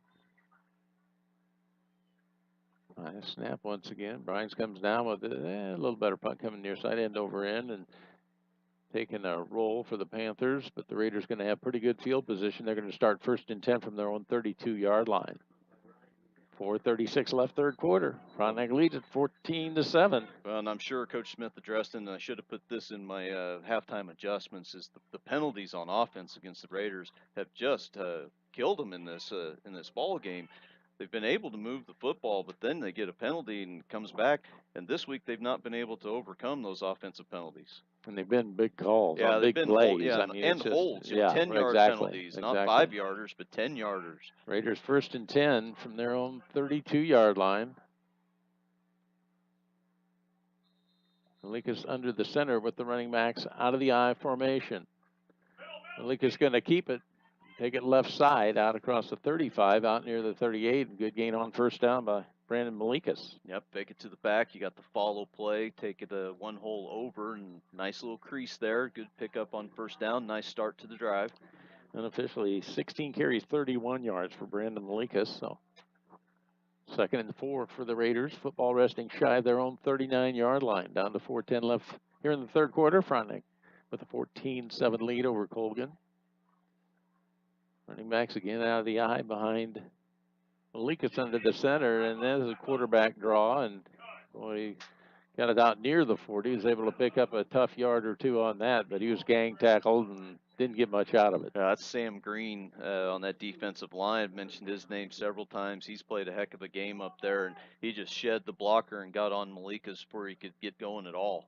Nice snap once again. Bryans comes down with a little better punt coming near side, end over end, and taking a roll for the Panthers. But the Raiders going to have pretty good field position. They're going to start 1st and 10 from their own 32-yard line. 4:36 left third quarter. Frontenac leads at 14-7. Well, and I'm sure Coach Smith addressed, and I should have put this in my halftime adjustments, is the penalties on offense against the Raiders have just killed them in this ball game. They've been able to move the football, but then they get a penalty and it comes back. And this week they've not been able to overcome those offensive penalties. And they've been big calls, yeah, big plays. Yeah, and holds. 10-yard penalties, not 5-yarders, but 10-yarders. Raiders 1st and 10 from their own 32-yard line. Malikas under the center with the running backs out of the I formation. Malikas going to keep it. Take it left side out across the 35, out near the 38. Good gain on 1st down by Brandon Malikas. Yep, fake it to the back. You got the follow play. Take it one hole over, and nice little crease there. Good pickup on 1st down. Nice start to the drive. Unofficially, 16 carries, 31 yards for Brandon Malikas. So 2nd and 4 for the Raiders. Football resting shy of their own 39-yard line. Down to 4:10 left here in the third quarter. Frontenac with a 14-7 lead over Colgan. Running backs again out of the eye behind Malikas under the center, and there's a quarterback draw, and boy, got it out near the 40. He was able to pick up a tough yard or two on that, but he was gang tackled and didn't get much out of it. Yeah, that's Sam Green on that defensive line. I've mentioned his name several times. He's played a heck of a game up there, and he just shed the blocker and got on Malika's before he could get going at all.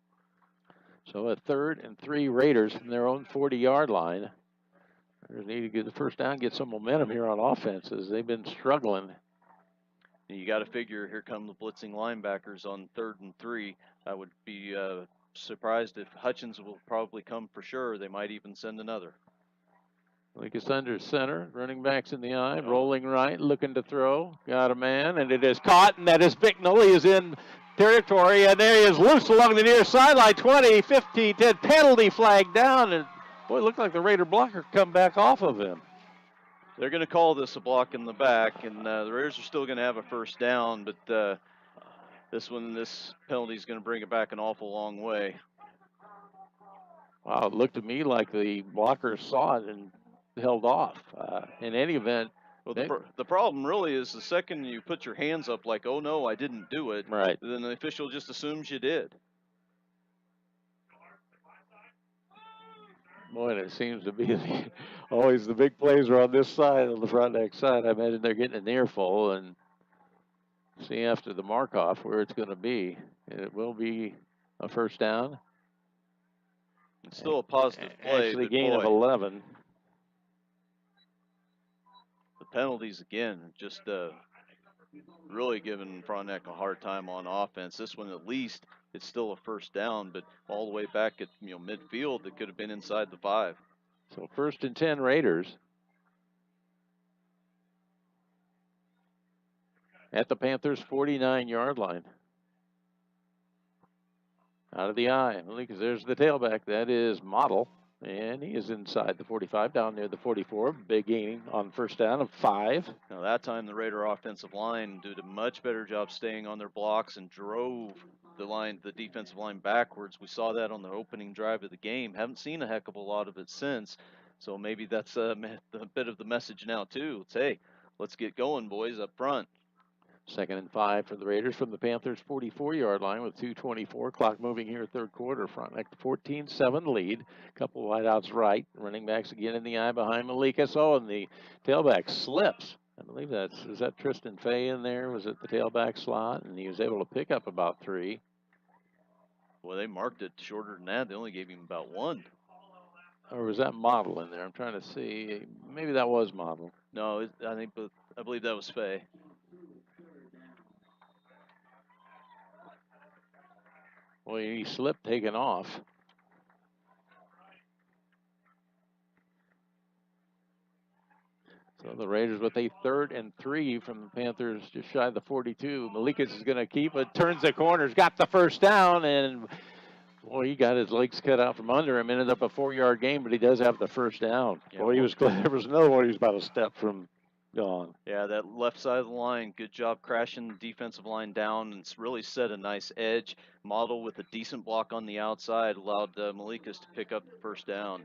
So a 3rd and 3 Raiders from their own 40-yard line. They need to get the first down, get some momentum here on offenses. They've been struggling. You got to figure here come the blitzing linebackers on 3rd and 3. I would be surprised if Hutchins will probably come for sure. They might even send another. Lucas under center, running backs in the eye, rolling right, looking to throw. Got a man, and it is caught, and that is Bicknell. He is in territory, and there he is loose along the near sideline. 20, 15, 10, penalty flag down, and boy, it looked like the Raider blocker come back off of him. They're going to call this a block in the back, and the Raiders are still going to have a first down, but this penalty is going to bring it back an awful long way. Wow, it looked to me like the blocker saw it and held off. In any event, well, the problem really is the second you put your hands up like, oh no, I didn't do it, right, then the official just assumes you did. Boy, and it seems to be always the big plays are on this side, on the Frontenac side. I imagine they're getting an earful and see after the mark-off where it's going to be. And it will be a first down. It's still a positive play. Actually, gain of 11. The penalties, again, just really giving Frontenac a hard time on offense. This one, at least, it's still a first down, but all the way back at midfield, it could have been inside the 5. So 1st and 10 Raiders. At the Panthers' 49-yard line. Out of the eye. Because there's the tailback. That is Model. And he is inside the 45, down near the 44. Big gain on first down of 5. Now that time the Raider offensive line did a much better job staying on their blocks and drove the defensive line backwards. We saw that on the opening drive of the game. Haven't seen a heck of a lot of it since. So maybe that's a bit of the message now too. It's, hey, let's get going, boys, up front. 2nd and 5 for the Raiders from the Panthers' 44-yard line with 2:24. Clock moving here, 3rd quarter. Frontenac 14-7 lead. Couple wideouts right. Running backs again in the eye behind Malika. So, and the tailback slips. I believe is that Tristan Fay in there? Was it the tailback slot? And he was able to pick up about 3. Well, they marked it shorter than that. They only gave him about 1. Or was that Model in there? I'm trying to see. Maybe that was Model. No, I believe that was Fay. Well, he slipped, taken off. So the Raiders with a 3rd and 3 from the Panthers, just shy of the 42. Malikas is going to keep it, turns the corners, got the first down, and boy, he got his legs cut out from under him. Ended up a 4-yard gain, but he does have the first down. Yeah, boy, he was close. There was another one he was about a step from gone. Yeah, that left side of the line, good job crashing the defensive line down, and it's really set a nice edge. Model with a decent block on the outside allowed Malikas to pick up the first down.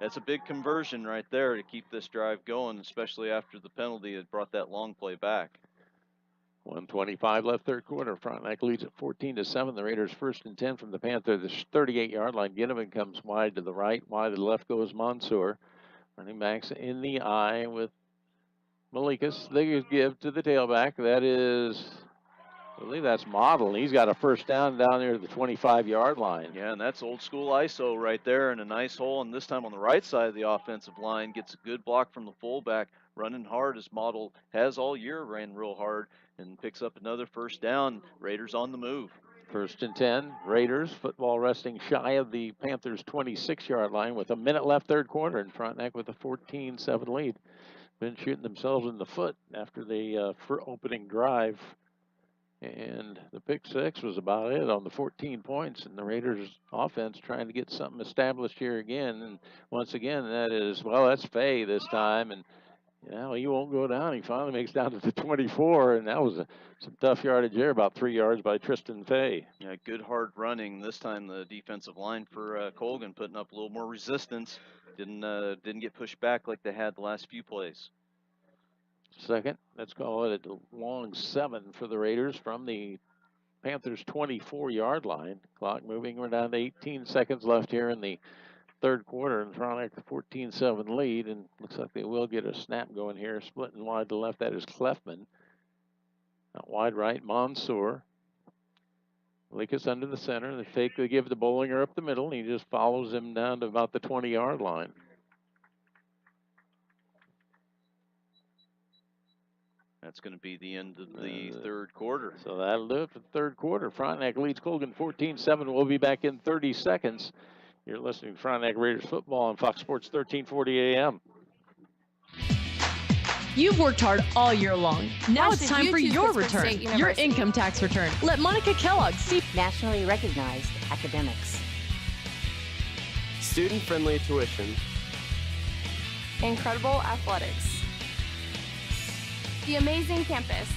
That's a big conversion right there to keep this drive going, especially after the penalty that brought that long play back. 1:25 left, 3rd quarter. Frontenac leads at 14-7. The Raiders 1st and 10 from the Panthers' 38-yard line. Ginnivan comes wide to the right. Wide to the left goes Mansour. Running backs in the eye with Malikas. They give to the tailback. That is, I believe that's Model. He's got a first down near the 25-yard line. Yeah, and that's old school ISO right there in a nice hole. And this time on the right side of the offensive line, gets a good block from the fullback, running hard as Model has all year, ran real hard, and picks up another first down. Raiders on the move. 1st and 10. Raiders football resting shy of the Panthers' 26-yard line with a minute left, 3rd quarter, and Frontenac with a 14-7 lead. Been shooting themselves in the foot after the opening drive. And the pick 6 was about it on the 14 points. And the Raiders offense trying to get something established here again. And once again, that's Fay this time. And, he won't go down. He finally makes down to the 24. And that was some tough yardage there, about 3 yards by Tristan Fay. Yeah, good hard running. This time the defensive line for Colgan putting up a little more resistance. Didn't get pushed back like they had the last few plays. 2nd, let's call it a long 7 for the Raiders from the Panthers' 24-yard line. Clock moving. We're down to 18 seconds left here in the third quarter, and Frontenac the 14-7 lead, and looks like they will get a snap going here. Splitting wide to left, that is Clefman. Out wide right, Mansour. Likas under the center. The fake they give to Bollinger up the middle, and he just follows him down to about the 20-yard line. That's going to be the end of the third quarter. So that'll do it for the third quarter. Frontenac leads Colgan 14-7. We'll be back in 30 seconds. You're listening to Frontenac Raiders football on Fox Sports 1340 AM. You've worked hard all year long. Now Why it's should time you for choose your Pittsburgh return, State your University? income tax return. Let Monica Kellogg see nationally recognized academics, student-friendly tuition, Incredible athletics. The amazing campus.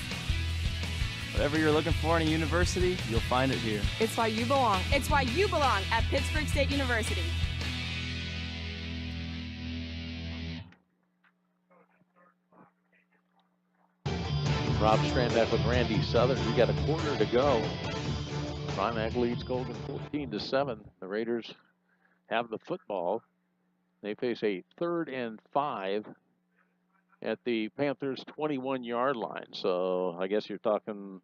whatever you're looking for in a university, you'll find it here. It's why you belong. It's why you belong at Pittsburgh State University. Rob Strandak with Randy Southern. We got a quarter to go. Frontenac leads Colgan 14-7. The Raiders have the football. They face a 3rd and 5 at the Panthers' 21-yard line. So I guess you're talking,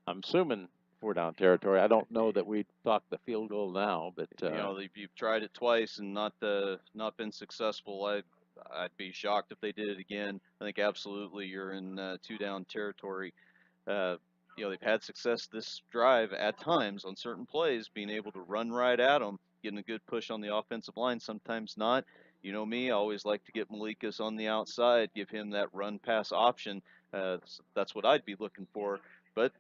I'm assuming 4-down territory. I don't know that we talk the field goal now, but You know, if you've tried it twice and not been successful, I'd be shocked if they did it again. I think absolutely you're in 2-down territory. You know, they've had success this drive at times on certain plays, being able to run right at them, getting a good push on the offensive line, sometimes not. You know me, I always like to get Malikas on the outside, give him that run-pass option. That's what I'd be looking for. But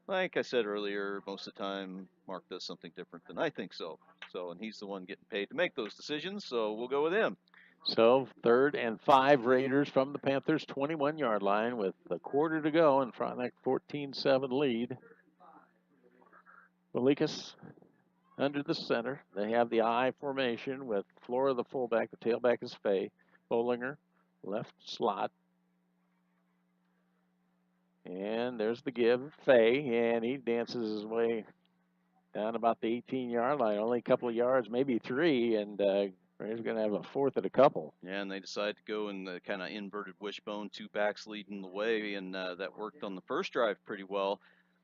like I said earlier, most of the time, Mark does something different than I think so. And he's the one getting paid to make those decisions, so we'll go with him. So 3rd and 5 Raiders from the Panthers' 21-yard line with a quarter to go, and Frontenac 14-7 lead. Malikas under the center. They have the I formation with Flora the fullback. The tailback is Fay. Bollinger, left slot. And there's the give, Fay, and he dances his way down about the 18-yard line. Only a couple of yards, maybe 3, and Raiders going to have a 4th and a couple. Yeah, and they decided to go in the kind of inverted wishbone, 2 backs leading the way, and that worked on the first drive pretty well.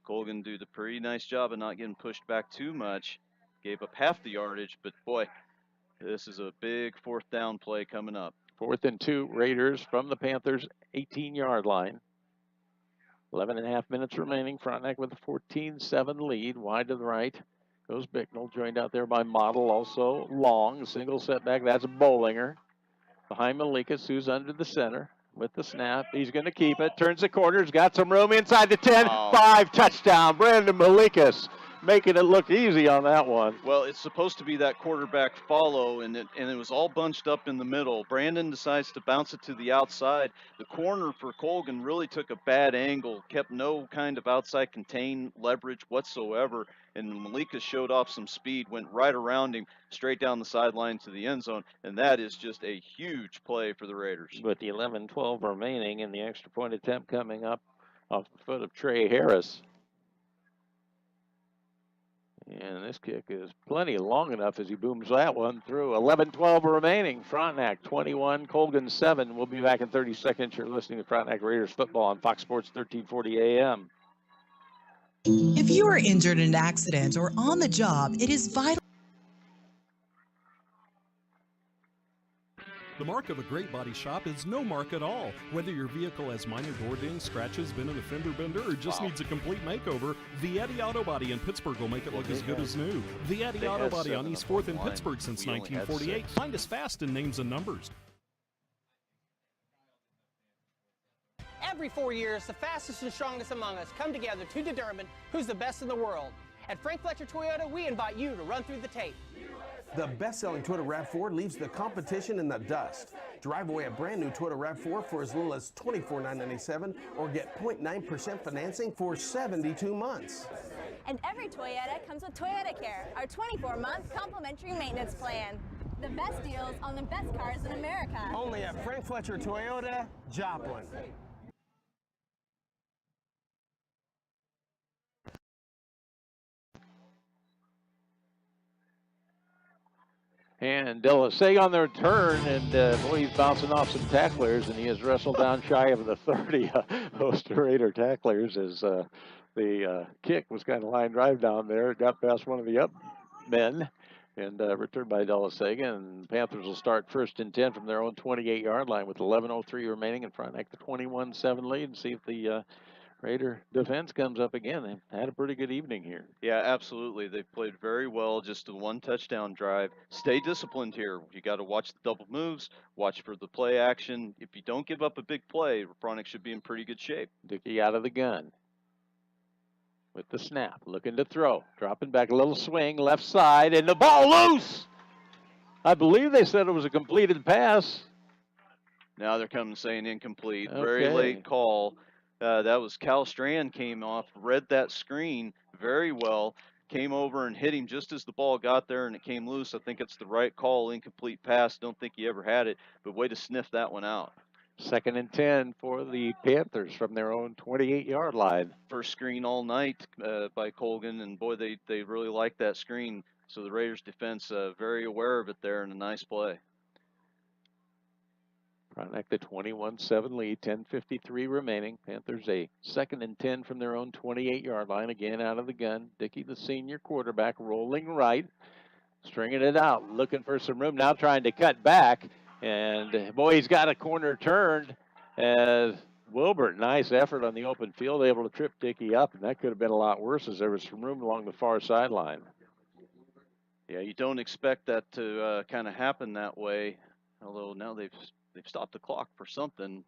Colgan did a pretty nice job of not getting pushed back too much. Gave up half the yardage, but boy, this is a big 4th down play coming up. 4th and 2 Raiders from the Panthers' 18-yard line. 11.5 minutes remaining. Frontenac with a 14-7 lead. Wide to the right goes Bicknell, joined out there by Model. Also Long, single setback. That's Bollinger. Behind Malikas, who's under the center with the snap. He's going to keep it. Turns the corners. Got some room inside the 10. 5, touchdown. Brandon Malikas making it look easy on that one. Well, it's supposed to be that quarterback follow, and it was all bunched up in the middle. Brandon decides to bounce it to the outside. The corner for Colgan really took a bad angle, kept no kind of outside contain leverage whatsoever, and Malika showed off some speed, went right around him, straight down the sideline to the end zone, and that is just a huge play for the Raiders. With the 11-12 remaining, and the extra point attempt coming up off the foot of Trey Harris. And this kick is plenty long enough as he booms that one through. 11-12 remaining. Frontenac 21, Colgan 7. We'll be back in 30 seconds. You're listening to Frontenac Raiders football on Fox Sports 1340 AM. If you are injured in an accident or on the job, it is vital. The mark of a great body shop is no mark at all. Whether your vehicle has minor door dings, scratches, been in a fender bender, or just needs a complete makeover, the Eddie Auto Body in Pittsburgh will make it look as good as new. The Eddie Auto Body on East 4th in Pittsburgh since 1948. Find us fast in names and numbers. Every 4 years, the fastest and strongest among us come together to determine who's the best in the world. At Frank Fletcher Toyota, we invite you to run through the tape. The best-selling Toyota RAV4 leaves the competition in the dust. Drive away a brand new Toyota RAV4 for as little as $24,997 or get 0.9% financing for 72 months. And every Toyota comes with Toyota Care, our 24-month complimentary maintenance plan. The best deals on the best cars in America. Only at Frank Fletcher Toyota, Joplin. And Delasay on their turn, and boy, he's bouncing off some tacklers, and he is wrestled down shy of the 30. Host Raider tacklers as the kick was kind of line drive down there. It got past one of the up men and returned by Delasay. And Panthers will start 1st and 10 from their own 28-yard line with 11:03 remaining in Frontenac, the 21-7 lead, and see if the Raider defense comes up again. They've had a pretty good evening here. Yeah, absolutely. They've played very well, just a 1 touchdown drive. Stay disciplined here. You got to watch the double moves, watch for the play action. If you don't give up a big play, Frontenac should be in pretty good shape. Dickey out of the gun with the snap, looking to throw. Dropping back, a little swing, left side, and the ball loose! I believe they said it was a completed pass. Now they're coming saying incomplete. Okay. Very late call. That was Cal Strand came off, read that screen very well, came over and hit him just as the ball got there and it came loose. I think it's the right call, incomplete pass. Don't think he ever had it, but way to sniff that one out. 2nd and 10 for the Panthers from their own 28-yard line. First screen all night by Colgan, and boy, they really like that screen. So the Raiders defense very aware of it there, and a nice play. Frontenac the 21-7 lead, 10:53 remaining. Panthers a 2nd and 10 from their own 28-yard line. Again out of the gun. Dickey, the senior quarterback, rolling right, stringing it out, looking for some room. Now trying to cut back, and boy, he's got a corner turned as Wilbert. Nice effort on the open field, able to trip Dickey up, and that could have been a lot worse as there was some room along the far sideline. Yeah, you don't expect that to kind of happen that way, although now they've stopped the clock for something.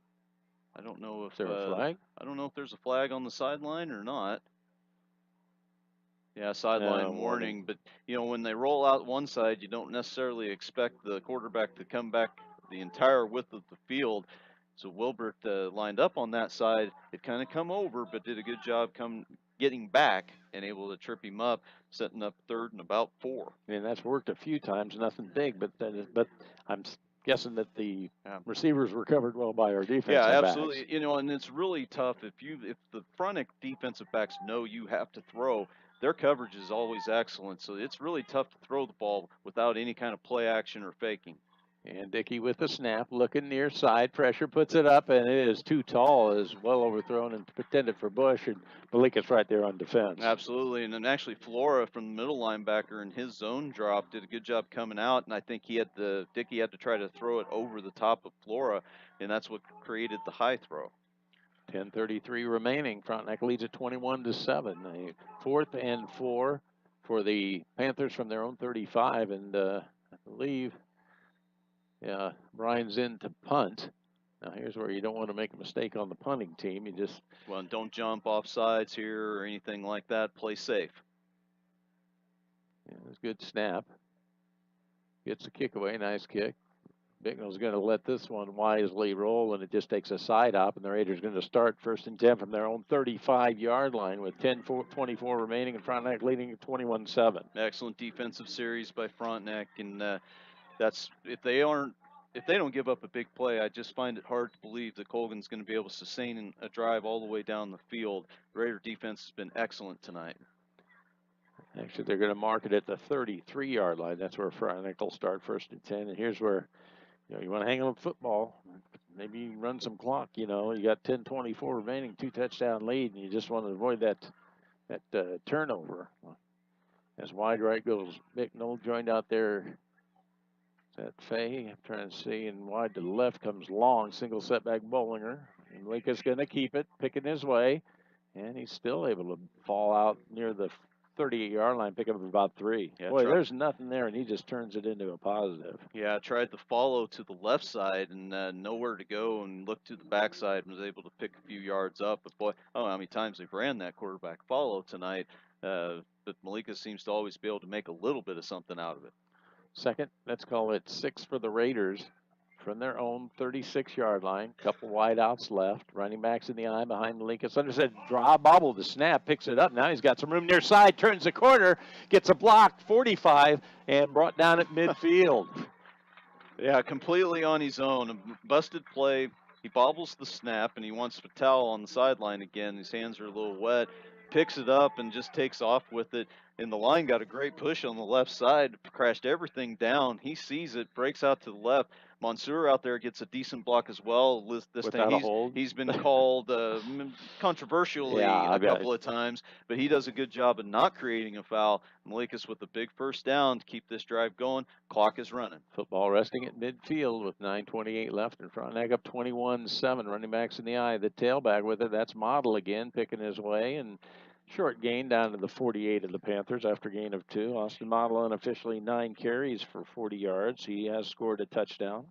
I don't know if there's a flag. I don't know if there's a flag on the sideline or not. Yeah, sideline warning. But you know, when they roll out one side, you don't necessarily expect the quarterback to come back the entire width of the field. So Wilbert lined up on that side. It kind of come over, but did a good job getting back and able to trip him up, setting up 3rd and about 4. And that's worked a few times, nothing big, but I'm guessing that the receivers were covered well by our defensive backs. Yeah, absolutely. You know, and it's really tough if the Frontenac defensive backs know you have to throw. Their coverage is always excellent, so it's really tough to throw the ball without any kind of play action or faking. And Dickey with the snap, looking near side, pressure puts it up, and it is too tall, is well overthrown and intended for Bush, and Malika's right there on defense. Absolutely, and then actually Flora from the middle linebacker in his zone drop did a good job coming out, and I think Dickey had to try to throw it over the top of Flora, and that's what created the high throw. 10:33 remaining. Frontenac leads at 21-7. A 4th and 4 for the Panthers from their own 35, and I believe. Yeah, Brian's in to punt. Now, here's where you don't want to make a mistake on the punting team. You just... Well, don't jump off sides here or anything like that. Play safe. Yeah, it's a good snap. Gets the kick away. Nice kick. Bicknell's going to let this one wisely roll, and it just takes a side hop, and the Raiders going to start 1st and 10 from their own 35-yard line with 10:24 remaining, and Frontenac leading at 21-7. Excellent defensive series by Frontenac, and that's if they don't give up a big play, I just find it hard to believe that Colgan's going to be able to sustain a drive all the way down the field. The Raider defense has been excellent tonight. Actually, they're going to mark it at the 33-yard line. That's where Frontenac will start 1st and 10. And here's where, you know, you want to hang on football. Maybe you run some clock. You know, you got 10:24 remaining, 2-touchdown lead, and you just want to avoid that turnover. As wide right goes Bicknell, joined out there. Is that Fay? I'm trying to see. And wide to the left comes Long, single setback Bollinger. And Lincoln's going to keep it, picking his way. And he's still able to fall out near the 38-yard line, pick up about 3. Yeah, boy, there's nothing there, and he just turns it into a positive. Yeah, tried to follow to the left side and nowhere to go, and looked to the backside and was able to pick a few yards up. But boy, I don't know how many times they've ran that quarterback follow tonight. But Malika seems to always be able to make a little bit of something out of it. 2nd, let's call it 6 for the Raiders from their own 36-yard line. Couple wide outs left. Running backs in the eye behind Malika. Sunderson draw bobble the snap, picks it up. Now he's got some room near side, turns the corner, gets a block, 45, and brought down at midfield. Yeah, completely on his own. A busted play. He bobbles the snap, and he wants Patel on the sideline again. His hands are a little wet. picks it up and just takes off with it. And the line got a great push on the left side, crashed everything down. He sees it, breaks out to the left. Mansour out there gets a decent block as well. This Without time a hold. he's been called controversially a couple of times, but he does a good job of not creating a foul. Malikas with a big first down to keep this drive going. Clock is running. Football resting at midfield with 9:28 left, and Frontenac up 21-7. Running backs in the eye. The tailback with it. That's Model again, picking his way, and short gain down to the 48 of the Panthers after gain of 2. Austin Model unofficially 9 carries for 40 yards. He has scored a touchdown.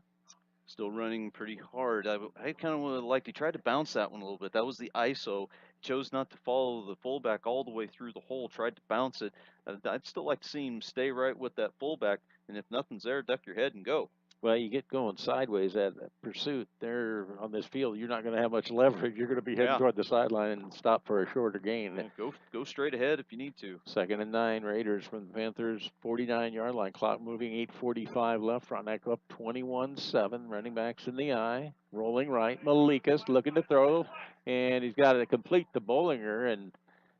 Still running pretty hard. I kind of would have liked to try to bounce that one a little bit. That was the ISO. Chose not to follow the fullback all the way through the hole. Tried to bounce it. I'd still like to see him stay right with that fullback. And if nothing's there, duck your head and go. Well, you get going sideways at pursuit there on this field. You're not going to have much leverage. You're going to be heading toward the sideline and stop for a shorter gain. Yeah, go straight ahead if you need to. 2nd and 9, Raiders from the Panthers' 49-yard line. Clock moving, 8:45 left. Frontenac up 21-7. Running backs in the eye. Rolling right. Malikas looking to throw, and he's got to complete to Bollinger, and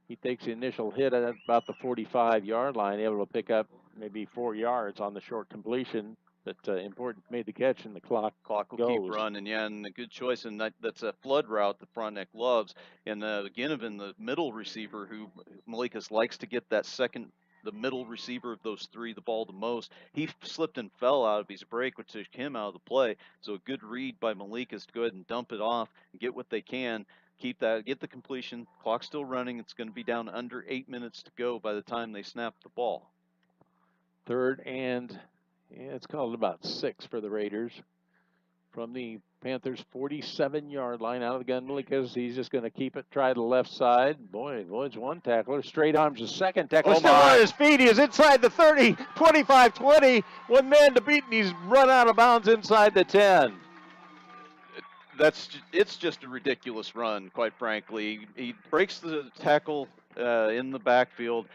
he takes the initial hit at about the 45-yard line, able to pick up maybe 4 yards on the short completion. But important, made the catch, and the clock will goes. Keep running, yeah, and a good choice, and that's a flood route that Frontenac loves. And Ginnivan, the middle receiver, who Malikas likes to get that the middle receiver of those 3 the ball the most. He slipped and fell out of his break, which took him out of the play. So a good read by Malikas to go ahead and dump it off and get what they can. Get the completion. Clock's still running. It's going to be down under 8 minutes to go by the time they snap the ball. 3rd and... yeah, it's called about 6 for the Raiders. From the Panthers' 47-yard line out of the gun, Malikas. He's just going to keep it, try the left side. Boy, it's one tackler. Straight arms the second tackler. Still on his feet. He is inside the 30, 25-20. 1 man to beat, and he's run out of bounds inside the 10. It's just a ridiculous run, quite frankly. He breaks the tackle in the backfield.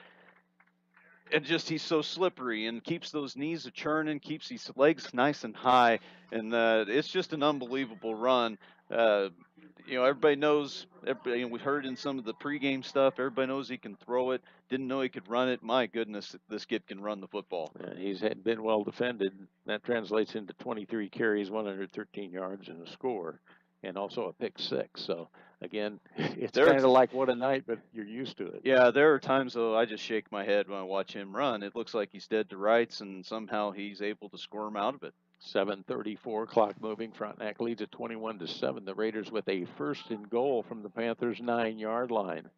And he's so slippery and keeps those knees a churning, keeps his legs nice and high, and it's just an unbelievable run. Everybody knows. We heard in some of the pregame stuff. Everybody knows he can throw it. Didn't know he could run it. My goodness, this kid can run the football. Yeah, he's been well defended. That translates into 23 carries, 113 yards, and a score, and also a pick 6. So. Again, it's kind of like what a night, but you're used to it. Yeah, there are times, though, I just shake my head when I watch him run. It looks like he's dead to rights, and somehow he's able to squirm out of it. 7:34, clock moving. Frontenac leads at 21-7. The Raiders with a 1st and goal from the Panthers' 9-yard line.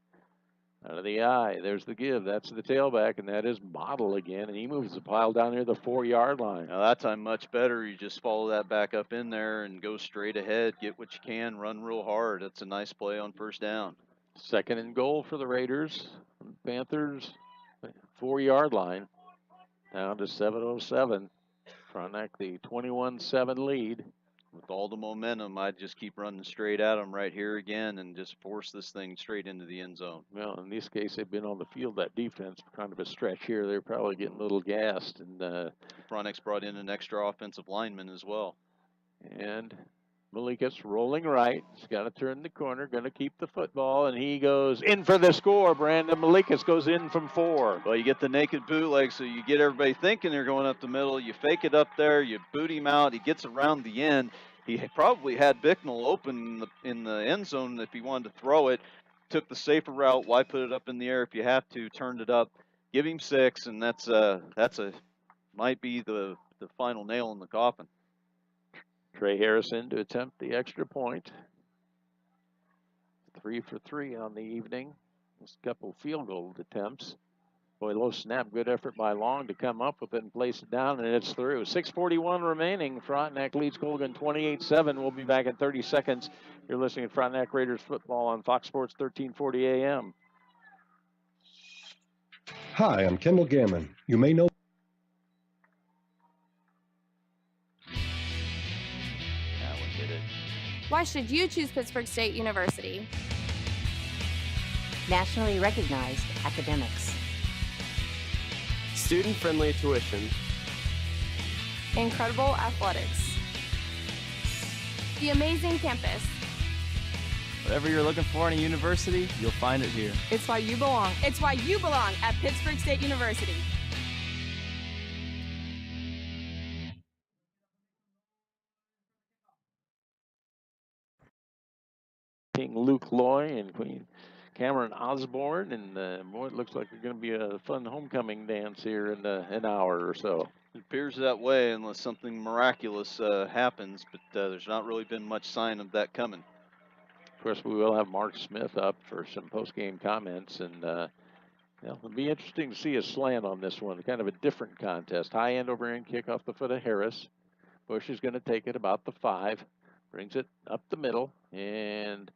Out of the eye, there's the give. That's the tailback, and that is Model again, and he moves the pile down near the 4-yard line. Now that time much better. You just follow that back up in there and go straight ahead, get what you can, run real hard. That's a nice play on 1st down. 2nd and goal for the Raiders. Panthers, 4-yard line, down to 7:07. Frontenac, the 21-7 lead. With all the momentum, I'd just keep running straight at them right here again and just force this thing straight into the end zone. Well, in this case, they've been on the field, that defense, kind of a stretch here. They're probably getting a little gassed. And Frontenac's brought in an extra offensive lineman as well. And Malikas rolling right. He's got to turn the corner, going to keep the football, and he goes in for the score. Brandon Malikas goes in from 4. Well, you get the naked bootleg, so you get everybody thinking they're going up the middle. You fake it up there. You boot him out. He gets around the end. He probably had Bicknell open in the end zone if he wanted to throw it. Took the safer route. Why put it up in the air if you have to? Turned it up. Give him 6, and that's might be the final nail in the coffin. Trey Harrison to attempt the extra point. 3 for 3 on the evening. Just a couple field goal attempts. Boy, low snap, good effort by Long to come up with it and place it down, and it's through. 6:41 remaining. Frontenac leads Colgan 28-7. We'll be back in 30 seconds. You're listening to Frontenac Raiders football on Fox Sports 1340 AM. Hi, I'm Kendall Gammon. You may know. Why should you choose Pittsburgh State University? Nationally recognized academics. Student-friendly tuition. Incredible athletics. The amazing campus. Whatever you're looking for in a university, you'll find it here. It's why you belong. It's why you belong at Pittsburg State University. King Luke Loy and Queen Cameron Osborne, and boy, it looks like it's going to be a fun homecoming dance here in an hour or so. It appears that way unless something miraculous happens, but there's not really been much sign of that coming. Of course, we will have Mark Smith up for some post-game comments, and it'll be interesting to see a slant on this one. Kind of a different contest. High end over end kick off the foot of Harris. Bush is going to take it about the 5, brings it up the middle, and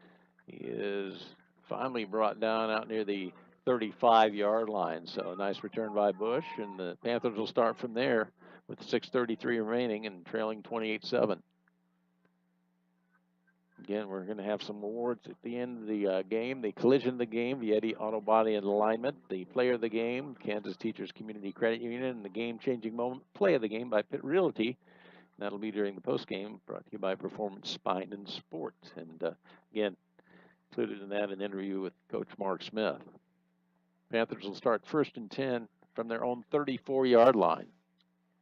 he is finally brought down out near the 35-yard line. So a nice return by Bush, and the Panthers will start from there with 6:33 remaining and trailing 28-7. Again, we're going to have some awards at the end of the game. The collision of the game, the Eddie Auto Body and Alignment. The player of the game, Kansas Teachers Community Credit Union. And the game-changing moment, play of the game by Pitt Realty. That'll be during the post-game, brought to you by Performance Spine and Sport. And again, included in that an interview with Coach Mark Smith. Panthers will start 1st and 10 from their own 34-yard line.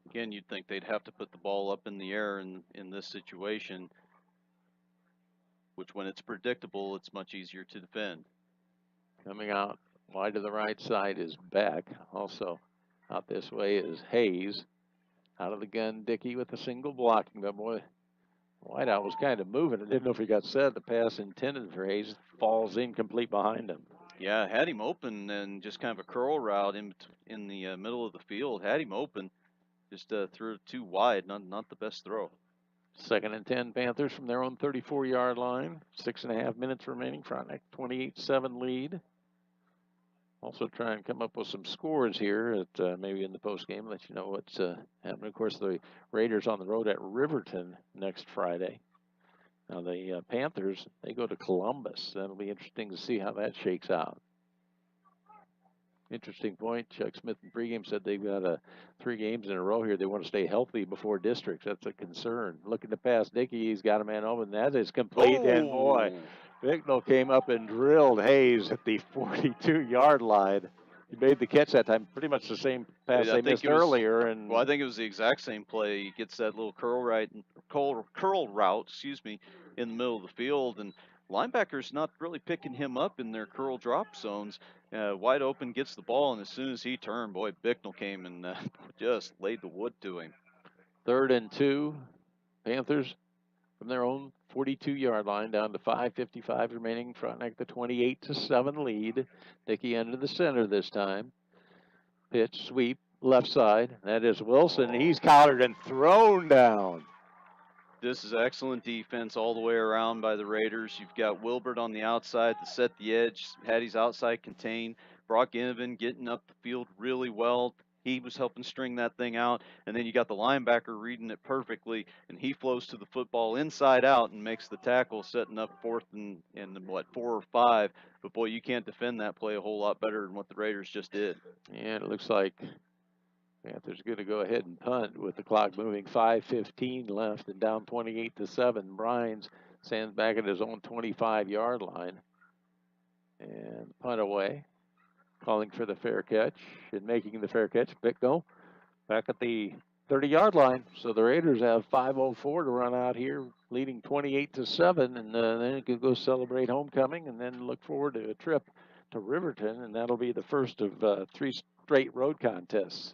Again, you'd think they'd have to put the ball up in the air in this situation, which when it's predictable, it's much easier to defend. Coming out wide to the right side is Beck. Also out this way is Hayes. Out of the gun, Dickey with a single blocking. But boy, Whiteout was kind of moving. I didn't know if he got set. The pass intended for Hayes falls incomplete behind him. Yeah, had him open and just kind of a curl route in the middle of the field. Had him open, just threw it too wide. Not the best throw. 2nd and 10 Panthers from their own 34-yard line. 6.5 minutes remaining. Frontenac 28-7 lead. Also try and come up with some scores here at maybe in the post game. Let you know what's happening. Of course, the Raiders on the road at Riverton next Friday. Now the Panthers, they go to Columbus. That'll be interesting to see how that shakes out. Interesting point. Chuck Smith in pregame said they've got 3 games in a row here. They want to stay healthy before districts. That's a concern. Looking to pass Dickey, he's got a man open. That is complete. Oh. And boy, Bicknell came up and drilled Hayes at the 42-yard line. He made the catch that time. Pretty much the same pass they missed earlier. And well, I think it was the exact same play. He gets that little curl route, in the middle of the field, and linebackers not really picking him up in their curl drop zones. Wide open, gets the ball, and as soon as he turned, boy, Bicknell came and just laid the wood to him. 3rd and 2, Panthers from their own 42-yard line down to 5:55 remaining. Frontenac the 28-7 lead. Dickey into the center this time. Pitch, sweep, left side. That is Wilson. He's collared and thrown down. This is excellent defense all the way around by the Raiders. You've got Wilbert on the outside to set the edge. Hattie's outside contained. Brock Inovan getting up the field really well. He was helping string that thing out. And then you got the linebacker reading it perfectly, and he flows to the football inside out and makes the tackle, setting up 4th and 4 or 5. But boy, you can't defend that play a whole lot better than what the Raiders just did. And it looks like Panthers going to go ahead and punt with the clock moving. 5:15 left and down 28-7. Brines stands back at his own 25-yard line. And punt away. Calling for the fair catch and making the fair catch. Bicknell back at the 30-yard line. So the Raiders have 5:04 to run out here, leading 28-7. And then you can go celebrate homecoming and then look forward to a trip to Riverton. And that'll be the first of 3 straight road contests.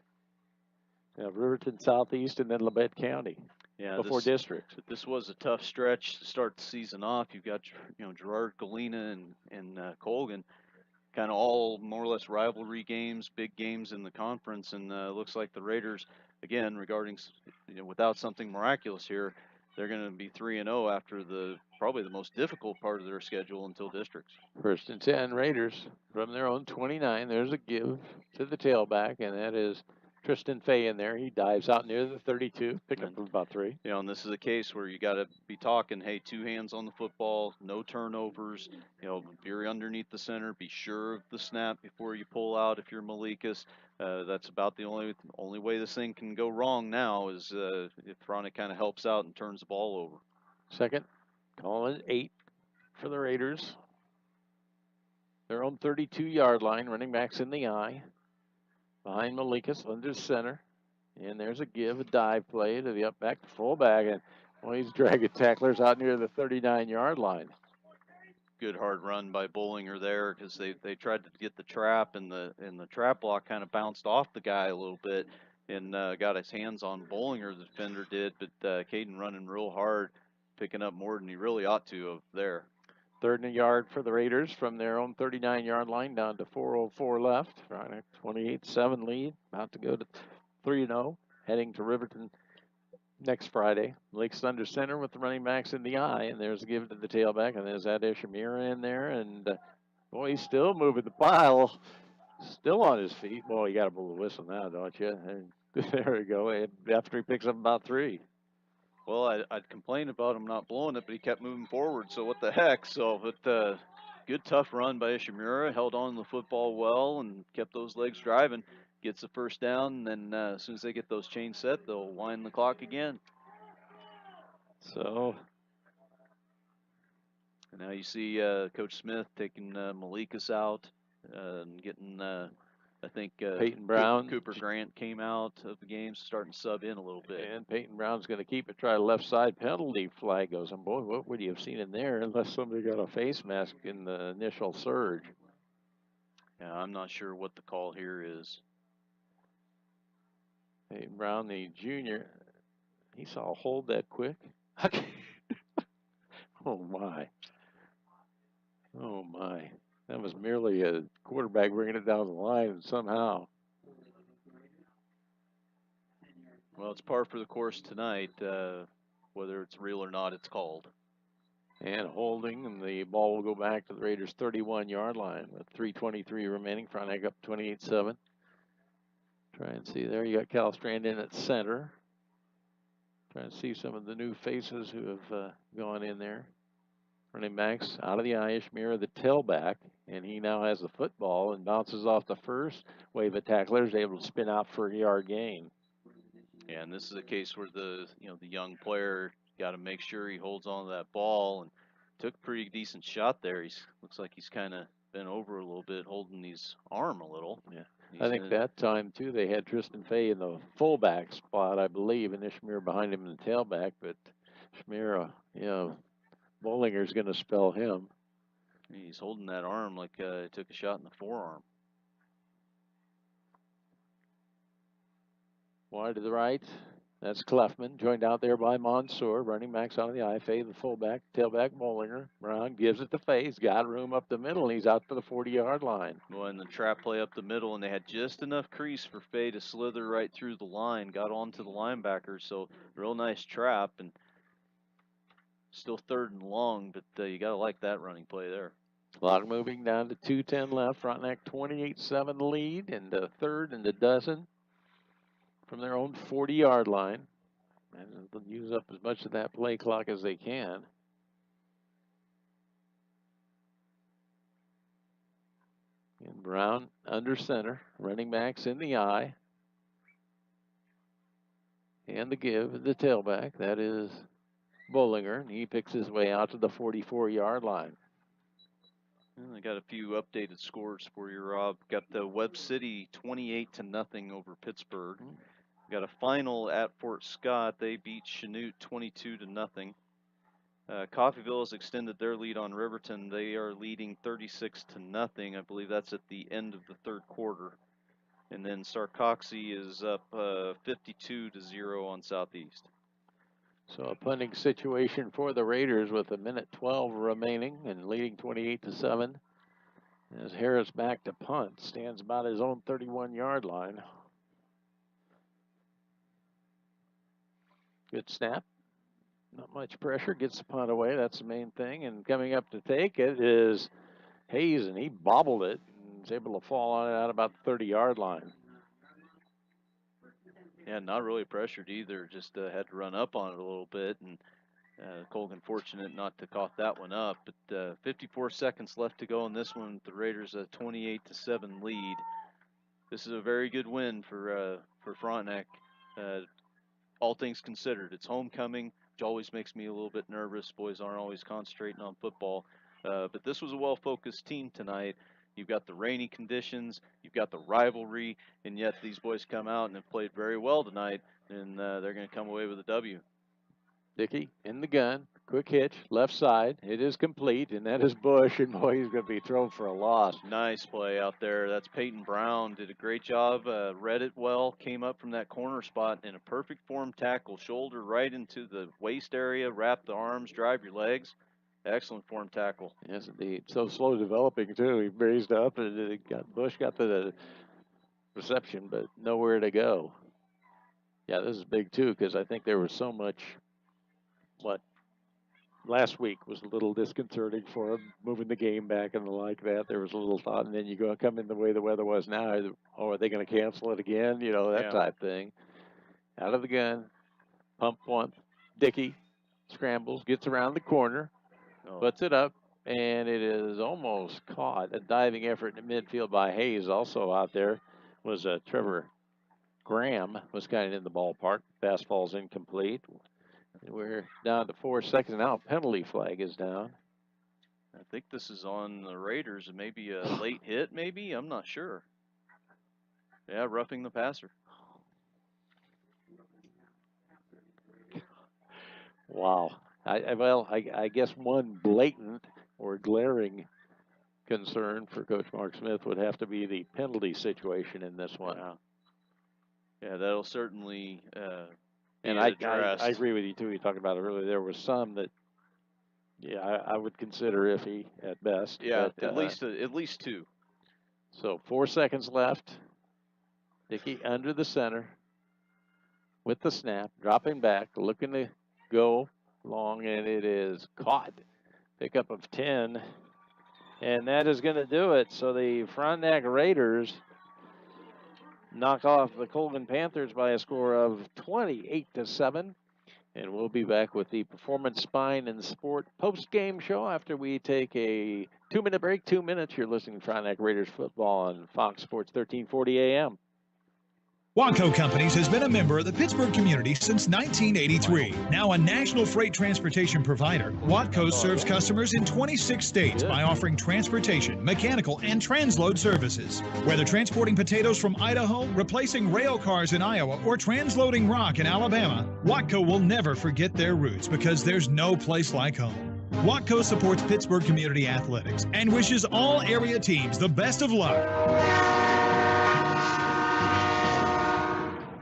Riverton Southeast and then Labette County before district. This was a tough stretch to start the season off. You've got Gerard, Galena, and Colgan, kind of all more or less rivalry games, big games in the conference, and looks like the Raiders, again, regarding without something miraculous here, they're going to be 3-0 after probably the most difficult part of their schedule until districts. 1st and 10 Raiders from their own 29. There's a give to the tailback, and that is Tristan Fay in there. He dives out near the 32, pick up about 3. And this is a case where you got to be talking, hey, 2 hands on the football, no turnovers. If you're underneath the center, be sure of the snap before you pull out if you're Malikas. That's about the only way this thing can go wrong now is if Frontenac kind of helps out and turns the ball over. 2nd, calling 8 for the Raiders. Their own 32-yard line. Running back's in the eye. Behind Malikas under center. And there's a give, a dive play to the up back to fullback. And he's dragging tacklers out near the 39-yard line. Good hard run by Bollinger there because they tried to get the trap, and the trap block kind of bounced off the guy a little bit and got his hands on Bollinger, the defender did. But Caden running real hard, picking up more than he really ought to of there. 3rd and a yard for the Raiders from their own 39-yard line down to 4:04 left. Right, 28-7 lead. About to go to 3-0. Heading to Riverton next Friday. Lakes under center with the running backs in the eye. And there's a give to the tailback. And there's Ade Shamira in there. And boy, he's still moving the pile. Still on his feet. Boy, you got to blow the whistle now, don't you? And there we go. And after he picks up about 3. Well, I'd complain about him not blowing it, but he kept moving forward, so what the heck. So, but good tough run by Ishimura, held on to the football well and kept those legs driving. Gets the first down, and then as soon as they get those chains set, they'll wind the clock again. So, and now you see Coach Smith taking Malikas out and getting, I think Peyton Brown. Cooper Grant came out of the game, starting to sub in a little bit. And Peyton Brown's going to keep it. Try a left side penalty flag goes. And boy, what would you have seen in there unless somebody got a face mask in the initial surge? Yeah, I'm not sure what the call here is. Peyton Brown, the junior, he saw a hold that quick. Oh, my. Oh, my. That was merely a quarterback bringing it down the line, and somehow. Well, it's par for the course tonight. Whether it's real or not, it's called. And holding, and the ball will go back to the Raiders' 31-yard line with 3:23 remaining. Frontenac up 28-7. Try and see there. You got Cal Strand in at center. Try and see some of the new faces who have gone in there. Running backs out of the eye. Ishmir, the tailback, and he now has the football and bounces off the first wave of tacklers, able to spin out for a yard gain. Yeah, and this is a case where the young player got to make sure he holds on to that ball, and took a pretty decent shot there. Looks like he's kind of bent over a little bit, holding his arm a little. Yeah, I think that time too they had Tristan Fay in the fullback spot, I believe, and Ishmir behind him in the tailback. But Ishmir, Bollinger's going to spell him. He's holding that arm like he took a shot in the forearm. Wide to the right. That's Clefman, joined out there by Mansour. Running backs out of the eye. Fay, the fullback. Tailback, Bollinger. Brown gives it to Fay. He's got room up the middle, and he's out for the 40-yard line. Well, and the trap play up the middle, and they had just enough crease for Fay to slither right through the line. Got onto the linebacker, so real nice trap. And still 3rd and long, but you got to like that running play there. Clock moving down to 2:10 left. Frontenac 28-7 lead, and 3rd and a dozen from their own 40-yard line. And they'll use up as much of that play clock as they can. And Brown under center. Running backs in the eye. And the give, the tailback. That is Bollinger, and he picks his way out to the 44-yard line. And I got a few updated scores for you, Rob. Got the Webb City 28-0 over Pittsburgh. Got a final at Fort Scott. They beat Chanute 22-0. Coffeyville has extended their lead on Riverton. They are leading 36-0. I believe that's at the end of the 3rd quarter. And then Sarcoxy is up 52-0 on Southeast. So a punting situation for the Raiders with 1:12 remaining and leading 28-7. As Harris back to punt, stands about his own 31-yard line. Good snap. Not much pressure. Gets the punt away. That's the main thing. And coming up to take it is Hayes, and he bobbled it and was able to fall on it out about the 30-yard line. Yeah, not really pressured either. Just had to run up on it a little bit. And Colgan fortunate not to cough that one up. But 54 seconds left to go in this one. The Raiders a 28-7 lead. This is a very good win for Frontenac. All things considered, it's homecoming, which always makes me a little bit nervous. Boys aren't always concentrating on football. But this was a well-focused team tonight. You've got the rainy conditions, you've got the rivalry, and yet these boys come out and have played very well tonight, and they're going to come away with a W. Dickey in the gun, quick hitch, left side. It is complete, and that is Bush, and boy, he's going to be thrown for a loss. Nice play out there. That's Peyton Brown. Did a great job, read it well, came up from that corner spot in a perfect form tackle, shoulder right into the waist area, wrap the arms, drive your legs. Excellent form tackle. Yes, indeed. So slow developing, too. He raised up, and Bush got the reception, but nowhere to go. Yeah, this is big, too, because I think there was so much last week was a little disconcerting for him, moving the game back and the like that. There was a little thought, and then you go come in the way the weather was now. Oh, are they going to cancel it again? You know, that type thing. Out of the gun, pump one. Dickey scrambles, gets around the corner, puts it up, and it is almost caught. A diving effort in the midfield by Hayes also out there was Trevor Graham was kind of in the ballpark. Pass falls incomplete. We're down to 4 seconds now. Penalty flag is down. I think this is on the Raiders. Maybe a late hit, maybe? I'm not sure. Yeah, roughing the passer. Wow. I guess one blatant or glaring concern for Coach Mark Smith would have to be the penalty situation in this one. Yeah, that'll certainly and I agree with you, too. You talked about it earlier. There was some that, I would consider iffy at best. Yeah, but, at least two. So 4 seconds left. Dickey under the center with the snap, dropping back, looking to go long, and it is caught. Pickup of 10, and that is going to do it. So the Frontenac Raiders knock off the Colgan Panthers by a score of 28-7. And we'll be back with the Performance Spine and Sport post-game show after we take a 2-minute break. 2 minutes. You're listening to Frontenac Raiders football on Fox Sports 1340 AM. Watco Companies has been a member of the Pittsburgh community since 1983. Now a national freight transportation provider, Watco serves customers in 26 states by offering transportation, mechanical, and transload services. Whether transporting potatoes from Idaho, replacing rail cars in Iowa, or transloading rock in Alabama, Watco will never forget their roots because there's no place like home. Watco supports Pittsburgh community athletics and wishes all area teams the best of luck.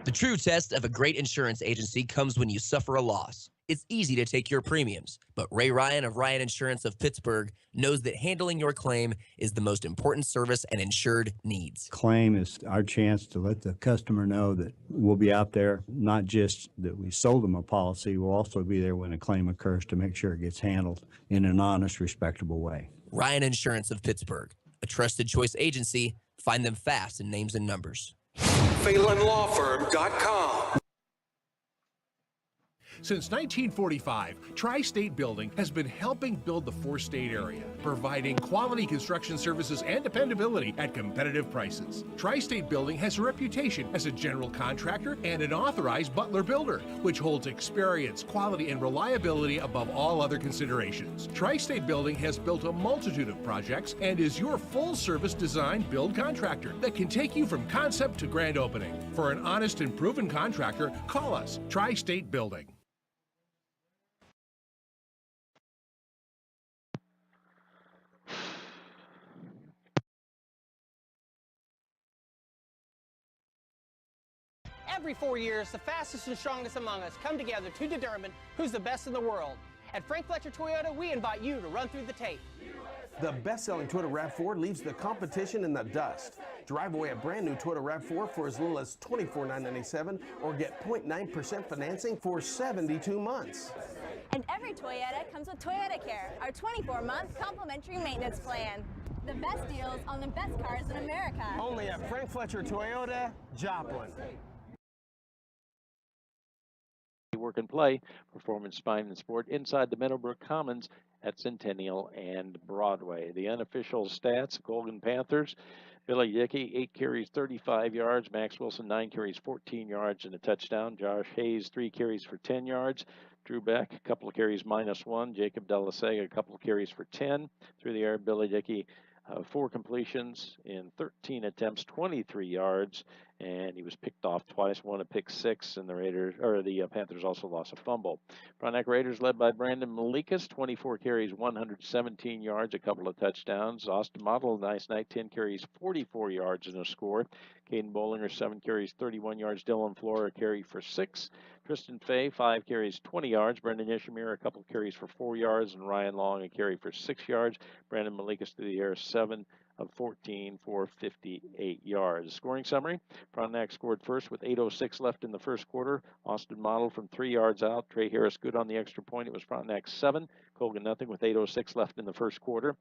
The true test of a great insurance agency comes when you suffer a loss. It's easy to take your premiums, but Ray Ryan of Ryan Insurance of Pittsburgh knows that handling your claim is the most important service an insured needs. Claim is our chance to let the customer know that we'll be out there, not just that we sold them a policy, we'll also be there when a claim occurs to make sure it gets handled in an honest, respectable way. Ryan Insurance of Pittsburgh, a trusted choice agency. Find them fast in names and numbers. PhelanLawFirm.com. Since 1945, Tri-State Building has been helping build the four-state area, providing quality construction services and dependability at competitive prices. Tri-State Building has a reputation as a general contractor and an authorized Butler builder, which holds experience, quality, and reliability above all other considerations. Tri-State Building has built a multitude of projects and is your full-service design build contractor that can take you from concept to grand opening. For an honest and proven contractor, call us, Tri-State Building. Every 4 years, the fastest and strongest among us come together to determine who's the best in the world. At Frank Fletcher Toyota, we invite you to run through the tape. The best-selling Toyota RAV4 leaves the competition in the dust. Drive away a brand new Toyota RAV4 for as little as $24,997 or get 0.9% financing for 72 months. And every Toyota comes with Toyota Care, our 24-month complimentary maintenance plan. The best deals on the best cars in America. Only at Frank Fletcher Toyota, Joplin. Work and play, Performance Spine and Sport inside the Meadowbrook Commons at Centennial and Broadway. The unofficial stats, Colgan Panthers Billy Dickey, 8 carries, 35 yards. Max Wilson, 9 carries, 14 yards and a touchdown. Josh Hayes, 3 carries for 10 yards. Drew Beck, a couple of carries, -1. Jacob Delasega, a couple of carries for 10. Through the air, Billy Dickey, 4 completions in 13 attempts, 23 yards, and he was picked off twice, one a pick 6, and the Panthers also lost a fumble. Frontenac Raiders led by Brandon Malikas, 24 carries, 117 yards, a couple of touchdowns. Austin Model, nice night, 10 carries, 44 yards and a score. Caden Bollinger, 7 carries, 31 yards. Dylan Flora, a carry for 6. Tristan Fay, 5 carries, 20 yards. Brendan Ishamir, a couple of carries for 4 yards. And Ryan Long, a carry for 6 yards. Brandon Malikas through the air, 7 of 14 for 58 yards. Scoring summary, Frontenac scored first with 8:06 left in the first quarter. Austin Model from 3 yards out. Trey Harris good on the extra point. It was Frontenac 7, Colgan nothing with 8:06 left in the first quarter.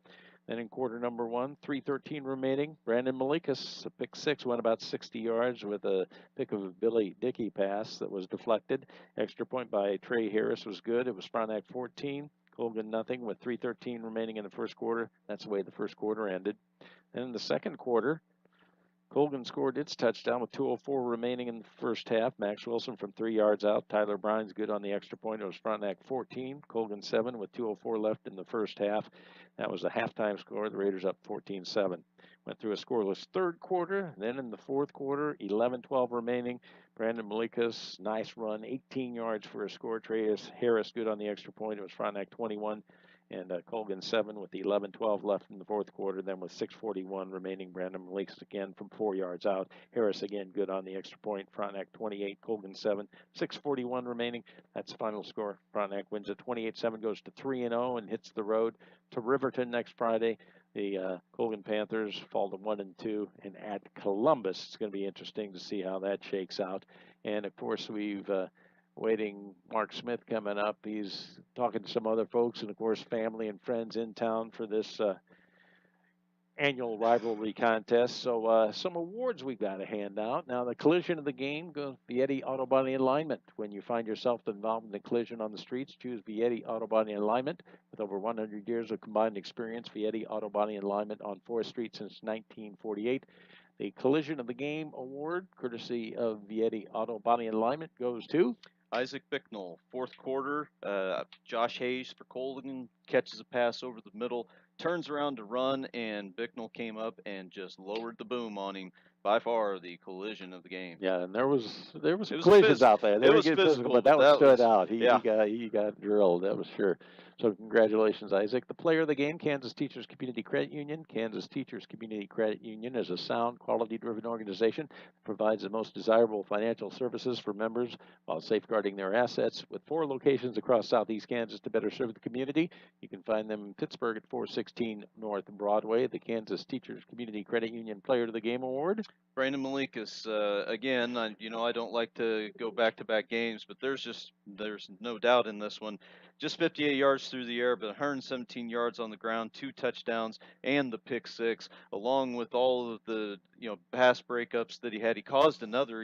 Then in quarter number 1, 3:13 remaining, Brandon Malikas, a pick 6, went about 60 yards with a pick of a Billy Dickey pass that was deflected. Extra point by Trey Harris was good. It was Frontenac 14, Colgan nothing with 3:13 remaining in the first quarter. That's the way the first quarter ended. Then in the second quarter, Colgan scored its touchdown with 2:04 remaining in the first half. Max Wilson from 3 yards out. Tyler Brines good on the extra point. It was Frontenac 14, Colgan 7 with 2:04 left in the first half. That was the halftime score. The Raiders up 14-7. Went through a scoreless third quarter. Then in the fourth quarter, 11:12 remaining. Brandon Malikas, nice run, 18 yards for a score. Trey Harris good on the extra point. It was Frontenac 21. And Colgan 7 with the 11:12 left in the fourth quarter. Then with 6:41 remaining, Brandon Malikas again from 4 yards out. Harris again good on the extra point. Frontenac 28, Colgan 7, 6:41 remaining. That's the final score. Frontenac wins at 28-7, goes to 3-0, and hits the road to Riverton next Friday. The Colgan Panthers fall to 1-2, and at Columbus, it's going to be interesting to see how that shakes out. And of course, we've waiting Mark Smith coming up. He's talking to some other folks and, of course, family and friends in town for this annual rivalry contest. So some awards we've got to hand out. Now, the collision of the game goes Vietti Auto Body Alignment. When you find yourself involved in a collision on the streets, choose Vietti Auto Body Alignment. With over 100 years of combined experience, Vietti Auto Body Alignment on 4th Street since 1948. The Collision of the Game Award, courtesy of Vietti Auto Body Alignment, goes to Isaac Bicknell, fourth quarter. Josh Hayes for Colgan catches a pass over the middle, turns around to run, and Bicknell came up and just lowered the boom on him. By far the collision of the game. Yeah, and there was collisions out there. They It was get physical, but that one stood out. He yeah. got drilled, that was sure. So congratulations, Isaac. The player of the game, Kansas Teachers Community Credit Union. Kansas Teachers Community Credit Union is a sound, quality-driven organization that provides the most desirable financial services for members while safeguarding their assets. With 4 locations across southeast Kansas to better serve the community, you can find them in Pittsburgh at 416 North Broadway. The Kansas Teachers Community Credit Union Player of the Game Award. Brandon Malikas, again, I don't like to go back-to-back games, but there's no doubt in this one. Just 58 yards through the air, but 117 yards on the ground, 2 touchdowns, and the pick 6, along with all of the pass breakups that he had. He caused another.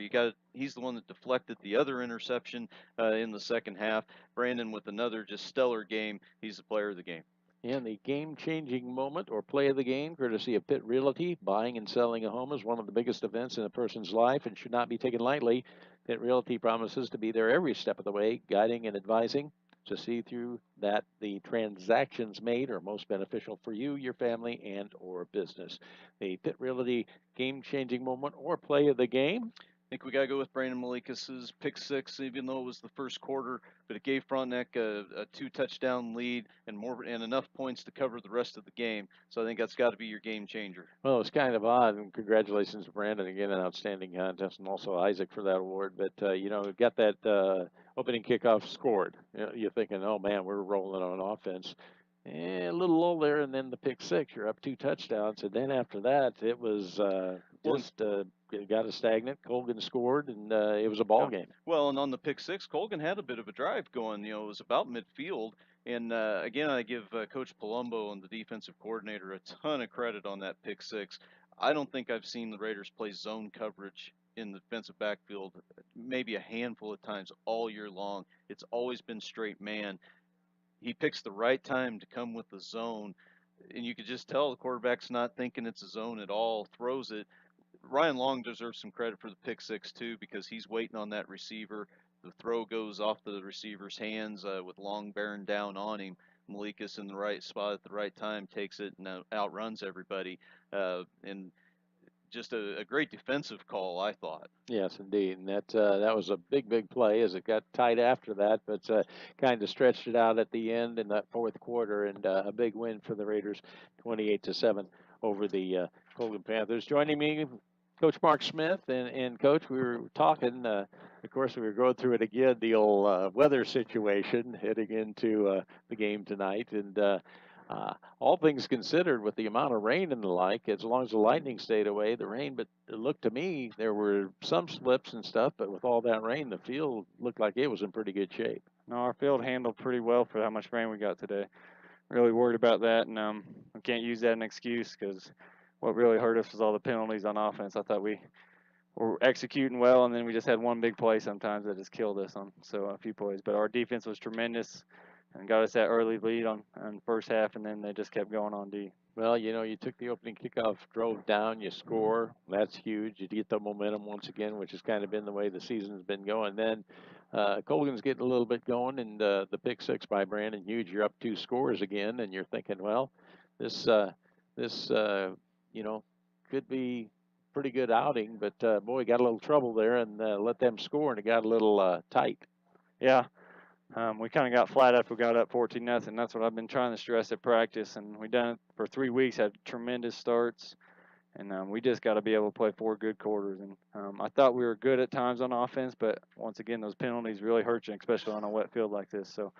He's the one that deflected the other interception in the second half. Brandon with another just stellar game. He's the player of the game. And the game-changing moment or play of the game, courtesy of Pitt Realty. Buying and selling a home is one of the biggest events in a person's life and should not be taken lightly. Pitt Realty promises to be there every step of the way, guiding and advising to see through that the transactions made are most beneficial for you, your family, and or business. The Pitt Realty game-changing moment or play of the game. I think we got to go with Brandon Malikas' pick 6, even though it was the first quarter, but it gave Frontenac a 2-touchdown lead and enough points to cover the rest of the game. So I think that's got to be your game changer. Well, it's kind of odd, and congratulations to Brandon again, an outstanding contest, and also Isaac for that award. But we've got that opening kickoff scored. You're thinking, oh man, we're rolling on offense. A little low there, and then the pick 6. You're up 2 touchdowns, and then after that, it was it got a stagnant. Colgan scored, and it was a ball game. Well, and on the pick 6, Colgan had a bit of a drive going. It was about midfield, and again, I give Coach Palumbo and the defensive coordinator a ton of credit on that pick 6. I don't think I've seen the Raiders play zone coverage in the defensive backfield maybe a handful of times all year long. It's always been straight man. He picks the right time to come with the zone. and you could just tell the quarterback's not thinking it's his own at all, throws it. Ryan Long deserves some credit for the pick six too, because he's waiting on that receiver. The throw goes off the receiver's hands with Long bearing down on him. Malikas in the right spot at the right time, takes it and outruns everybody. And just a great defensive call, I thought. Yes, indeed, and that was a big play as it got tight after that, but kind of stretched it out at the end in that fourth quarter, and a big win for the Raiders, 28-7 over the Colgan Panthers. Joining me, Coach Mark Smith, and Coach, we were talking. Of course, we were going through it again, the old weather situation heading into the game tonight, and. All things considered, with the amount of rain and the like, as long as the lightning stayed away, the rain, but it looked to me there were some slips and stuff, but with all that rain, the field looked like it was in pretty good shape. No, our field handled pretty well for how much rain we got today. Really worried about that, and we can't use that as an excuse, because what really hurt us was all the penalties on offense. I thought we were executing well, and then we just had one big play sometimes that just killed us on a few plays. But our defense was tremendous and got us that early lead on first half, and then they just kept going on D. Well, you know, you took the opening kickoff, drove down, you score. That's huge. You get the momentum once again, which has kind of been the way the season's been going. Then Colgan's getting a little bit going, and the pick six by Brandon Hughes, you're up 2 scores again, and you're thinking, well, this you know, could be pretty good outing, but boy, got a little trouble there and let them score, and it got a little tight. Yeah. We kind of got flat after we got up 14-0. That's what I've been trying to stress at practice, and we done it for 3 weeks, had tremendous starts, and we just got to be able to play 4 good quarters. And I thought we were good at times on offense, but once again, those penalties really hurt you, especially on a wet field like this. So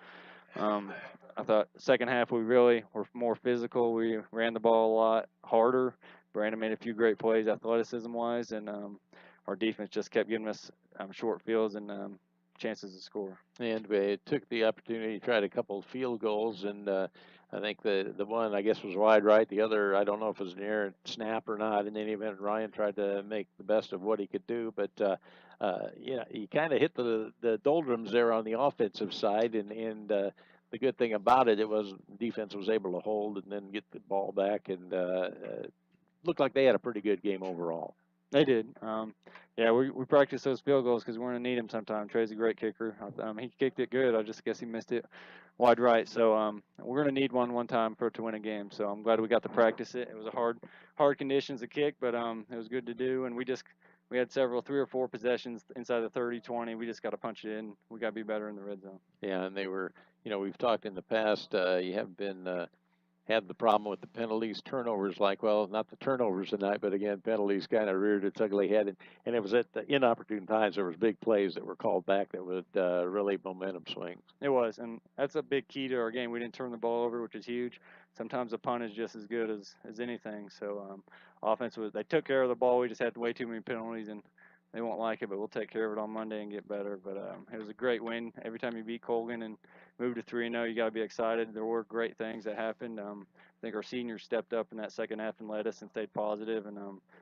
I thought second half we really were more physical. We ran the ball a lot harder. Brandon made a few great plays athleticism-wise, and our defense just kept giving us short fields and chances to score. And we took the opportunity, tried a couple of field goals, and I think the one, I guess, was wide right. The other, I don't know if it was an errant snap or not. In any event, Ryan tried to make the best of what he could do, but you know, he kind of hit the doldrums there on the offensive side, and the good thing about it was defense was able to hold and then get the ball back, and looked like they had a pretty good game overall. They did. Yeah, we practiced those field goals because we're going to need him sometime. Trey's a great kicker. He kicked it good. I just guess he missed it wide right. So we're going to need one time to win a game. So I'm glad we got to practice it. It was a hard conditions to kick, but it was good to do. And we had 3 or 4 possessions inside the 30-20. We just got to punch it in. We got to be better in the red zone. Yeah, and they were, you know, we've talked in the past, you haven't been had the problem with the penalties, turnovers, like, well, not the turnovers tonight, but again, penalties kind of reared its ugly head, and it was at the inopportune times. There was big plays that were called back that would really momentum swings. It was, and that's a big key to our game. We didn't turn the ball over, which is huge. Sometimes a punt is just as good as anything. So offense they took care of the ball. We just had way too many penalties, and they won't like it, but we'll take care of it on Monday and get better. But it was a great win. Every time you beat Colgan and move to 3-0, you got to be excited. There were great things that happened. I think our seniors stepped up in that second half and led us and stayed positive, and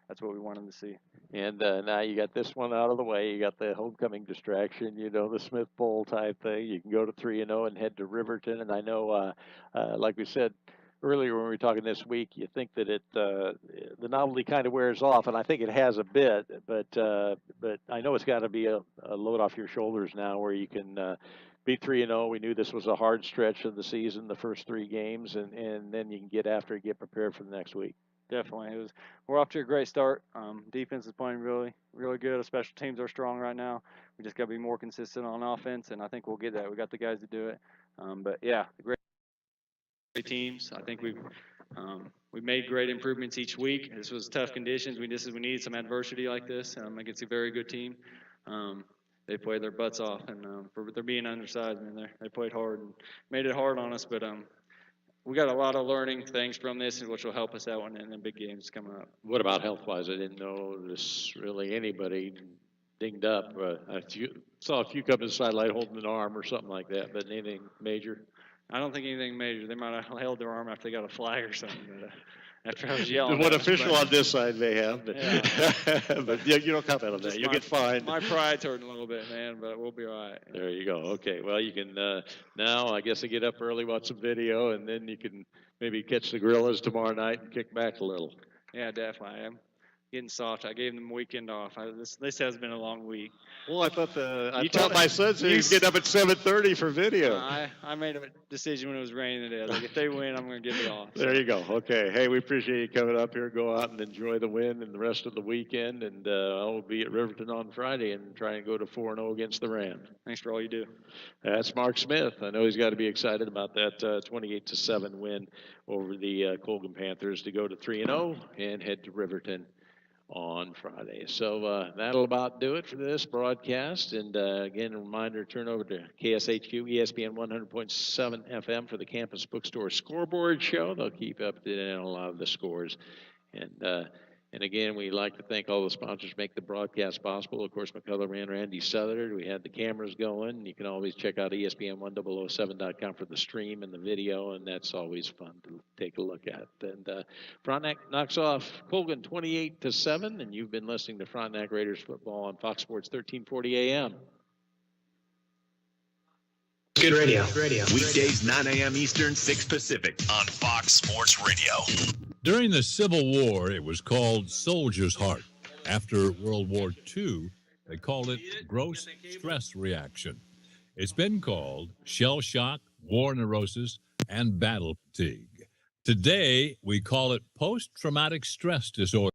that's what we wanted to see. And now you got this one out of the way. You got the homecoming distraction, you know, the Smith Bowl type thing. You can go to 3-0 and head to Riverton. And I know, like we said earlier when we were talking this week, you think that the novelty kind of wears off, and I think it has a bit, but I know it's got to be a load off your shoulders now where you can be 3-0. We knew this was a hard stretch of the season, the first 3 games, and then you can get after it, get prepared for the next week. Definitely. We're off to a great start. Defense is playing really, really good. Our special teams are strong right now. We just got to be more consistent on offense, and I think we'll get that. We got the guys to do it. But yeah, great teams. I think we've made great improvements each week. This was tough conditions. We needed some adversity like this against a very good team. They played their butts off, and they're being undersized. I mean, they played hard and made it hard on us. But we got a lot of learning things from this, which will help us out in the big games coming up. What about health-wise? I didn't notice really anybody dinged up. Saw a few come to the sideline holding an arm or something like that, but anything major? I don't think anything major. They might have held their arm after they got a flag or something. But after I was yelling. What at him, official but- on this side may have, but, Yeah. but yeah, you don't comment on that. Just You'll my- get fined. My pride's hurting a little bit, man, but we'll be all right. There you go. Okay. Well, you can now. I guess I get up early, watch some video, and then you can maybe catch the Gorillas tomorrow night and kick back a little. Yeah, definitely. I'm getting soft. I gave them a weekend off. This has been a long week. Well, I thought You thought my son said he was getting up at 7:30 for video. I made a decision when it was raining today. Like, if they win, I'm going to give it off. There you go. Okay. Hey, we appreciate you coming up here. Go out and enjoy the win and the rest of the weekend. And I'll be at Riverton on Friday and try and go to 4-0 against the Rams. Thanks for all you do. That's Mark Smith. I know he's got to be excited about that 28-7 win over the Colgan Panthers to go to 3-0 and head to Riverton on Friday. So that'll about do it for this broadcast. And again, a reminder, turn over to KSHQ, ESPN 100.7 FM for the Campus Bookstore Scoreboard Show. They'll keep up to date on a lot of the scores. And again, we'd like to thank all the sponsors who make the broadcast possible. Of course, McCullough and Randy Southard. We had the cameras going. You can always check out ESPN1007.com for the stream and the video, and that's always fun to take a look at. And Frontenac knocks off Colgan 28-7, and you've been listening to Frontenac Raiders football on Fox Sports 1340 AM. Good radio. Weekdays 9 a.m. Eastern, 6 Pacific on Fox Sports Radio. During the Civil War, it was called soldier's heart. After World War II, they called it gross stress reaction. It's been called shell shock, war neurosis, and battle fatigue. Today, we call it post-traumatic stress disorder.